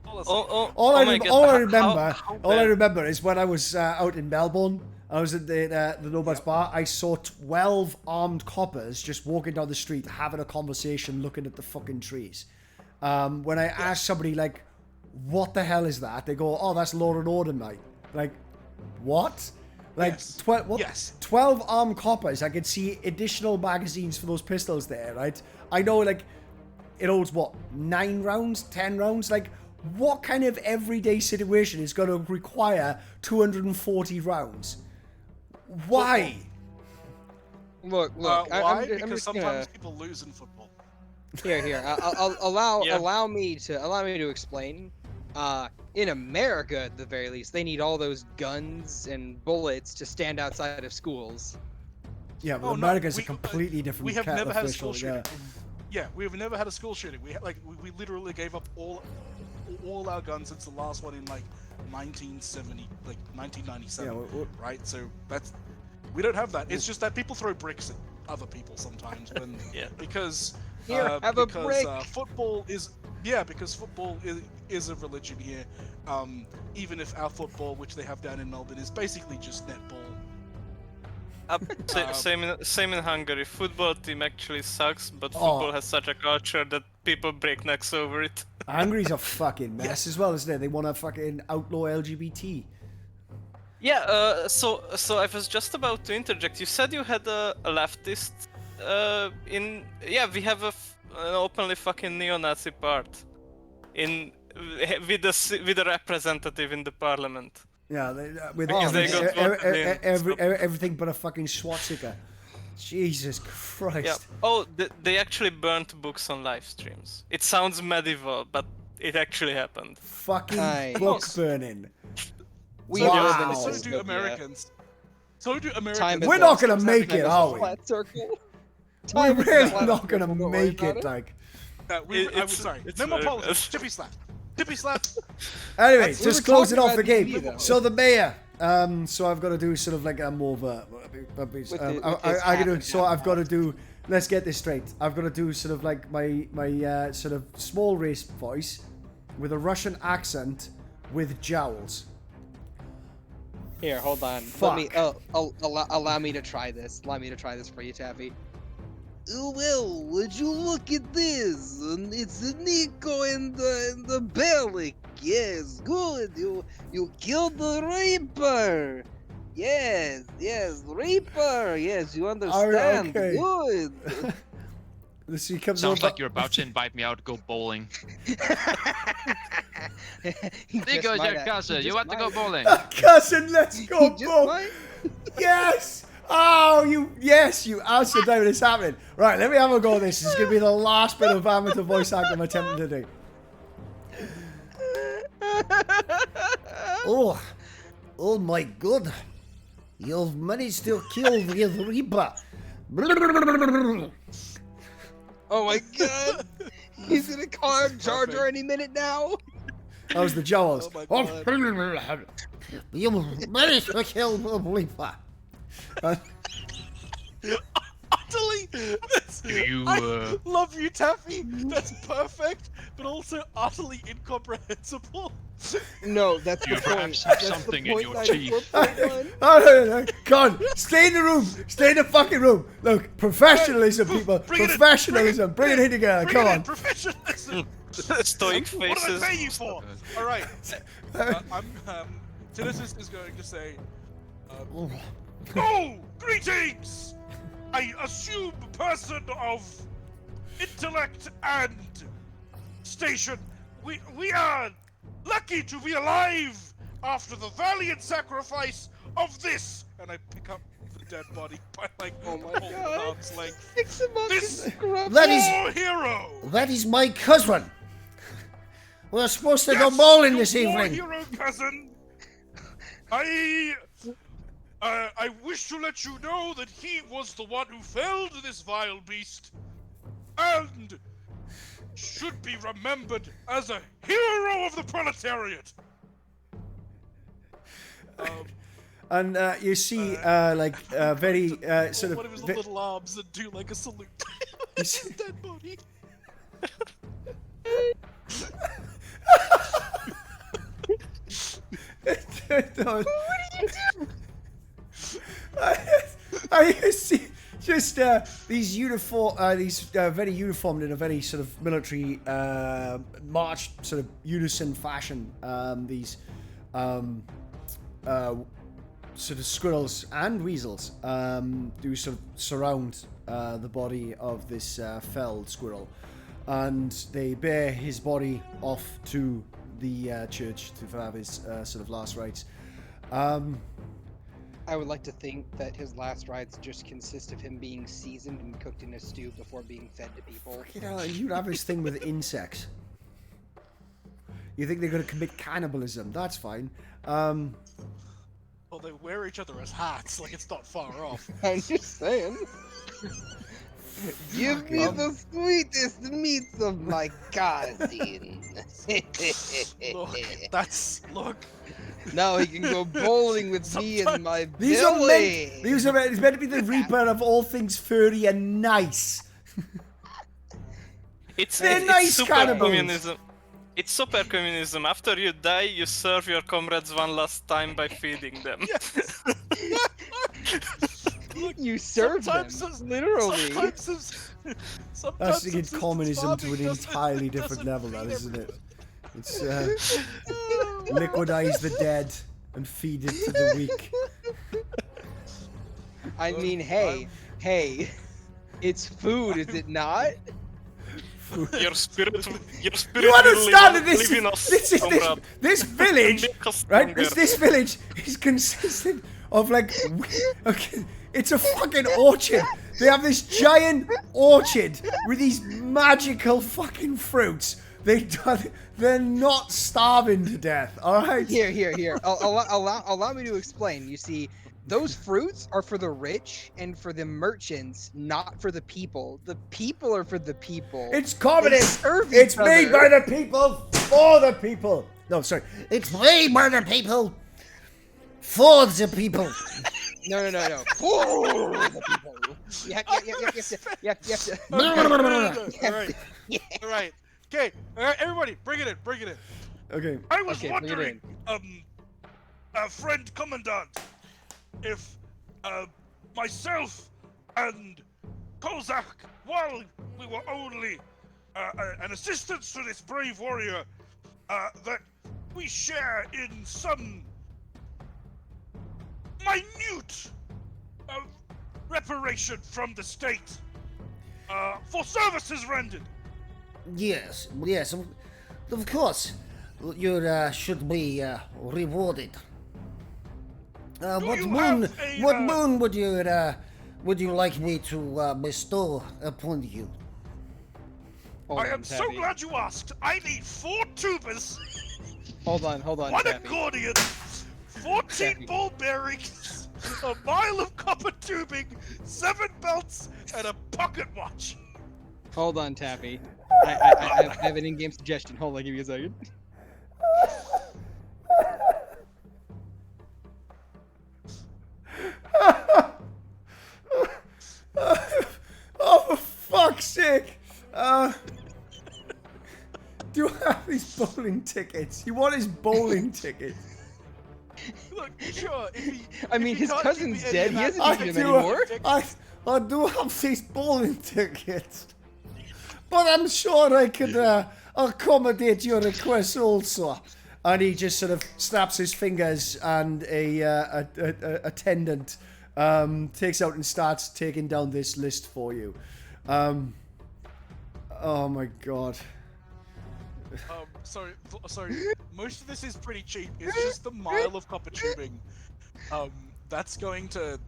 policy. All I bad. remember is when I was out in Melbourne. I was at the Nomads bar. I saw 12 armed coppers just walking down the street, having a conversation, looking at the fucking trees. When I asked somebody like, "What the hell is that?" They go, "Oh, that's law and order, mate." Like, what? Like, Yes. 12 armed coppers. I could see additional magazines for those pistols there, right? I know, like, it holds what, 9 rounds, 10 rounds. Like, what kind of everyday situation is going to require 240 rounds? Why? Look. Why? I'm Because just sometimes gonna... people lose in football. Here. I'll allow Yeah. me to explain. In America, at the very least, they need all those guns and bullets to stand outside of schools. Yeah, but Oh, no, America's a we- completely different We have kettle never of had a fish school altogether. shooting. Yeah, we have never had a school shooting. We literally gave up all our guns since the last one in 1970, 1997. Yeah, right? So we don't have that. It's just that people throw bricks at other people sometimes when Yeah. because Here, have a because brick. football is because football is a religion here. Even if our football, which they have down in Melbourne, is basically just netball. Same in Hungary. Football team actually sucks, but football has such a culture that people break necks over it. Hungary's a fucking mess as well, isn't it? They want to fucking outlaw LGBT. Yeah. So I was just about to interject. You said you had a leftist. We have an openly fucking neo-Nazi part with a representative in the parliament. Yeah, with everything but a fucking swastika. Jesus Christ. Yeah. Oh, they actually burnt books on live streams. It sounds medieval, but it actually happened. Fucking book burning. So do Americans. So do Americans. We're not gonna make it, are we? Flat circle. We're really not gonna make it, like. I'm sorry. No more politics. Chippy slap. Chippy slap. Anyway, just closing off the game. So the mayor. So I've got to do sort of like a more of a. I've got to do. Let's get this straight. I've got to do sort of like my sort of small race voice with a Russian accent with jowls. Here, hold on. Fuck. Allow me to try this. Allow me to try this for you, Taffy. Oh, well, would you look at this? It's Nico and the Bellic. Yes, good. You killed the Reaper. Yes, Reaper. Yes, you understand. Okay. Good. This comes Sounds over. like you're about to invite me out to go bowling. Nico, cousin, you want to go bowling? Cousin, let's go bowling. Yes. Oh, you answered that when it's happening. Right, let me have a go at this. This is going to be the last bit of amateur voice acting I'm attempting to do. Oh my God. You've managed to kill the Reaper. Oh my God. He's gonna call him Jar Jar any minute now. That was the Jaws. Oh my God. You managed to kill the Reaper. Utterly. I love you, Taffy. That's perfect, but also utterly incomprehensible. No, that's You the perhaps point. have something in your teeth. No. Come on, stay in the room. Stay in the fucking room. Look, professionalism, people. Professionalism. Bring it in together. Come on. Professionalism. Stoic faces. What did I pay you for? All right. Genesis is going to say. Oh, greetings! I assume person of intellect and station. We are lucky to be alive after the valiant sacrifice of this. And I pick up the dead body by like arm's length. Fix him up. This That hero. That is my cousin. We're supposed to go bowling this evening. Hero cousin. I wish to let you know that he was the one who felled this vile beast, and should be remembered as a hero of the proletariat. And you see, very sort of. One of his little arms and do like a salute. His dead body. What are you doing? I see just these very uniformed in a very sort of military march sort of unison fashion. These sort of squirrels and weasels do sort of surround the body of this felled squirrel, and they bear his body off to the church to have his sort of last rites. I would like to think that his last rites just consist of him being seasoned and cooked in a stew before being fed to people. You know, you'd have his thing with insects. You think they're going to commit cannibalism? That's fine. Well, they wear each other as hats, like it's not far off. I'm just saying. Give me the sweetest meats of my cousin. Look. Now he can go bowling with me and my belly. It's meant to be the Reaper of all things furry and nice. They're nice super cannibals. communism. It's super communism. After you die, you serve your comrades one last time by feeding them. You serve them, literally. That's That's taking communism to an entirely different level, that isn't it? It's liquidize the dead and feed it to the weak. I mean, hey, it's food, is it not? Your spirit You will understand that live in us, this village, Make us right? stronger. This village is consistent of like, okay, it's a fucking orchard. They have this giant orchard with these magical fucking fruits. They're not starving to death. All right. Here. Allow me to explain. You see, those fruits are for the rich and for the merchants, not for the people. The people are for the people. It's communist. They serve It's each made by other. the people for the people. No, sorry. It's made by the people for the people. No. For the people. You have to. All right. Okay. All right. Everybody, bring it in. Okay. I was Okay, bring it wondering, friend commandant, if myself and Kozak, while we were only an assistance to this brave warrior, that we share in some minute reparation from the state for services rendered. Yes, of course. You should be rewarded. What you boon? have a, What boon would you like me to bestow upon you? I am so glad you asked. I need 4 tubers, Hold on, 1 Taffy. accordion, 14 Taffy. ball bearings, a mile of copper tubing, 7 belts, and a pocket watch. Hold on, Taffy. I have an in-game suggestion. Hold on, give me a second. Oh, for fuck's sake! Do you have these bowling tickets? You want his bowling tickets? Look, sure. I mean, his cousin's dead. He hasn't I eaten him do, anymore. I do have these bowling tickets. But I'm sure I could accommodate your request also. And he just sort of snaps his fingers, and a attendant takes out and starts taking down this list for you. Oh my god. Sorry. Most of this is pretty cheap. It's just the mile of copper tubing. That's going to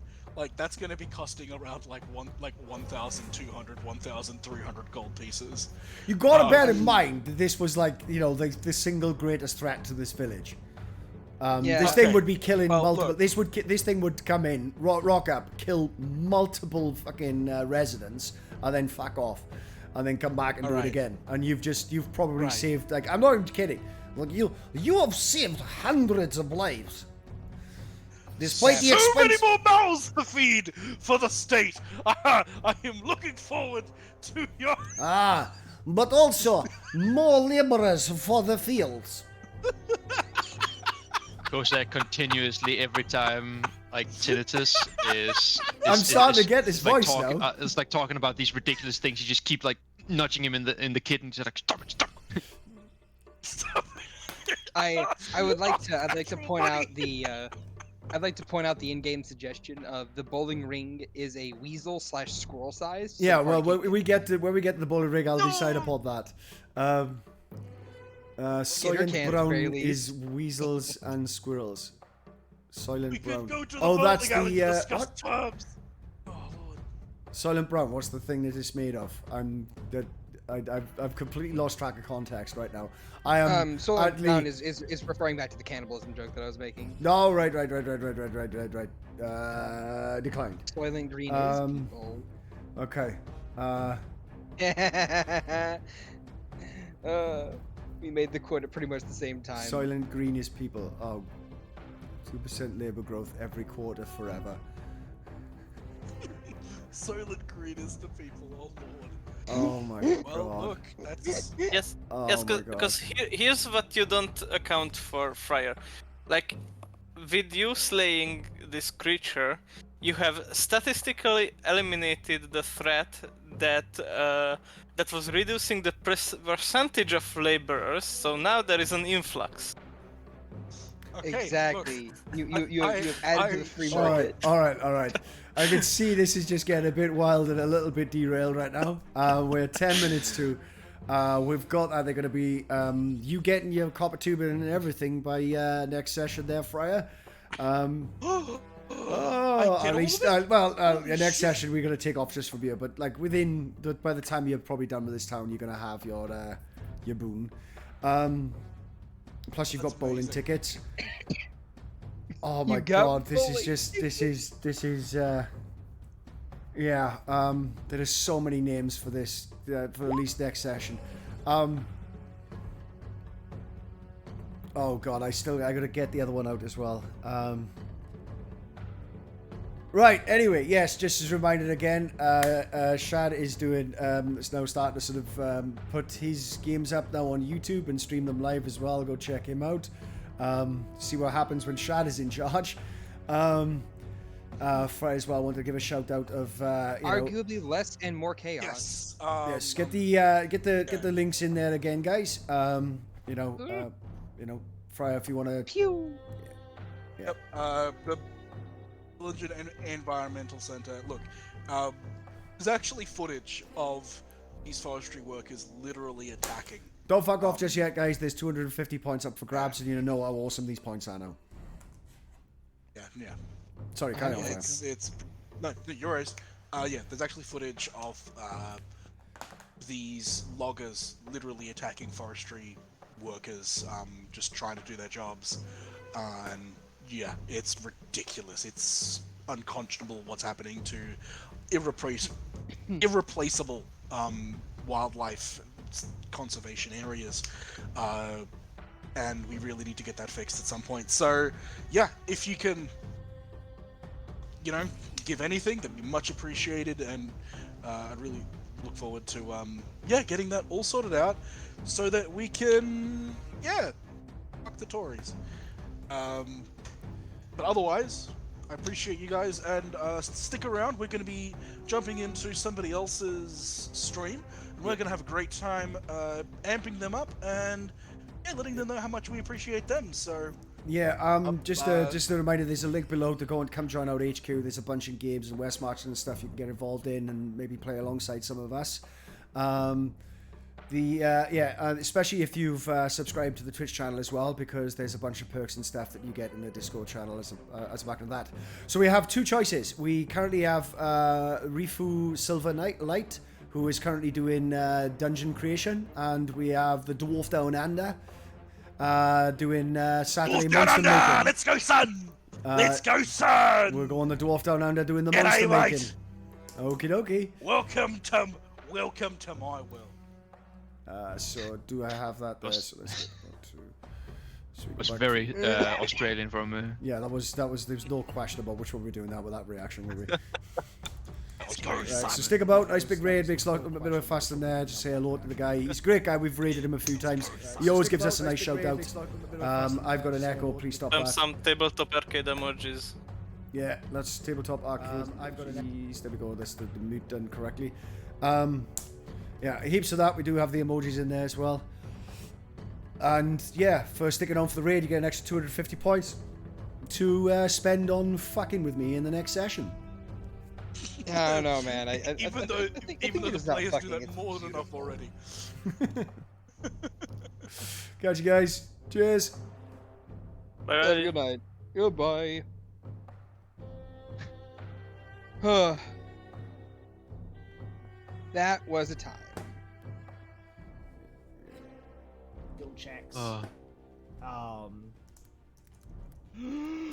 be costing around like 1,200, 1,300 gold pieces. You gotta bear in mind that this was like, you know, the single greatest threat to this village. Yeah. This thing would be killing Well, multiple. look. This thing would come in, rock up, kill multiple fucking residents, and then fuck off, and then come back and do it Alright. again. And you've probably Right. saved, like, I'm not even kidding. Look, you have saved hundreds of lives. Despite the So expense. many more mouths to feed for the state. I am looking forward to your. But also more laborers for the fields. Kozak continuously every time like tinnitus is I'm starting to get this like voice now. It's like talking about these ridiculous things. You just keep like nudging him in the kidney. Just like stop it. Stop. I'd like to point out the in-game suggestion of the bowling ring is a weasel / squirrel size. so Yeah, the well, party when we get to the bowling ring, I'll decide upon that. Soylent can, at the Brown very least. is weasels and squirrels. Soylent We Brown. could go to the Oh, that's bowling alley to the discuss what? terms. Oh Lord. Soylent Brown. What's the thing that it's made of? I've completely lost track of context right now. I am. So at Brown the- is referring back to the cannibalism joke that I was making. No, right. Declined. Soylent Green Um, is Okay. people. We made the quote at pretty much the same time. Soylent Green is people. Oh. 2% labor growth every quarter forever. Soylent Green is the people. Oh Lord. Oh my Well, god. look, that's Yes, Oh yes, my god. because here's what you don't account for, Friar. Like, with you slaying this creature, you have statistically eliminated the threat that was reducing the percentage of laborers. So now there is an influx. okay. Exactly. Look, You've added to the free All market. right, all right. I can see this is just getting a bit wild and a little bit derailed right now. We're 10 minutes to. We've got, they're going to be you getting your copper tube and everything by next session there, Friar. At least, next session we're going to take off just from here. But like by the time you're probably done with this town, you're going to have your boon. Plus you've got bowling tickets. Oh my god, this is yeah, there is so many names for this, for at least next session. Oh god, I gotta get the other one out as well. Right, anyway, yes, just as a reminder again, Shad is doing, is now starting to sort of put his games up now on YouTube and stream them live as well. Go check him out. See what happens when Shad is in charge. Fry as well, want to give a shout out of Arguably less and more chaos. yes. Yes, get the links in there again, guys. Fry, if you want to. Pew. Yeah. The Village and Environmental Center. Look, there's actually footage of these forestry workers literally attacking. Don't fuck off just yet, guys. There's 250 points up for grabs, and you know how awesome these points are now. Yeah. Sorry, carry on. It's no, you're right. Yeah, there's actually footage of these loggers literally attacking forestry workers, just trying to do their jobs, and yeah, it's ridiculous. It's unconscionable what's happening to irreplaceable wildlife conservation areas, and we really need to get that fixed at some point. So yeah, if you can, give anything, that'd be much appreciated, and I'd really look forward to getting that all sorted out so that we can fuck the Tories. But otherwise, I appreciate you guys, and stick around. We're going to be jumping into somebody else's stream, and we're going to have a great time amping them up and letting them know how much we appreciate them. So yeah, just a reminder, there's a link below to go and come join our HQ. There's a bunch of games and Westmarch and stuff you can get involved in and maybe play alongside some of us. Especially if you've subscribed to the Twitch channel as well, because there's a bunch of perks and stuff that you get in the Discord channel as a back of that. So we have two choices. We currently have Rifu Silver Light, who is currently doing dungeon creation, and we have the Dwarf Down Under doing Saturday Monster Making. Let's go, son! Let's go, son! We're going the Dwarf Down Under doing the G'day, Monster mate. Making. Okie dokie. Welcome to my world. So do I have that there? So let's get It was very Australian from me. Yeah, there was no question about which one we're doing that with that reaction, were we? Let's go, Right, son! so stick about, nice big raid, big slot, a bit of a fast in there, just say hello to the guy. He's a great guy, we've raided him a few times. He always gives us a nice shout out. I've got an echo, please stop that. Some tabletop arcade emojis. Yeah, that's tabletop arcade. I've got an there we go, that's the mute done correctly. Yeah, heaps of that, we do have the emojis in there as well. And yeah, for sticking on for the raid, you get an extra 250 points to spend on fucking with me in the next session. I don't know, man. Even though the players do that more than enough already. Catch you guys. Cheers. Bye. Good night. Goodbye. That was a time. Skill checks.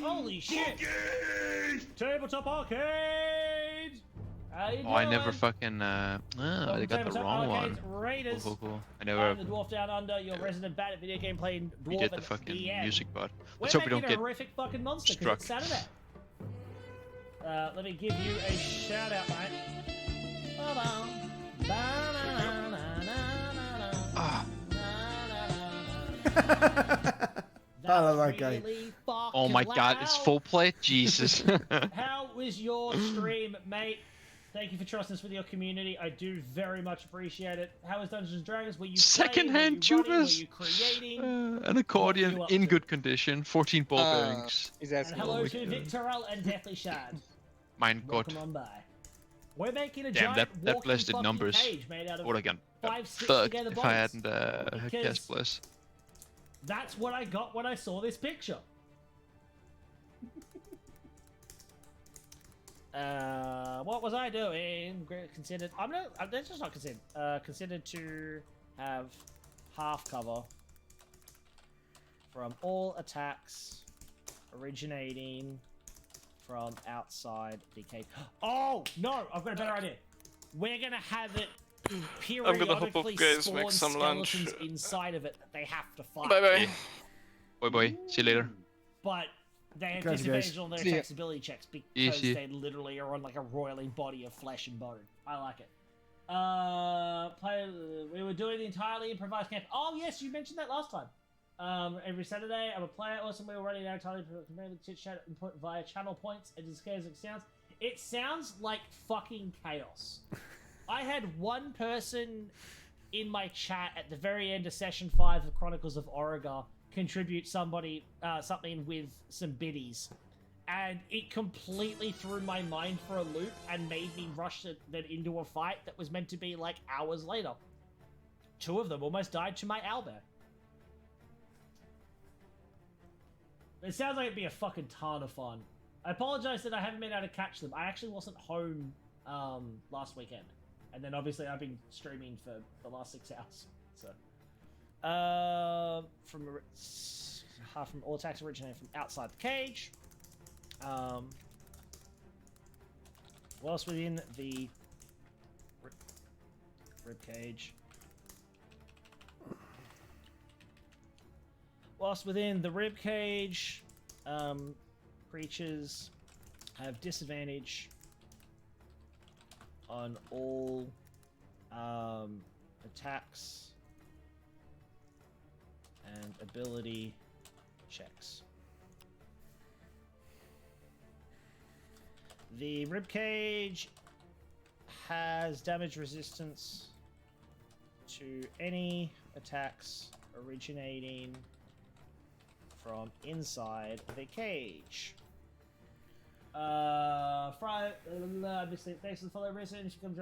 Holy shit! Tabletop Arcade! How you Oh, I never doing? fucking. I got the Tabletop wrong Arcade's one. Raiders. Cool. I I'm never. the Dwarf Down Under, your resident bad at video game playing dwarf. We did the and fucking DM. music bot. We're Let's hope we making don't a get horrific fucking monster because it's struck. Saturday. Let me give you a shout out, mate. Ba-dum, ba-dum. I love that guy. Really Oh my god, it's full play? Jesus. How was your stream, mate? Thank you for trusting us with your community. I do very much appreciate it. How was Dungeons and Dragons? Were you Secondhand playing? Were you running? Were tubers? you creating? An accordion up in to? good condition, 14 ball bearings. He's And asking. hello my to God. Victorel and Deathly Shard. Mein Gott. Welcome on by. We're making a Damn, giant that walking blasted fucking numbers. cage made out of Would have gotten 5 stitched fucked together if bodies. I hadn't had Because- Cast Bless. That's what I got when I saw this picture. What was I doing? Considered. That's just not considered. Considered to have half cover from all attacks originating from outside the cave. Oh no! I've got a better idea. We're gonna have it I'm gonna hop off, periodically guys, spawn make some lunch. skeletons inside of it that they have to fight. Bye bye. Bye. See you later. But they have Guys, disadvantage on their See ya. attacks ability checks because Easy. they literally are on like a roiling body of flesh and bone. I like it. We were doing the entirely improvised camp. Oh yes, you mentioned that last time. Every Saturday, I'm a player. Also, we were running our entirely improvised chit chat input via channel points. As scares it sounds. It sounds like fucking chaos. I had one person in my chat at the very end of session 5 of Chronicles of Origa contribute something with some biddies, and it completely threw my mind for a loop and made me rush it then into a fight that was meant to be like hours later. 2 of them almost died to my owlbear. It sounds like it'd be a fucking ton of fun. I apologize that I haven't been able to catch them. I actually wasn't home last weekend, and then obviously I've been streaming for the last 6 hours. So from all attacks originating from outside the cage. Whilst within the rib cage. Whilst within the rib cage, creatures have disadvantage on all attacks and ability checks. The ribcage has damage resistance to any attacks originating from inside the cage. Obviously, thanks for the follow, Risen. She comes